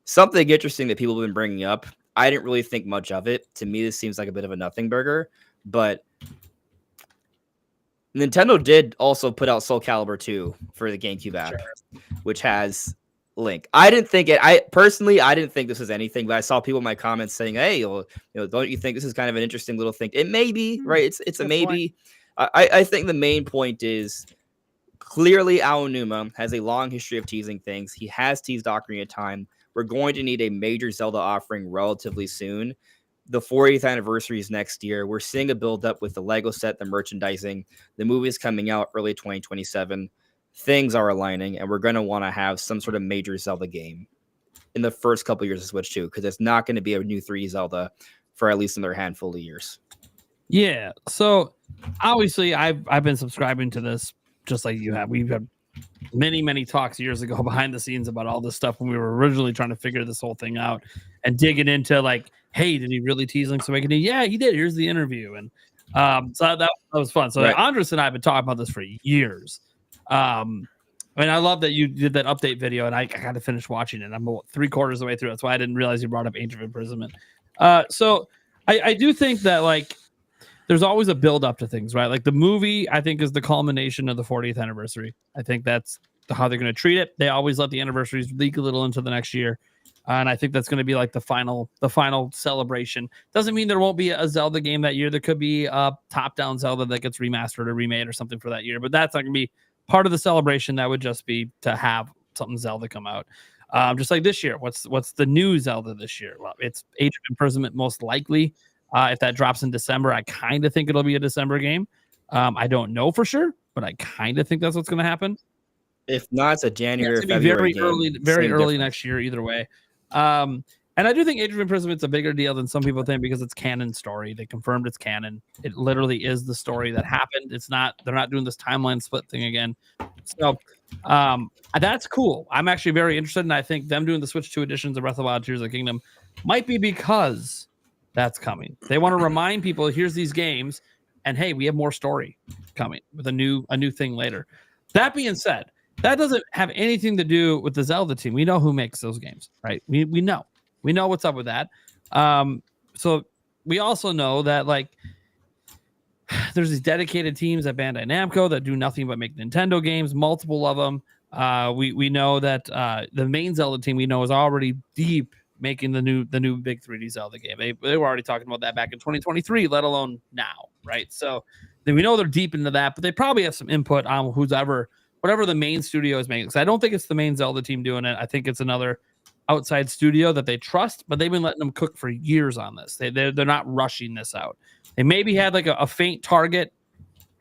Something interesting that people have been bringing up, I didn't really think much of it. To me, this seems like a bit of a nothing burger, but Nintendo did also put out Soul Calibur 2 for the GameCube app, which has Link. I didn't think this was anything, but I saw people in my comments saying, "Hey, don't you think this is kind of an interesting little thing?" It may be, right? It's a maybe. I think the main point is clearly Aonuma has a long history of teasing things. He has teased Ocarina of Time. We're going to need a major Zelda offering relatively soon. The 40th anniversary is next year. We're seeing a build-up with the Lego set, the merchandising. The movie is coming out early 2027. Things are aligning, and we're going to want to have some sort of major Zelda game in the first couple of years of Switch 2, because it's not going to be a new 3D Zelda for at least another handful of years. Yeah. So obviously, I've been subscribing to this just like you have. We've had many talks years ago behind the scenes about all this stuff when we were originally trying to figure this whole thing out and digging into like, hey, did he really tease Link's Awakening? Yeah, he did. Here's the interview. And so that was fun. So right. Andres and I have been talking about this for years. I mean, I love that you did that update video, and I kind of finished watching it. I'm about 3/4 of the way through. That's why I didn't realize you brought up Age of Imprisonment. So I do think that like there's always a build up to things, right? Like the movie, I think, is the culmination of the 40th anniversary. I think that's how they're going to treat it. They always let the anniversaries leak a little into the next year. And I think that's going to be like the final celebration. Doesn't mean there won't be a Zelda game that year. There could be a top-down Zelda that gets remastered or remade or something for that year. But that's not going to be part of the celebration. That would just be to have something Zelda come out. Just like this year. What's the new Zelda this year? Well, it's Age of Imprisonment most likely. If that drops in December, I kind of think it'll be a December game. I don't know for sure, but I kind of think that's what's going to happen. If not, it's a January or February game. Very early next year, either way. And I do think Age of Imprisoment's a bigger deal than some people think because it's canon story. They confirmed it's canon. It literally is the story that happened. It's not. They're not doing this timeline split thing again. So that's cool. I'm actually very interested, and I think them doing the Switch 2 editions of Breath of the Wild, Tears of the Kingdom might be because that's coming. They want to remind people, here's these games, and hey, we have more story coming with a new thing later. That being said, that doesn't have anything to do with the Zelda team. We know who makes those games, right? We know what's up with that. So we also know that like there's these dedicated teams at Bandai Namco that do nothing but make Nintendo games, multiple of them. We know that the main Zelda team we know is already deep making the new big 3D Zelda game. They were already talking about that back in 2023, let alone now, right? So then we know they're deep into that, but they probably have some input on whatever the main studio is making. Because I don't think it's the main Zelda team doing it. I think it's another outside studio that they trust, but they've been letting them cook for years on this. They're not rushing this out. They maybe had like a faint target,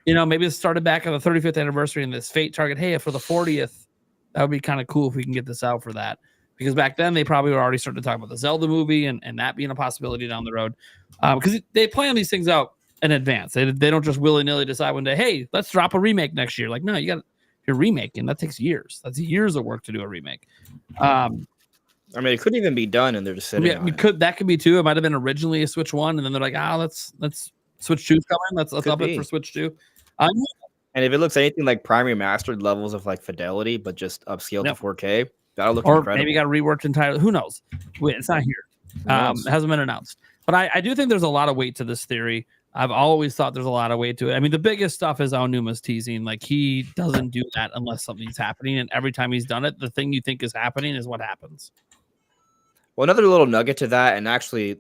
maybe it started back on the 35th anniversary and this faint target. Hey, for the 40th, that would be kind of cool if we can get this out for that. Because back then they probably were already starting to talk about the Zelda movie and that being a possibility down the road. Because they plan these things out in advance. They don't just willy-nilly decide one day, hey, let's drop a remake next year. Like, no, you're remaking. That takes years. That's years of work to do a remake. I mean, it couldn't even be done, and they're just sitting. Yeah, that could be too. It might have been originally a Switch 1, and then they're like, let's Switch 2's coming. Let's up it for Switch 2. And if it looks anything like primary mastered levels of like fidelity, but just upscaled to 4K, that'll look incredible. Maybe got reworked entirely. Who knows? Wait, it's not here. It hasn't been announced. But I do think there's a lot of weight to this theory. I've always thought there's a lot of weight to it. I mean, the biggest stuff is Aonuma's teasing. Like, he doesn't do that unless something's happening. And every time he's done it, the thing you think is happening is what happens. Well, another little nugget to that, and actually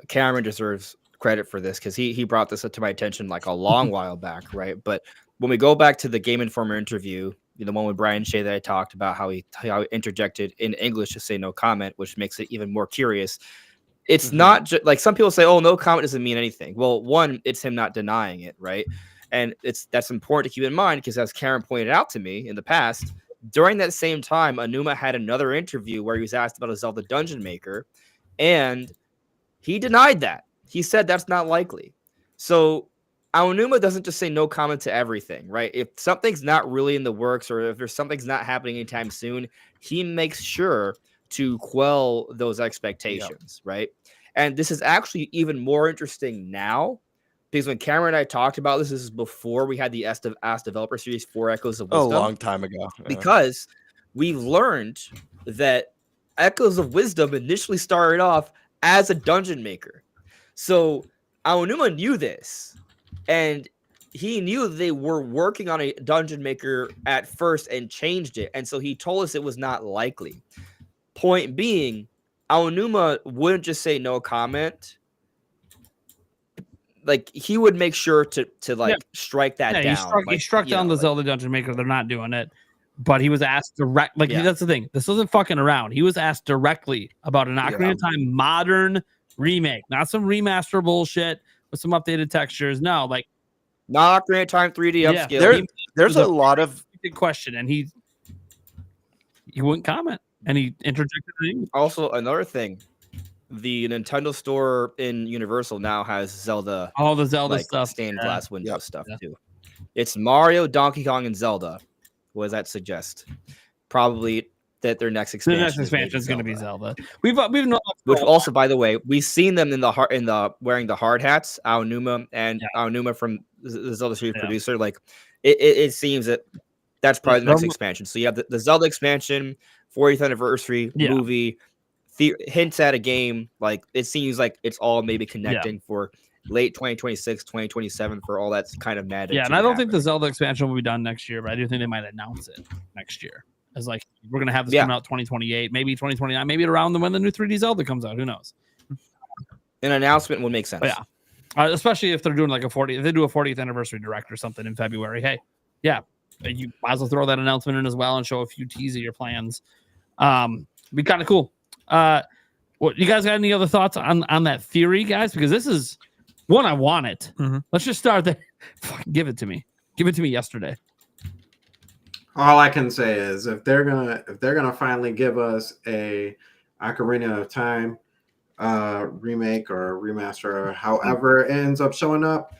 Cameron deserves credit for this because he brought this up to my attention like a long while back, right? But when we go back to the Game Informer interview, the one with Brian Shea that I talked about, how he interjected in English to say no comment, which makes it even more curious. It's not just like some people say, oh, no comment doesn't mean anything. Well, one, it's him not denying it, right? And that's important to keep in mind because, as Karen pointed out to me in the past, during that same time, Aonuma had another interview where he was asked about a Zelda Dungeon Maker, and he denied that. He said that's not likely. So Aonuma doesn't just say no comment to everything, right? If something's not really in the works or if there's something's not happening anytime soon, he makes sure to quell those expectations, right? And this is actually even more interesting now because when Cameron and I talked about this is before we had the Ask Developer Series 4 Echoes of Wisdom. A long time ago. Yeah. Because we learned that Echoes of Wisdom initially started off as a dungeon maker. So Aonuma knew this, and he knew they were working on a dungeon maker at first and changed it. And so he told us it was not likely. Point being, Aonuma wouldn't just say no comment. Like, he would make sure to strike that down. He struck down the Zelda Dungeon Maker. They're not doing it. But he was asked direct. That's the thing. This wasn't fucking around. He was asked directly about an Ocarina of Time modern remake, not some remaster bullshit with some updated textures. No, like not Ocarina of Time 3D upscale. There's a lot of big question, and he wouldn't comment, and he interjected it. Also, another thing, the Nintendo store in Universal now has Zelda. All the Zelda stuff, stained glass window stuff too. It's Mario, Donkey Kong, and Zelda. What does that suggest? Probably that their next expansion. The next expansion is going to be Zelda. We've known. Which also, by the way, we've seen them in the wearing the hard hats. Aonuma and Aonuma from the Zelda series producer. Like it seems that's probably the next expansion. So you have the Zelda expansion, 40th anniversary movie, hints at a game. Like it seems like it's all maybe connecting for late 2026, 2027 for all that's kind of mad. Yeah, and I don't think the Zelda expansion will be done next year, but I do think they might announce it next year. As like we're gonna have this come out 2028, maybe 2029, maybe around when the new 3D Zelda comes out. Who knows? An announcement would make sense. But especially if they're doing like if they do a 40th anniversary direct or something in February. Hey, you might as well throw that announcement in as well and show a few teas of your plans. Be kind of cool. What you guys got any other thoughts on that theory, guys? Because this is one I want it. Let's just start there. Fucking give it to me. Give it to me yesterday. All I can say is if they're gonna finally give us a Ocarina of Time remake or remaster or however it ends up showing up,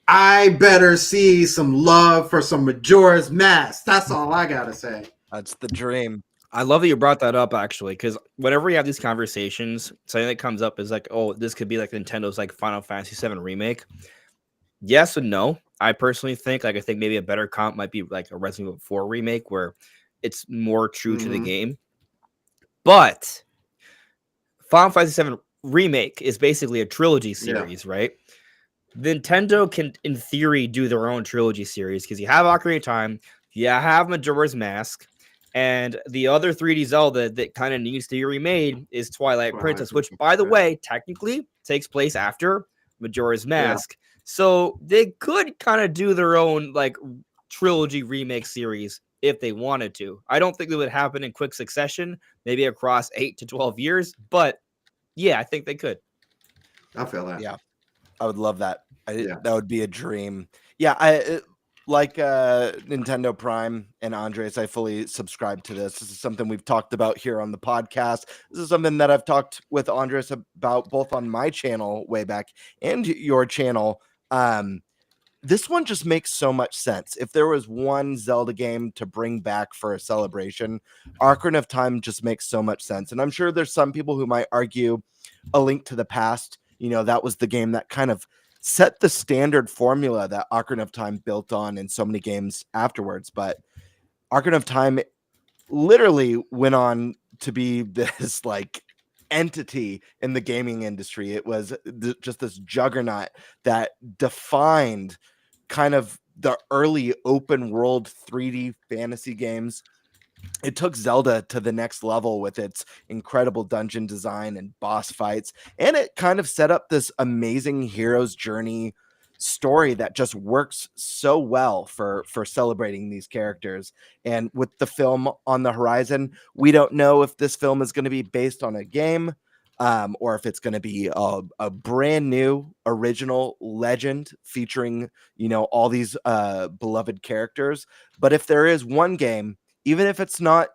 I better see some love for some Majora's Mask. That's all I gotta say. That's the dream. I love that you brought that up actually, because whenever we have these conversations, something that comes up is like, oh, this could be like Nintendo's like Final Fantasy VII remake. Yes and no. I personally think I think maybe a better comp might be like a Resident Evil 4 remake where it's more true to the game. But Final Fantasy VII remake is basically a trilogy series, right? Nintendo can, in theory, do their own trilogy series because you have Ocarina of Time, you have Majora's Mask, and the other 3D Zelda that kind of needs to be remade is Twilight Princess, which, by the way, technically takes place after Majora's Mask. So they could kind of do their own like trilogy remake series if they wanted to. I don't think it would happen in quick succession, maybe across 8 to 12 years, but yeah, I think they could. I feel that. Yeah, I would love that. That would be a dream. Yeah, I like Nintendo Prime and Andres. I fully subscribe to this. This is something we've talked about here on the podcast. This is something that I've talked with Andres about both on my channel way back and your channel. This one just makes so much sense. If there was one Zelda game to bring back for a celebration, Ocarina of Time just makes so much sense. And I'm sure there's some people who might argue A Link to the Past, that was the game that kind of set the standard formula that Ocarina of Time built on in so many games afterwards. But Ocarina of Time literally went on to be this like entity in the gaming industry. It was just this juggernaut that defined kind of the early open world 3D fantasy games. It took Zelda to the next level with its incredible dungeon design and boss fights, and it kind of set up this amazing hero's journey story that just works so well for celebrating these characters. And with the film on the horizon, we don't know if this film is going to be based on a game, or if it's going to be a brand new original legend featuring, all these beloved characters. But if there is one game, even if it's not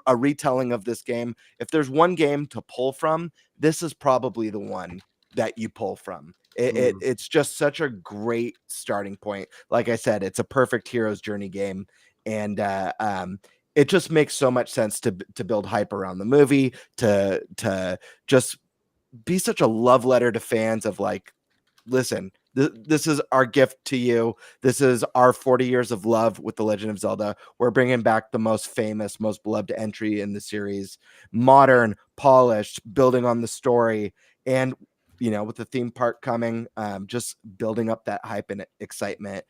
a retelling of this game, if there's one game to pull from, this is probably the one that you pull from. It's just such a great starting point. Like I said, it's a perfect hero's journey game, and it just makes so much sense to build hype around the movie, to just be such a love letter to fans of like, listen, this is our gift to you. This is our 40 years of love with The Legend of Zelda. We're bringing back the most famous, most beloved entry in the series, modern, polished, building on the story, and with the theme park coming, just building up that hype and excitement,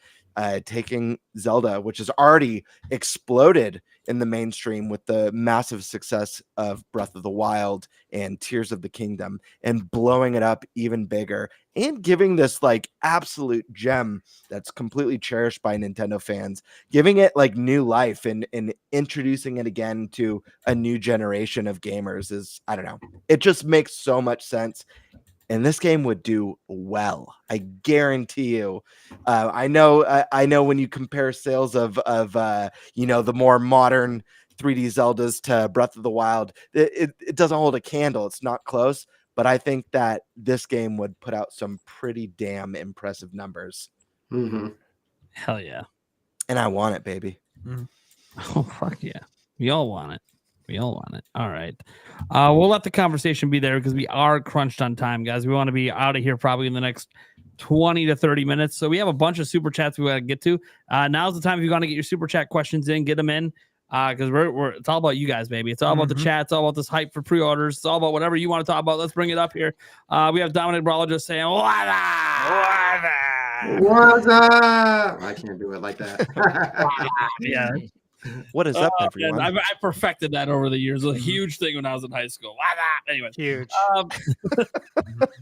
taking Zelda, which has already exploded in the mainstream with the massive success of Breath of the Wild and Tears of the Kingdom, and blowing it up even bigger, and giving this like absolute gem that's completely cherished by Nintendo fans, giving it like new life and introducing it again to a new generation of gamers is, I don't know, it just makes so much sense. And this game would do well, I guarantee you. I know when you compare sales of the more modern 3D Zeldas to Breath of the Wild, it doesn't hold a candle. It's not close, but I think that this game would put out some pretty damn impressive numbers. Mm-hmm. Hell yeah! And I want it, baby. Mm-hmm. Oh fuck yeah! We all want it. We all want it. All right. We'll let the conversation be there because we are crunched on time, guys. We want to be out of here probably in the next 20 to 30 minutes. So we have a bunch of super chats we got to get to. Now's the time if you want to get your super chat questions in, get them in. Because it's all about you guys, baby. It's all about the chat. It's all about this hype for pre-orders. It's all about whatever you want to talk about. Let's bring it up here. We have Dominic Brawler just saying, what up? What's up? I can't do it like that. Yeah. What is up, everyone? Man, I perfected that over the years. It was a huge thing when I was in high school. Anyway, Huge.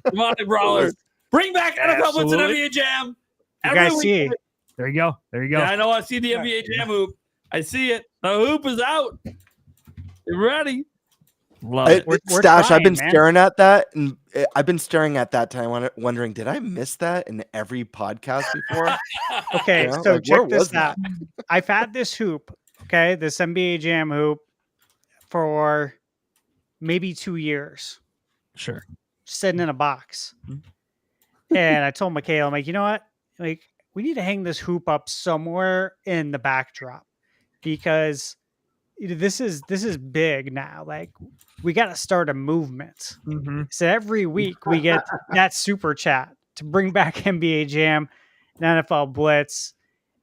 Dominic Brawler, bring back NFL Blitz and NBA Jam. You guys see? There you go. There you go. Yeah, I know. I see the NBA Jam hoop. I see it. The hoop is out. You ready? Love it. We're Stash, trying, I've been man. staring at that, and I've been staring at that time, wondering, did I miss that in every podcast before? Okay, Yeah, so like, where check this was out. I've had this hoop, okay, this NBA Jam hoop, for maybe 2 years, Sure. sitting in a box. And I told Michaela, I'm like, you know what? Like, we need to hang this hoop up somewhere in the backdrop because this is big now. Like, we got to start a movement. So every week we get that super chat to bring back NBA Jam and NFL Blitz,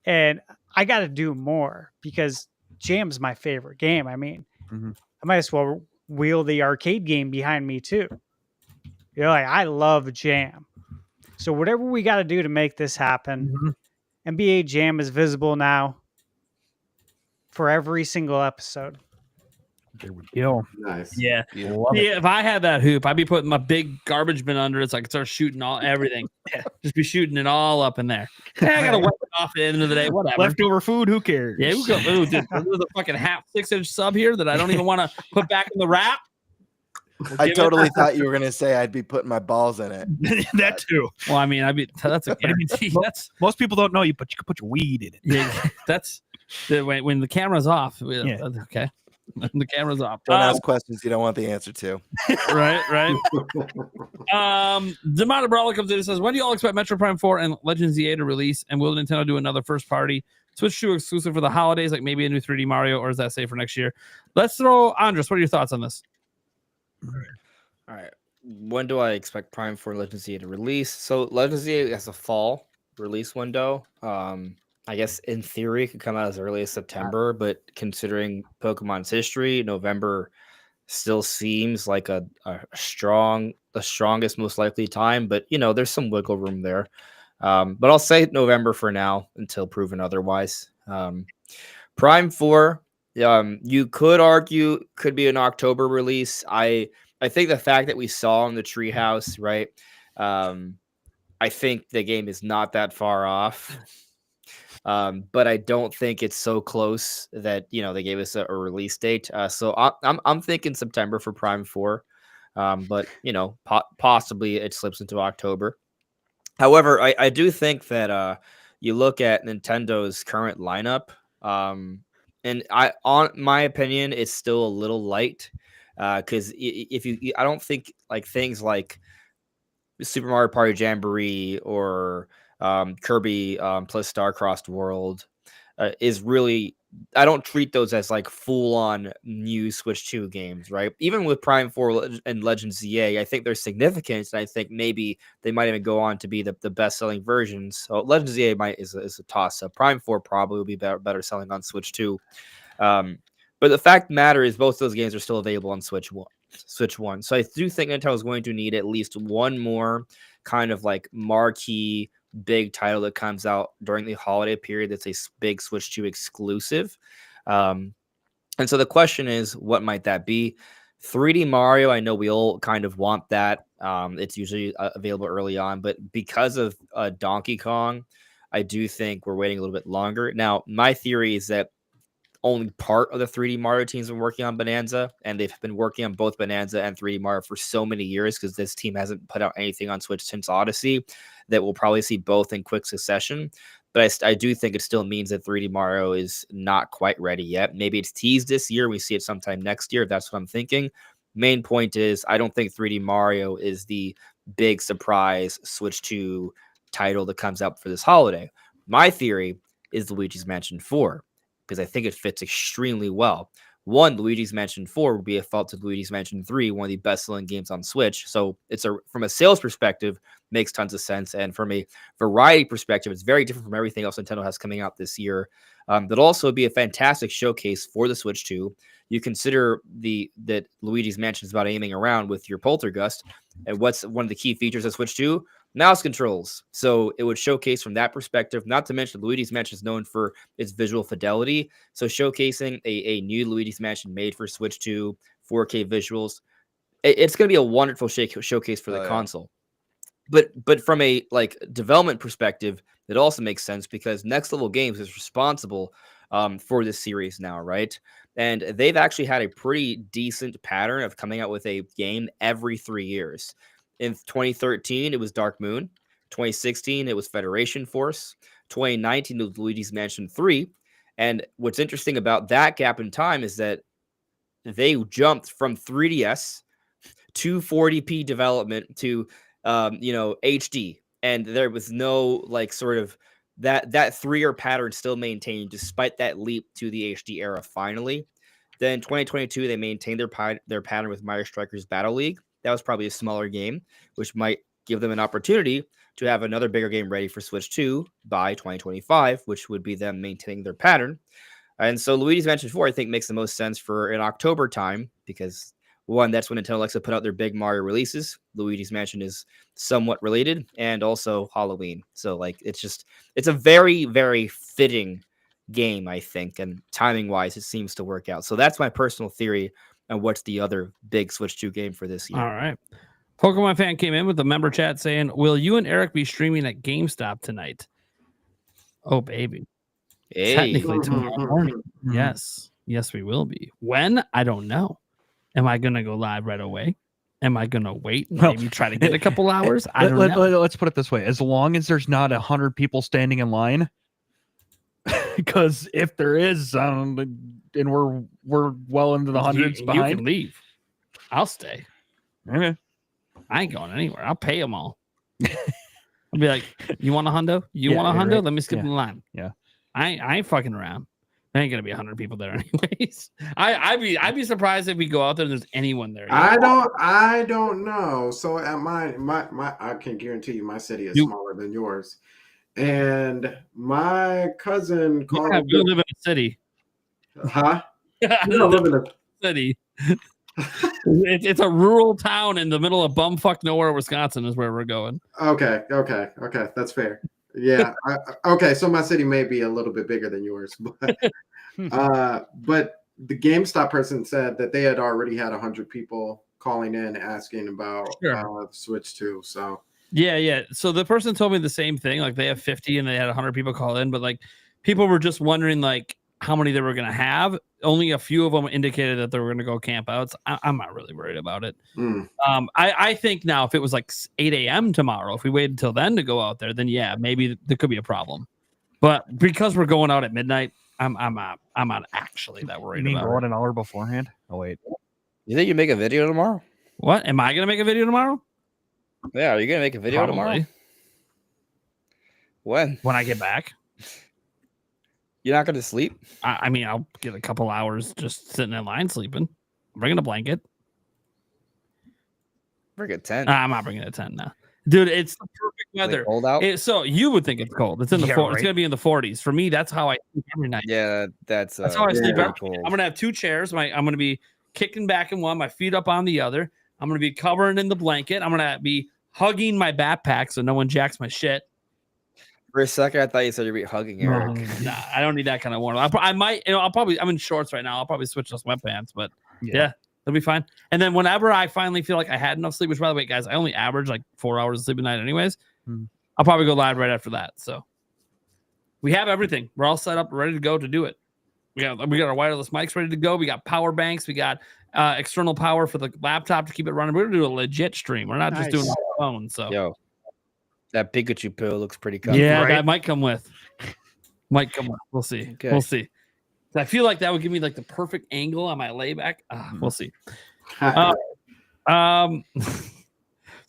and I got to do more because Jam's my favorite game. I mean, I might as well wheel the arcade game behind me too. Like, I love Jam. So whatever we got to do to make this happen, NBA Jam is visible now for every single episode. There we go. Nice. Yeah. Love Yeah, if I had that hoop, I'd be putting my big garbage bin under it so I could start shooting everything. Just be shooting it all up in there. I gotta wipe it off at the end of the day. Whatever. Leftover food, who cares? Yeah, we go. Ooh, dude, there's a fucking half 6-inch sub here that I don't even want to put back in the wrap. I totally thought you were going to say I'd be putting my balls in it. That too. Well, I mean, that's a guarantee. That's Most people don't know you, but you can put your weed in it. yeah, that's when the camera's off. Okay. The camera's off. Don't ask questions you don't want the answer to. Right. Demata Brawler comes in and says, when do you all expect Metro Prime 4 and Legends EA to release? And will Nintendo do another first party Switch 2 exclusive for the holidays, like maybe a new 3D Mario, or is that safe for next year? Let's throw Andres. What are your thoughts on this? All right. When do I expect Prime 4 Legends EA to release? So Legends EA has a fall release window. I guess in theory it could come out as early as September, but considering Pokemon's history, November still seems like the strongest, most likely time, but there's some wiggle room there. But I'll say November for now until proven otherwise. Prime 4, you could argue could be an October release. I think the fact that we saw in the Treehouse, right? I think the game is not that far off. But I don't think it's so close that they gave us a release date. So I'm thinking September for Prime 4. But possibly it slips into October. However, I do think that you look at Nintendo's current lineup, and on my opinion, it's still a little light. Because I don't think like things like Super Mario Party Jamboree or Kirby plus Starcrossed World is really, I don't treat those as like full on new Switch 2 games, right? Even with Prime 4 and Legend ZA, I think there's significance, and I think maybe they might even go on to be the best selling versions. So Legend ZA is a toss up. Prime 4 probably will be better selling on Switch 2. But the fact of the matter is both those games are still available on Switch 1. So I do think Nintendo is going to need at least one more kind of like marquee big title that comes out during the holiday period that's a big Switch 2 exclusive. And so the question is, what might that be? 3D Mario, I know we all kind of want that. It's usually available early on, but because of Donkey Kong, I do think we're waiting a little bit longer. Now, my theory is that only part of the 3D Mario team's been working on Bonanza, and they've been working on both Bonanza and 3D Mario for so many years because this team hasn't put out anything on Switch since Odyssey, that we'll probably see both in quick succession. But I do think it still means that 3D Mario is not quite ready yet. Maybe it's teased this year. We see it sometime next year. That's what I'm thinking. Main point is I don't think 3D Mario is the big surprise Switch 2 title that comes out for this holiday. My theory is Luigi's Mansion 4. Because I think it fits extremely well. One, Luigi's Mansion 4 would be a fault to Luigi's Mansion 3, one of the best-selling games on Switch. So from a sales perspective, makes tons of sense. And from a variety perspective, it's very different from everything else Nintendo has coming out this year. That'll also be a fantastic showcase for the Switch 2. You consider that Luigi's Mansion is about aiming around with your Poltergust. And what's one of the key features of Switch 2? Mouse controls. So it would showcase from that perspective, not to mention Luigi's Mansion is known for its visual fidelity. So showcasing a new Luigi's Mansion made for Switch 2, 4K visuals, it's going to be a wonderful showcase for the console. But from a like development perspective, it also makes sense because Next Level Games is responsible for this series now, right? And they've actually had a pretty decent pattern of coming out with a game every 3 years. In 2013, it was Dark Moon. 2016, it was Federation Force. 2019, it was Luigi's Mansion 3. And what's interesting about that gap in time is that they jumped from 3DS to 40p development to HD, and there was no like sort of that 3-year pattern still maintained despite that leap to the HD era. Finally, then 2022 they maintained their pattern with Mario Strikers Battle League. That was probably a smaller game, which might give them an opportunity to have another bigger game ready for Switch 2 by 2025, which would be them maintaining their pattern. And so Luigi's Mansion 4, I think, makes the most sense for an October time because, one, that's when Nintendo likes to put out their big Mario releases. Luigi's Mansion is somewhat related, and also Halloween. So, like, it's a very, very fitting game, I think, and timing-wise, it seems to work out. So that's my personal theory on what's the other big Switch 2 game for this year. All right. Pokemon fan came in with the member chat saying, will you and Eric be streaming at GameStop tonight? Oh, baby. Hey. Technically tomorrow morning. Yes. Yes, we will be. When? I don't know. Am I going to go live right away? Am I going to wait and maybe try to get a couple hours? I don't know. Let's put it this way. As long as there's not 100 people standing in line, because if there is, and we're well into the hundreds behind, you can leave. I'll stay. Okay. I ain't going anywhere. I'll pay them all. I'll be like, you want a hundo? You want a hundo? Right. Let me skip the line. Yeah. I ain't fucking around. There ain't gonna be 100 people there anyways. I'd be surprised if we go out there and there's anyone there. I don't know. So at my I can guarantee you my city is smaller than yours. And my cousin called. You live in a city. Huh? You don't live in a city. It's a rural town in the middle of bumfuck nowhere, Wisconsin, is where we're going. Okay, that's fair. Yeah. Okay, so my city may be a little bit bigger than yours, but the GameStop person said that they had already had 100 people calling in asking about Switch 2. So yeah. So the person told me the same thing. Like they have 50 and they had 100 people call in, but like people were just wondering like how many they were going to have. Only a few of them indicated that they were going to go camp out. So I'm not really worried about it. I think now if it was like 8 a.m. tomorrow, if we waited until then to go out there, then yeah, maybe there could be a problem. But because we're going out at midnight, I'm not actually that worried about it. An hour beforehand? Oh wait. You think you make a video tomorrow? What? Am I going to make a video tomorrow? Yeah, are you going to make a video tomorrow? When I get back. You're not going to sleep? I mean, I'll get a couple hours just sitting in line sleeping. I'm bringing a blanket. Bring a tent. I'm not bringing a tent now. Dude, it's the perfect weather. Cold out? So you would think it's cold. It's in the It's going to be in the 40s. For me, that's how I sleep every night. Yeah, that's how I sleep every night. I'm going to have two chairs. I'm going to be kicking back in one, my feet up on the other. I'm going to be covering in the blanket. I'm going to be hugging my backpack so no one jacks my shit. For a second, I thought you said you'd be hugging Eric. Nah, I don't need that kind of warmth. I might, I'm in shorts right now. I'll probably switch to sweatpants, but yeah, it'll be fine. And then whenever I finally feel like I had enough sleep, which by the way, guys, I only average like 4 hours of sleep a night anyways. I'll probably go live right after that. So we have everything. We're all set up, ready to go to do it. We got our wireless mics ready to go. We got power banks. We got external power for the laptop to keep it running. We're going to do a legit stream. We're not just doing it on the phone. So yo. That Pikachu pill looks pretty comfy. Yeah, that might come with. We'll see. Okay. We'll see. I feel like that would give me like the perfect angle on my layback. We'll see. So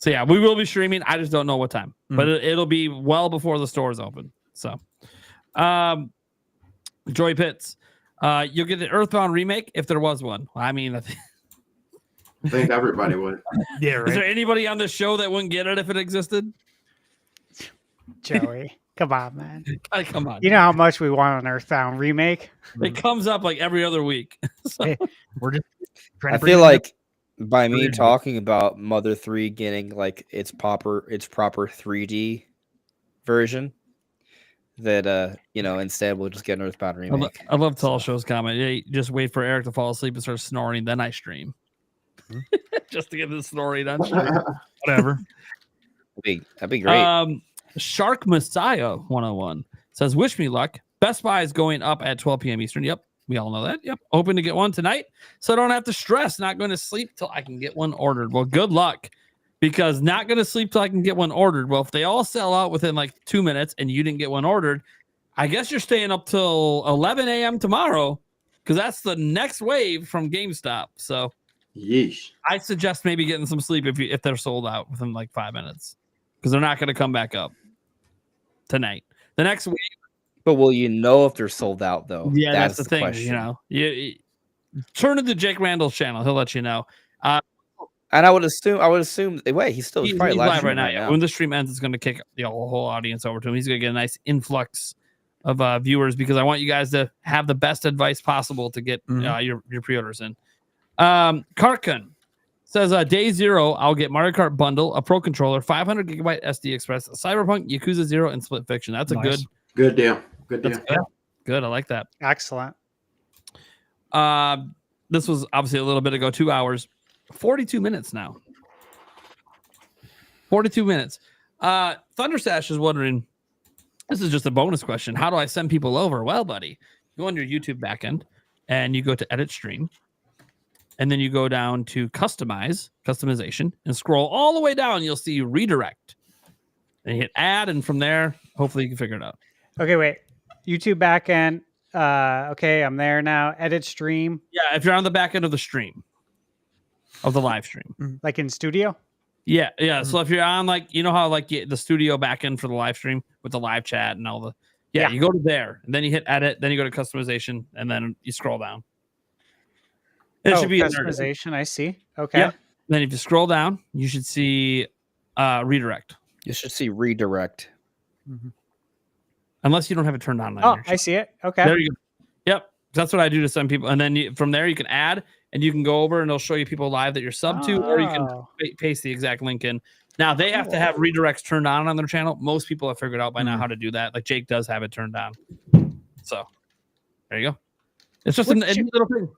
yeah, we will be streaming. I just don't know what time, but it'll be well before the stores open. So, Joy Pitts, you'll get an Earthbound remake if there was one. I mean, I think everybody would. Yeah. Right. Is there anybody on the show that wouldn't get it if it existed? Joey, come on, man. Come on. You know how much we want an Earthbound remake? It comes up like every other week. So. Hey, we're just I feel like by me talking about Mother 3 getting like its proper 3D version, that instead we'll just get an Earthbound remake. I love Tall Show's comment. Yeah, just wait for Eric to fall asleep and start snoring, then I stream. Just to get the snoring on stream. Whatever. That'd be great. Shark Messiah 101 says, wish me luck. Best Buy is going up at 12 p.m. Eastern. Yep. We all know that. Yep. Hoping to get one tonight. So I don't have to stress not going to sleep till I can get one ordered. Well, good luck, because not going to sleep till I can get one ordered. Well, if they all sell out within like 2 minutes and you didn't get one ordered, I guess you're staying up till 11 a.m. tomorrow, because that's the next wave from GameStop. So yeesh. I suggest maybe getting some sleep if they're sold out within like 5 minutes, because they're not going to come back up tonight. The next week. But will you know if they're sold out though? Yeah, that's the thing. Question. You turn to Jake Randall's channel; he'll let you know. And I would assume. Wait, he's probably live right now. When the stream ends, it's going to kick the whole audience over to him. He's going to get a nice influx of viewers, because I want you guys to have the best advice possible to get your pre-orders in. Karkun says, day 0, I'll get Mario Kart bundle, a Pro controller, 500 gigabyte SD Express, Cyberpunk, Yakuza 0, and Split Fiction. That's nice. a good deal. Good deal. Good. I like that. Excellent. This was obviously a little bit ago, 2 hours, 42 minutes now. 42 minutes. Thunderstash is wondering, this is just a bonus question. How do I send people over? Well, buddy, go on your YouTube backend and you go to edit stream. And then you go down to customization, and scroll all the way down. You'll see redirect. And you hit add, and from there, hopefully you can figure it out. Okay, wait. YouTube backend. Okay, I'm there now. Edit stream. Yeah, if you're on the back end of the stream, of the live stream. Like in studio? Yeah. So if you're on, like, you know how like the studio backend for the live stream with the live chat and all the... Yeah, you go to there, and then you hit edit, then you go to customization, and then you scroll down. It should be customization. I see. Okay. Yeah. Then if you scroll down, you should see redirect. You should see redirect. Unless you don't have it turned on. Oh, I see it. Okay. There you go. Yep. That's what I do to some people. And then from there you can add and you can go over and it'll show you people live that you're sub to, or you can paste the exact link in. Now they have to have redirects turned on their channel. Most people have figured out by now how to do that. Like Jake does have it turned on. So there you go. It's just a little thing.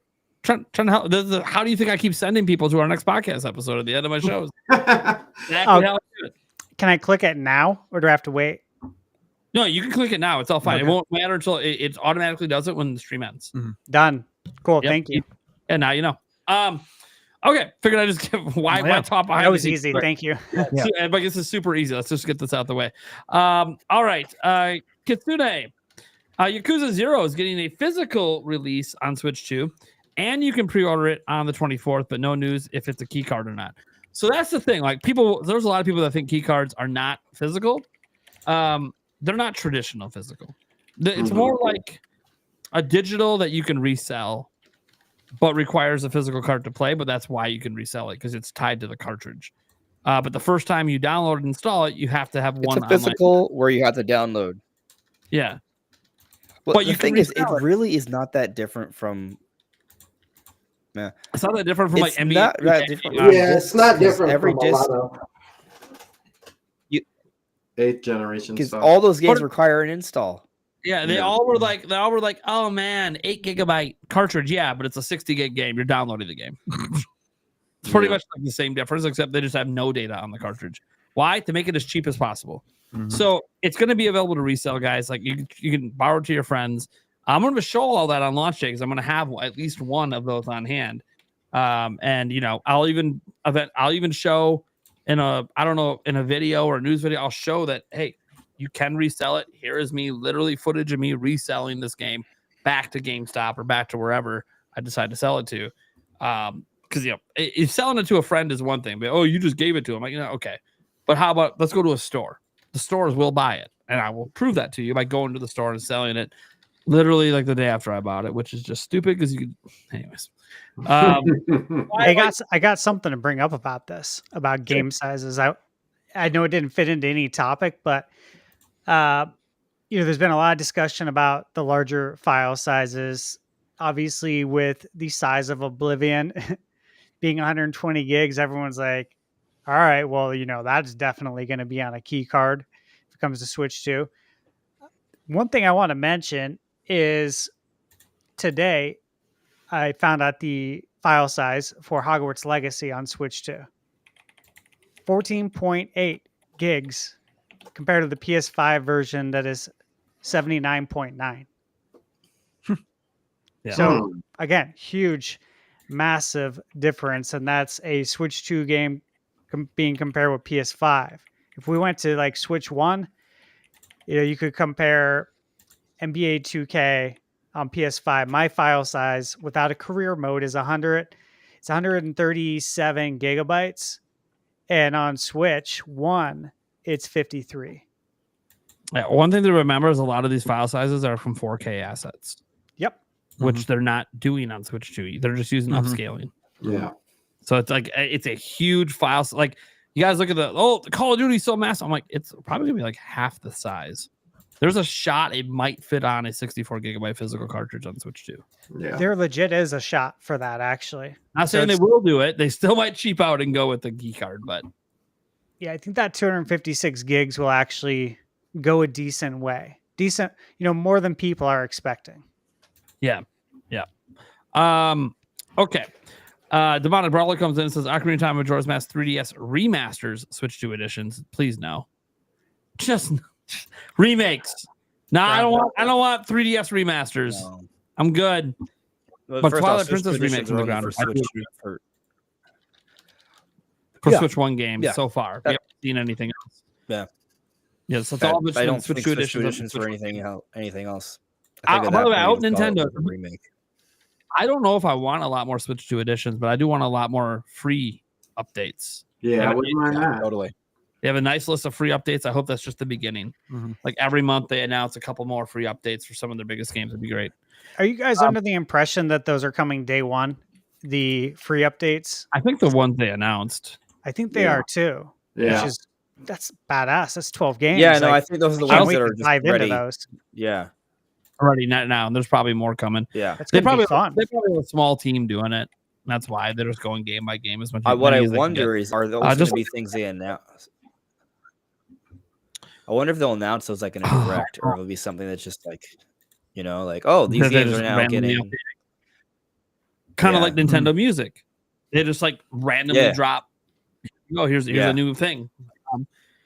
Trying to help. How do you think I keep sending people to our next podcast episode at the end of my shows? Exactly how I do it. Can I click it now, or do I have to wait? No, you can click it now. It's all fine. Okay. It won't matter until it automatically does it when the stream ends. Done. Cool. Yep. Thank you. And now you know. Okay. Figured I just give why top behind. That was easy. Thank you. I guess it's super easy. Let's just get this out of the way. All right. Kitsune. Yakuza 0 is getting a physical release on Switch 2, and you can pre-order it on the 24th, but no news if it's a key card or not. So that's the thing. Like there's a lot of people that think key cards are not physical. They're not traditional physical. It's more like a digital that you can resell, but requires a physical card to play. But that's why you can resell it, because it's tied to the cartridge. But the first time you download and install it, you have to have one. It's a physical where you have to download. Yeah. Well, but the thing is, it really is not that different from. Yeah. It's not that different from like NBA. Not that different. Yeah, it's not different every from disc. 8th generation because stuff. All those games require an install. Yeah, they all were like, oh man, 8 gigabyte cartridge. Yeah, but it's a 60 gig game. You're downloading the game. It's pretty much like the same difference, except they just have no data on the cartridge. Why? To make it as cheap as possible. So it's going to be available to resell, guys. Like you can borrow it to your friends. I'm going to show all that on launch day because I'm going to have at least one of those on hand. And you know, I'll even show in a video or a news video, I'll show that, hey, you can resell it. Here is me, literally footage of me reselling this game back to GameStop or back to wherever I decide to sell it to. Because if selling it to a friend is one thing, but you just gave it to him. Like, okay. But how about let's go to a store? The stores will buy it, and I will prove that to you by going to the store and selling it literally like the day after I bought it, which is just stupid because you could. Anyways, I got something to bring up about this, about game sizes. I know it didn't fit into any topic, but there's been a lot of discussion about the larger file sizes. Obviously, with the size of Oblivion being 120 gigs, everyone's like, all right, well, that's definitely going to be on a key card if it comes to Switch 2. One thing I want to mention is today I found out the file size for Hogwarts Legacy on Switch 2. 14.8 gigs compared to the PS5 version that is 79.9. Yeah. So again, huge, massive difference. And that's a Switch 2 game being compared with PS5. If we went to like Switch 1, you could compare NBA 2K on PS5. My file size without a career mode is 100. It's 137 gigabytes. And on Switch 1, it's 53. Yeah, one thing to remember is a lot of these file sizes are from 4K assets. Yep. Which they're not doing on Switch 2. They're just using upscaling. Yeah. So it's like it's a huge file. Like you guys look at the Call of Duty is so massive. I'm like, it's probably gonna be like half the size. There's a shot it might fit on a 64 gigabyte physical cartridge on Switch 2. Yeah, there legit is a shot for that actually. Not saying they will do it. They still might cheap out and go with the key card, but yeah, I think that 256 gigs will actually go a decent way. Decent, more than people are expecting. Yeah. Okay. Demonic Brawler comes in and says Ocarina of Time Majora's Mask 3DS remasters Switch 2 editions. Please no. Just remakes. No, I don't want 3DS remasters. No. I'm good. Well, but Twilight Princess remakes on the ground for Switch 1 games so far. We haven't seen anything else. Yeah. Yes, that's all I don't Switch 2 editions for anything else. By the way, I hope Nintendo remake. I don't know if I want a lot more Switch 2 editions, but I do want a lot more free updates. Yeah, I wouldn't mind that. Totally. They have a nice list of free updates. I hope that's just the beginning. Like every month they announce a couple more free updates for some of their biggest games. It'd be great. Are you guys under the impression that those are coming day one? The free updates? I think the ones they announced. I think they are too. Yeah. That's badass. That's 12 games. Yeah, no, I think those are the ones that are just dive ready. Into those. Yeah. already now, and there's probably more coming. Yeah. That's They gonna be probably fun. they probably have a small team doing it. That's why they're just going game by game as much. What many I as they can wonder get. is, are those just going to be things they announce? I wonder if they'll announce those like in a direct, or it'll be something that's just like, like, oh, these They're games just are now randomly getting. kind of Yeah. like Nintendo Music. They just like randomly Yeah. drop. Oh, here's Yeah. a new thing.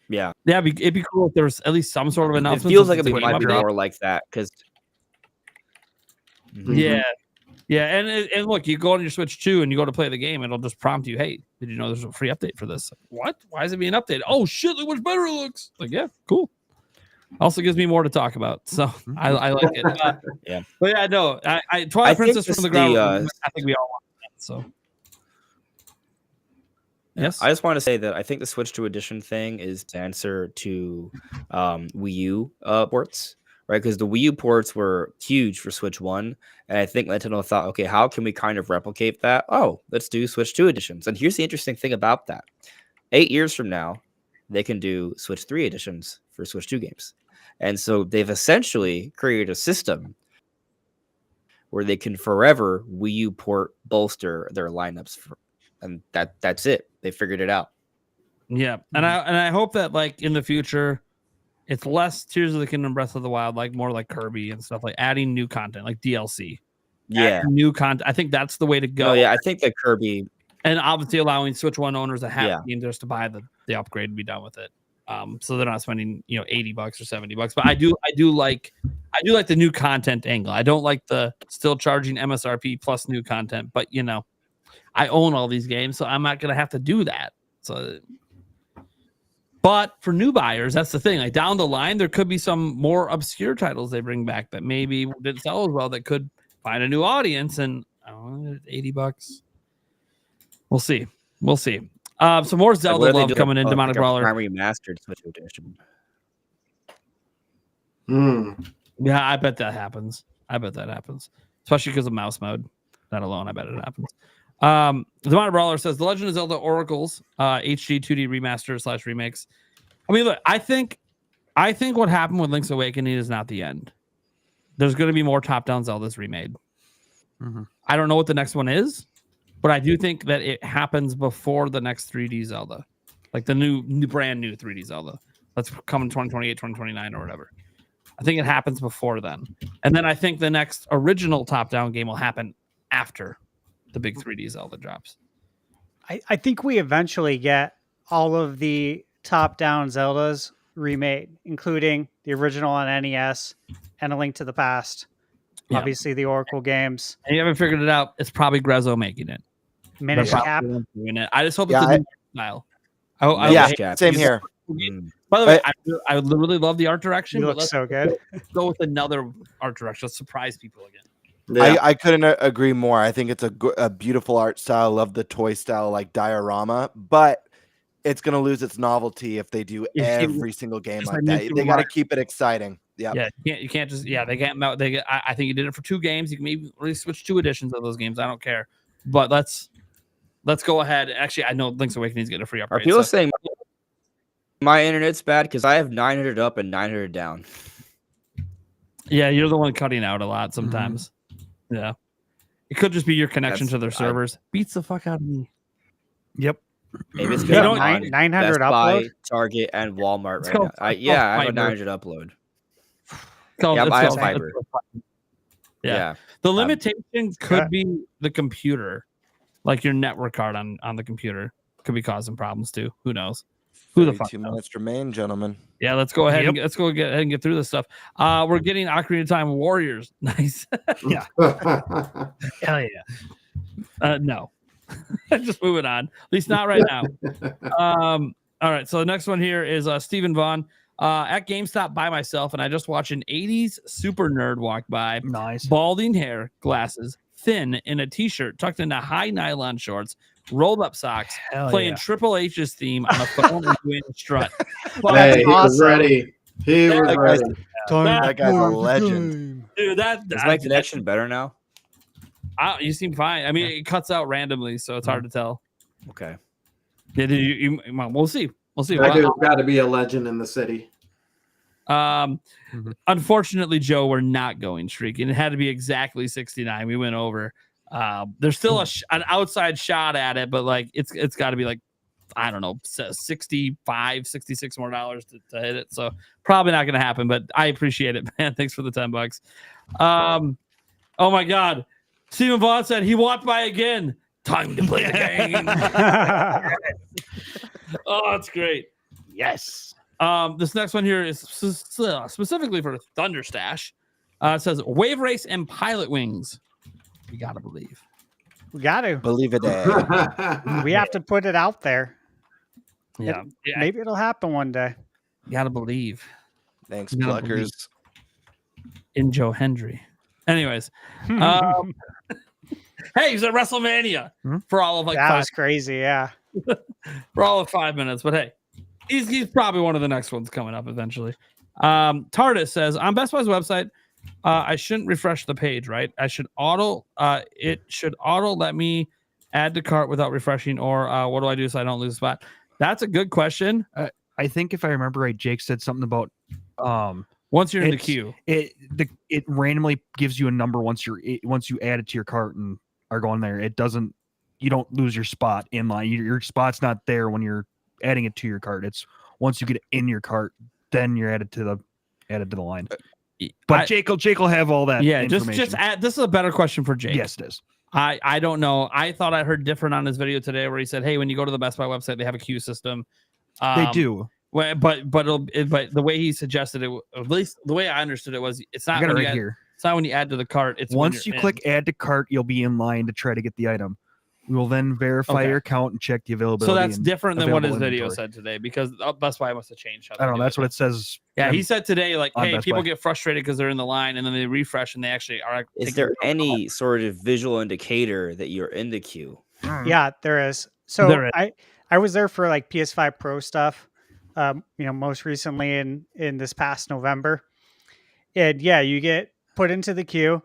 Yeah, Yeah, it'd be cool if there's at least some sort of it announcement. feels like it Switch might be update. more like that because. Yeah. Yeah, and look, you go on your Switch 2 and you go to play the game, it'll just prompt you, hey, did you know there's a free update for this? What? Why is it being updated? Oh shit, look much better it looks. Like, yeah, cool. Also gives me more to talk about. So I like it. Yeah. But yeah, no, I Twilight Princess from the ground. I think we all want that. So yes. I just want to say that I think the Switch 2 edition thing is the answer to Wii U ports, right? Because the Wii U ports were huge for Switch 1. And I think Nintendo thought, okay, how can we kind of replicate that? Oh, let's do Switch 2 editions. And here's the interesting thing about that. 8 years from now, they can do Switch 3 editions for Switch 2 games. And so they've essentially created a system where they can forever Wii U port bolster their lineups. And that's it. They figured it out. Yeah. And I hope that like in the future, it's less Tears of the Kingdom, Breath of the Wild, like more like Kirby and stuff, like adding new content, like DLC. Yeah. Adding new content. I think that's the way to go. Oh, yeah. I think that Kirby. And obviously allowing Switch 1 owners that have Yeah. just to buy the upgrade and be done with it. So they're not spending, $80 or $70. But I do like the new content angle. I don't like the still charging MSRP plus new content, but I own all these games, so I'm not gonna have to do that. So but for new buyers, that's the thing. Like down the line, there could be some more obscure titles they bring back that maybe didn't sell as well that could find a new audience and $80. We'll see. Some more Zelda love coming in. Demonic Brawler. Primary Mastered Switch edition. Yeah, I bet that happens. Especially because of mouse mode. That alone, I bet it happens. Demonic Brawler says The Legend of Zelda Oracles HD 2D remaster / remakes. I mean, look, I think what happened with Link's Awakening is not the end. There's going to be more top-down Zeldas remade. Mm-hmm. I don't know what the next one is, but I do think that it happens before the next 3D Zelda, like the new brand new 3D Zelda. Let's come in 2028, 2029 or whatever. I think it happens before then. And then I think the next original top-down game will happen after the big 3D Zelda drops. I think we eventually get all of the top-down Zeldas remade, including the original on NES and A Link to the Past. Yeah. Obviously, the Oracle games. And you haven't figured it out. It's probably Grezzo making it. Minish Cap. Doing it. I just hope Yeah, it's a new style. Same here. By the way, I would literally love the art direction. You But look let's so good. go with another art direction. Let's surprise people again. Yeah. I couldn't agree more. I think it's a beautiful art style. Love the toy style like diorama, but it's going to lose its novelty if they do every single game like that. They got to keep it exciting. Yep. Yeah, you can't just they can't. I think you did it for 2 games. You can maybe really switch 2 editions of those games. I don't care. But let's go ahead. Actually, I know Link's Awakening is getting a free upgrade. Are people saying my internet's bad because I have 900 up and 900 down? Yeah, you're the one cutting out a lot sometimes. Yeah, it could just be your connection to their servers. Beats the fuck out of me. Yep. Maybe it's You because don't- I'm on 900 Best Buy, upload? Target, and Walmart It's right called- now. it's Yeah, called I have a fiber. 900 upload. Yeah, I have fiber. Yeah. The limitation could be the computer, like your network card on the computer could be causing problems too. Who knows? Who the fuck 2 knows? minutes remain, gentlemen. Yeah, let's go ahead. Yep. Let's go ahead and get through this stuff. We're getting Ocarina of Time Warriors. Nice. Yeah. Hell yeah. No. Just moving on. At least not right now. All right. So the next one here is Stephen Vaughn at GameStop by myself, and I just watched an 80s super nerd walk by. Nice. Balding hair, glasses, thin in a t-shirt tucked into high nylon shorts, rolled up socks, Hell playing yeah. Triple H's theme on a phone and doing a strut. Hey, he was awesome. ready. He was That ready. That guy's a legend. Dude, Is my connection better now? you seem fine. I mean, it cuts out randomly, so it's hard to tell. Okay. Yeah, we'll see. We'll see. That dude's got to be a legend in the city. Unfortunately, Joe, we're not going streaking. It had to be exactly 69. We went over. There's still an outside shot at it, but like it's got to be like, I don't know, 65, 66 more dollars to hit it. So probably not going to happen, but I appreciate it, man. Thanks for the $10. Oh my God. Stephen Vaughn said he walked by again. Time to play the game. Oh, that's great. Yes. This next one here is specifically for Thunderstash. It says Wave Race and Pilot Wings. We gotta believe. We got to. Believe it. We have to put it out there. Yeah. Maybe it'll happen one day. You gotta believe. Thanks, You gotta Pluckers. in Joe Hendry. Anyways, hey, he's at WrestleMania for all of like that 5 was crazy. Yeah. for all of 5 minutes. But hey, he's probably one of the next ones coming up eventually. TARDIS says on Best Buy's website, I shouldn't refresh the page, right? It should auto let me add to cart without refreshing, or what do I do so I don't lose a spot? That's a good question. I think if I remember right, Jake said something about Once you're in the queue, it randomly gives you a number once you add it to your cart and are going there. It doesn't. You don't lose your spot in line. Your spot's not there when you're adding it to your cart. It's once you get it in your cart, then you're added to the line. But Jake will have all that. Yeah, just add. This is a better question for Jake. Yes, it is. I don't know. I thought I heard different on his video today where he said, "Hey, when you go to the Best Buy website, they have a queue system." They do. But the way he suggested it, at least the way I understood it, was it's not when it's not when you add to the cart. It's once you click add to cart, you'll be in line to try to get the item. We will then verify your account and check the availability. So that's different than what his video said today, because Best Buy must have changed. I don't know. That's what it says. Yeah, he said today, like, hey, people get get frustrated because they're in the line and then they refresh and they actually are. Is there any sort of visual indicator that you're in the queue? Yeah, there is. So I was there for like PS5 Pro stuff, most recently in this past November. And yeah, you get put into the queue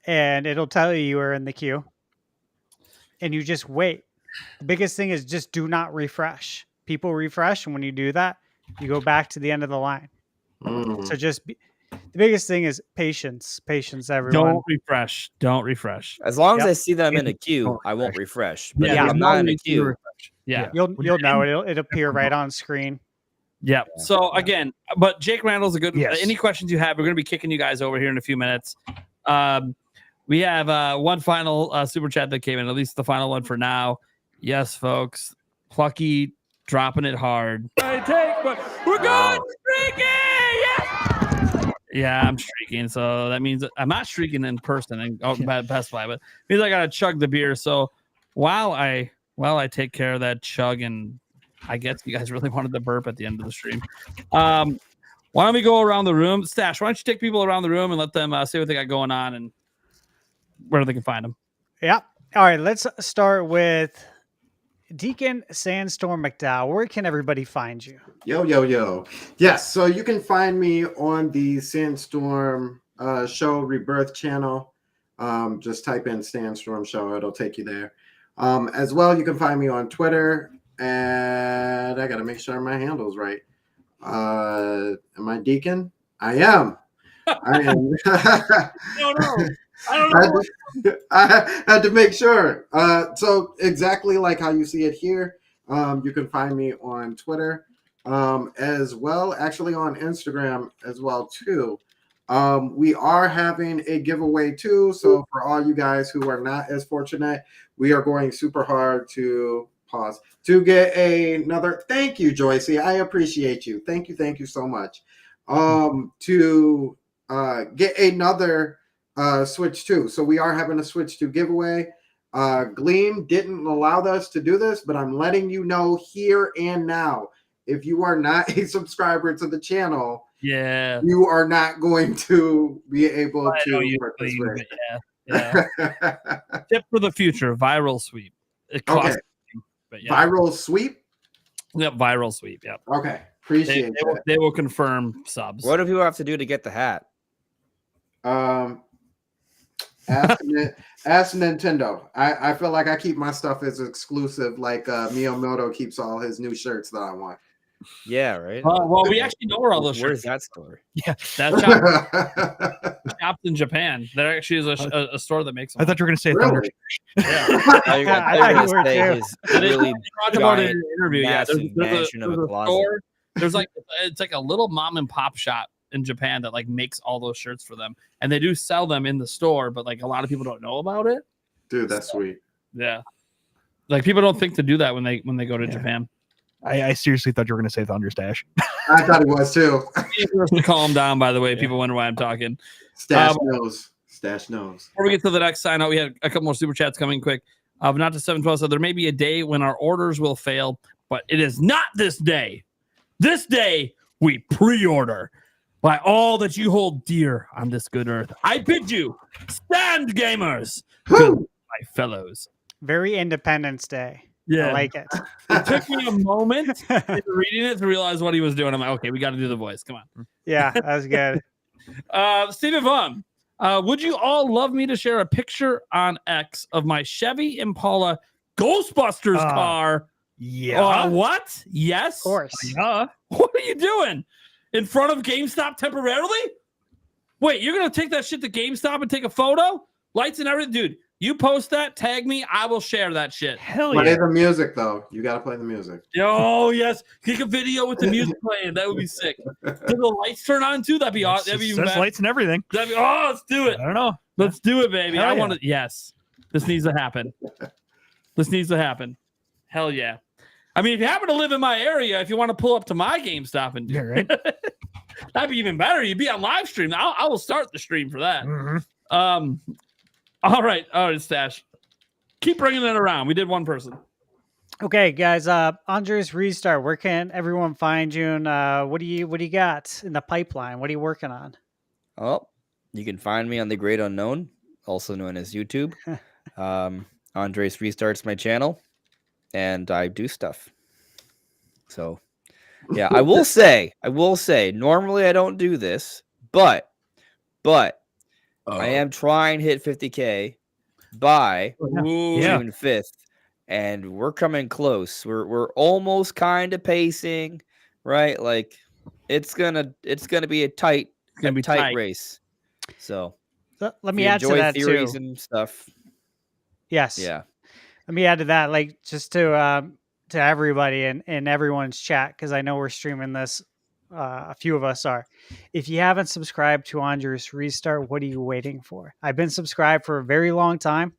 and it'll tell you are in the queue. And you just wait. The biggest thing is just do not refresh. People refresh, and when you do that, you go back to the end of the line. So the biggest thing is patience. Patience, everyone. Don't refresh. As long as I see them in a queue, I won't refresh. But if I'm not in a queue, you'll know it'll appear right on screen. Yeah. So again, but Jake Randall's a good. Any questions you have, we're going to be kicking you guys over here in a few minutes. We have one final super chat that came in, at least the final one for now. Yes, folks. Plucky dropping it hard. But we're going streaking! Yeah! Yeah, I'm streaking. So that means I'm not streaking in person and Best Buy, but it means I got to chug the beer. So while I take care of that chug, and I guess you guys really wanted the burp at the end of the stream. Why don't we go around the room? Stash, why don't you take people around the room and let them see what they got going on and where they can find them. Yeah. All right. Let's start with Deacon Sandstorm McDowell. Where can everybody find you? Yo. Yes. So you can find me on the Sandstorm Show Rebirth channel. Just type in Sandstorm Show. It'll take you there. As well, you can find me on Twitter. And I got to make sure my handle's right. Am I Deacon? I am. No. I don't know. I had to make sure. So exactly like how you see it here, you can find me on Twitter as well, actually on Instagram as well too. We are having a giveaway too. So for all you guys who are not as fortunate, we are going super hard to get another. Thank you, Joycey. I appreciate you. Thank you so much. To get another Switch 2. So we are having a Switch 2 giveaway. Gleam didn't allow us to do this, but I'm letting you know here and now. If you are not a subscriber to the channel, you are not going to be able to participate. Tip for the future: viral sweep. It costs, but viral sweep. Yep, viral sweep. Yep. Okay, appreciate it. They will confirm subs. What do people have to do to get the hat? Ask Nintendo. I feel like I keep my stuff as exclusive, like Miyamoto keeps all his new shirts that I want. Yeah, right. Well, we actually know where all those Where's shirts. that store? Yeah, That shop shops in Japan. There actually is a store that makes them. I thought you were going to say Really? Thunder. I thought you were say too. his They really talked about it in giant, an interview. Yeah, massive mansion of a closet. store. There's like it's like a little mom and pop shop in Japan that like makes all those shirts for them, and they do sell them in the store, but like a lot of people don't know about it. Dude, that's sweet. Yeah, like people don't think to do that when they go to Japan. I seriously thought you were going to say Thunder Stash. I thought it was too. To calm down, by the way, people wonder why I'm talking. Stash knows. Stash knows. Before we get to the next sign out, we had a couple more super chats coming quick. Not to 712, so there may be a day when our orders will fail, but it is not this day. This day we pre-order. By all that you hold dear on this good earth, I bid you stand, gamers, good my fellows. Very Independence Day. Yeah, I like it. It took me a moment in reading it to realize what he was doing. I'm like, okay, we got to do the voice. Come on. Yeah, that was good. Stephen Vaughn, would you all love me to share a picture on X of my Chevy Impala Ghostbusters car? Yeah. What? Yes. Of course. Yeah. What are you doing? In front of GameStop temporarily? Wait, you're going to take that shit to GameStop and take a photo? Lights and everything? Dude, you post that, tag me, I will share that shit. Hell Play yeah. the music though. You gotta play the music. Oh, yes. Take a video with the music playing. That would be sick. Did the lights turn on too? That'd be awesome. That'd be even Says better. lights and everything. That'd be, oh, let's do it. I don't know. Let's do it, baby. Hell I yeah. want to. Yes. This needs to happen. This needs to happen. Hell yeah. I mean, if you happen to live in my area, if you want to pull up to my GameStop and do Yeah, right. that'd be even better. You'd be on live stream. I will start the stream for that. Mhm. All right, Stash. Keep bringing it around. We did one person. Okay, guys. Andres Restart. Where can everyone find you? And what do you got in the pipeline? What are you working on? Oh, you can find me on The Great Unknown, also known as YouTube. Andres Restarts my channel, and I do stuff. So, yeah, I will say, normally I don't do this, but I am trying to hit 50K by June 5th, and we're coming close. We're almost kind of pacing, right? Like it's gonna be a tight race. So let me add to that theories too. and stuff. Yes. Yeah. Let me add to that, like just to everybody and everyone's chat, because I know we're streaming this. A few of us are. If you haven't subscribed to Andres Restart, what are you waiting for? I've been subscribed for a very long time,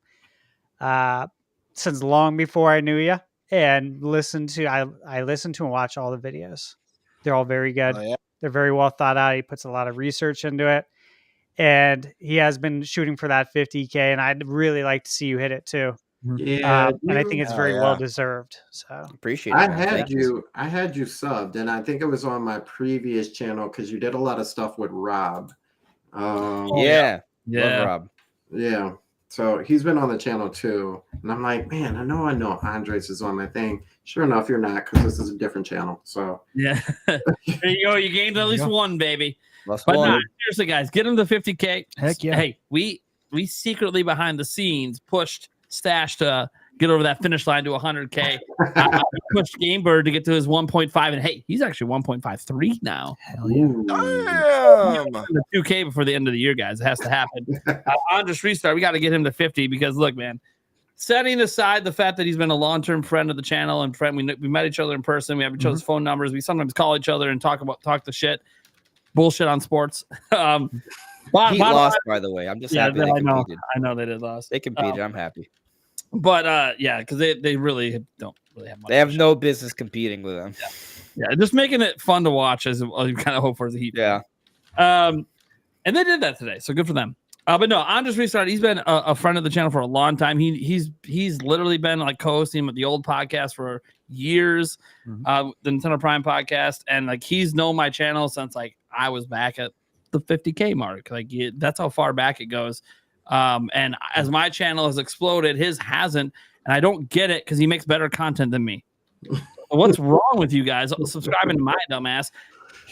since long before I knew you, and I listen to and watch all the videos. They're all very good. Oh, yeah. They're very well thought out. He puts a lot of research into it, and he has been shooting for that 50K, and I'd really like to see you hit it too. Yeah, And I think it's very well deserved. So Appreciate it. I man. had Thank you subbed, and I think it was on my previous channel because you did a lot of stuff with Rob. Yeah. Love Rob. Yeah. So he's been on the channel too, and I'm like, man, I know Andres is on my thing. Sure enough, you're not, because this is a different channel. So yeah, there you go. You gained at least one, baby. Plus But one. no, seriously, guys, get him to 50K. Heck yeah. Hey, we secretly behind the scenes pushed Stash to get over that finish line to 100K. We pushed Gamebird to get to his 1.5, and hey, he's actually 1.53 now. Hell yeah. Damn. The 2K before the end of the year, guys. It has to happen. Andres Restart, we got to get him to 50 because look, man, setting aside the fact that he's been a long-term friend of the channel and friend, we met each other in person. We have each other's phone numbers. We sometimes call each other and talk the shit, bullshit on sports. Heat lost, by the way. I'm just happy they competed. I know they did lost. They competed. I'm happy. But yeah, because they really don't really have much. They have no business competing with them. Yeah, just making it fun to watch as you kind of hope for the Heat. Yeah. And they did that today, so good for them. But no, Andres Restart, he's been a friend of the channel for a long time. He's literally been like co-hosting with the old podcast for years, the Nintendo Prime podcast, and like he's known my channel since like I was back at the 50K mark. Like that's how far back it goes. And as my channel has exploded, his hasn't, and I don't get it because he makes better content than me. What's wrong with you guys subscribing to my dumbass?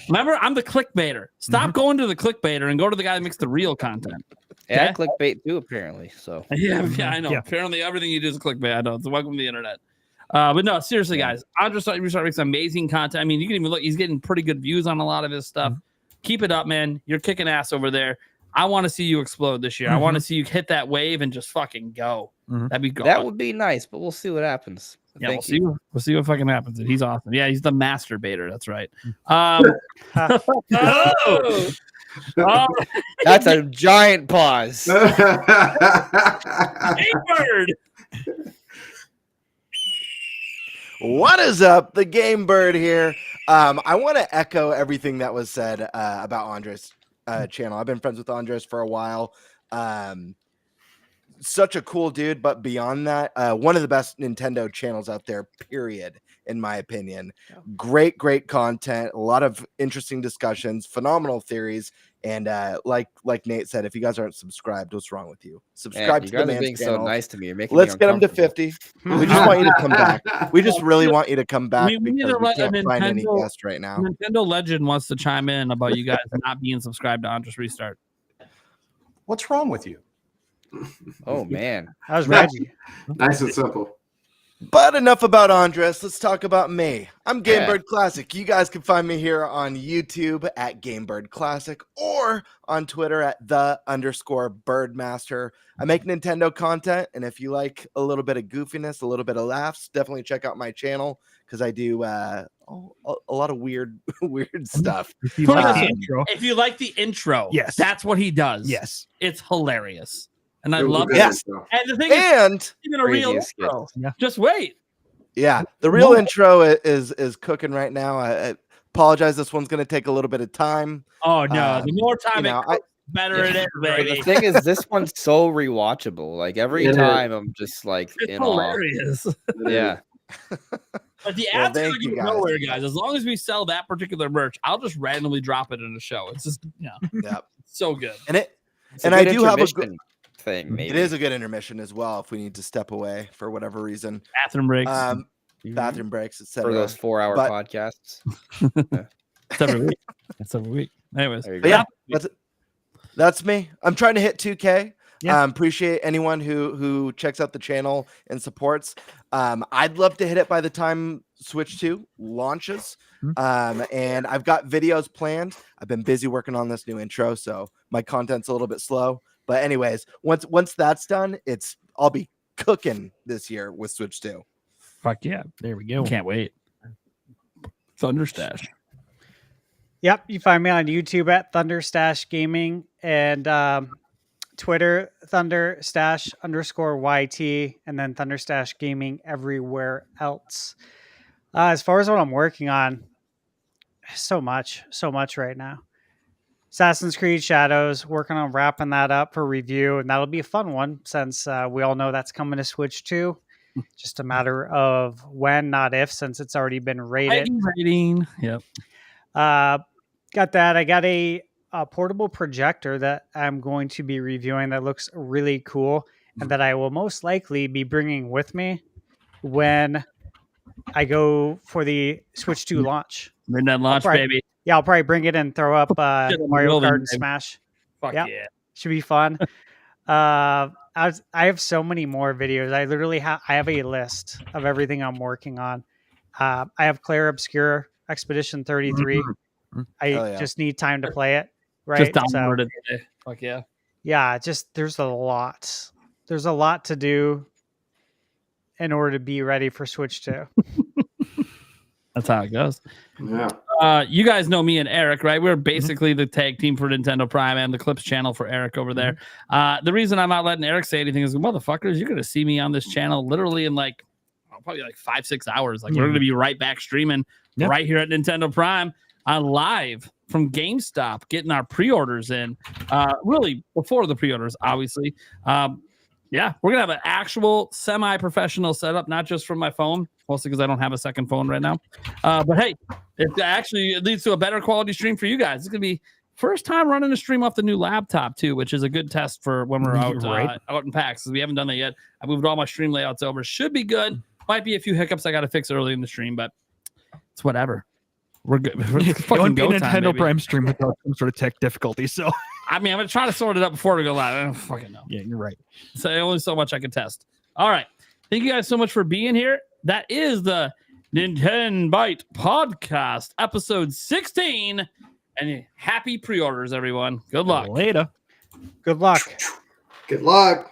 Remember, I'm the clickbaiter. Stop going to the clickbaiter and go to the guy that makes the real content. Yeah, clickbait too, apparently. So yeah, I know. Yeah. Apparently, everything you do is clickbait. I know. It's welcome to the internet. But no, seriously, guys, Andres Restart makes amazing content. I mean, you can even look; he's getting pretty good views on a lot of his stuff. Keep it up, man. You're kicking ass over there. I want to see you explode this year. I want to see you hit that wave and just fucking go. That'd be good. That would be nice, but we'll see what happens. Yeah, we'll see what fucking happens. He's awesome. Yeah, he's the masturbator. That's right. That's a giant pause. Hey, bird. What is up? The Game Bird here. I want to echo everything that was said about Andres' channel. I've been friends with Andres for a while. Such a cool dude, but beyond that, one of the best Nintendo channels out there, period, in my opinion. Great content, a lot of interesting discussions, phenomenal theories, and like Nate said, if you guys aren't subscribed, what's wrong with you? Subscribe to the man's being channel. So nice to me. You're making Let's me get him to 50. We just want you to come back. We just really want you to come back We need because to we let a can't find any Nintendo- guest right now. Nintendo Legend wants to chime in about you guys not being subscribed to Andres Restart. What's wrong with you? Oh man, That was Reggie. Nice and simple. But enough about Andres. Let's talk about me. I'm GameBird Classic. You guys can find me here on YouTube at GameBird Classic or on Twitter at _Birdmaster. I make Nintendo content, and if you like a little bit of goofiness, a little bit of laughs, definitely check out my channel because I do a lot of weird stuff. If you like the intro, Yes. that's what he does. Yes. It's hilarious. And I It was love a it. good intro. And the thing is, even a real Craziest intro. Yeah. Just wait. Yeah, the real intro is cooking right now. I apologize. This one's going to take a little bit of time. Oh no, the more time you know, it cooks, better it is, But baby. the thing is, this one's so rewatchable. Like every It is. time, I'm just like It's in awe. hilarious. Yeah, But the ads are thank going you, to go guys. nowhere, guys. As long as we sell that particular merch, I'll just randomly drop it in the show. It's just, Yeah, so good. and It's a And I good do have a intermission thing. Maybe it is a good intermission as well if we need to step away for whatever reason. Bathroom breaks. Bathroom breaks, etc. for those 4-hour But- podcasts. It's every week. It's every week. Anyways, There you But go. yeah, that's me. I'm trying to hit 2K. Yeah. Appreciate anyone who checks out the channel and supports. I'd love to hit it by the time Switch 2 launches. And I've got videos planned. I've been busy working on this new intro, so my content's a little bit slow. But anyways, once that's done, I'll be cooking this year with Switch 2. fuck yeah. There we go. Can't wait. Thunderstash. Yep, you find me on YouTube at Thunderstash Gaming and Twitter Thunderstash_YT and then Thunderstash Gaming everywhere else. As far as what I'm working on, so much right now. Assassin's Creed Shadows, working on wrapping that up for review, and that'll be a fun one since we all know that's coming to Switch 2. Just a matter of when, not if, since it's already been rated. Rating. Yep. Got that. I got a portable projector that I'm going to be reviewing that looks really cool and that I will most likely be bringing with me when I go for the Switch 2 launch. Midnight launch, probably- baby. Yeah, I'll probably bring it and throw up Shit on the Mario building, Kart and baby. Smash. Fuck Yep. yeah. Should be fun. I have so many more videos. I literally I have a list of everything I'm working on. I have Claire Obscure Expedition 33. I Hell yeah. just need time to play it. Right. Just download it today. Fuck yeah. Yeah, there's a lot. There's a lot to do in order to be ready for Switch 2. That's how it goes. Yeah. You guys know me and Eric, right? We're basically the tag team for Nintendo Prime and the Clips channel for Eric over there. The reason I'm not letting Eric say anything is, motherfuckers, you're going to see me on this channel literally in probably 5-6 hours. We're going to be right back streaming right here at Nintendo Prime live from GameStop, getting our pre-orders in. Really before the pre-orders, obviously. Yeah, we're going to have an actual semi-professional setup, not just from my phone, mostly because I don't have a second phone right now. But hey, it leads to a better quality stream for you guys. It's going to be first time running a stream off the new laptop, too, which is a good test for when we're out in PAX. We haven't done that yet. I moved all my stream layouts over. Should be good. Might be a few hiccups I got to fix early in the stream, but it's whatever. We're good. It wouldn't be a Nintendo Prime stream without some sort of tech difficulty, so... I mean, I'm going to try to sort it out before we go live. I don't fucking know. Yeah, you're right. So only so much I can test. All right. Thank you guys so much for being here. That is the Nintenbyte Podcast, episode 16. And happy pre-orders, everyone. Good luck. Later. Good luck. Good luck.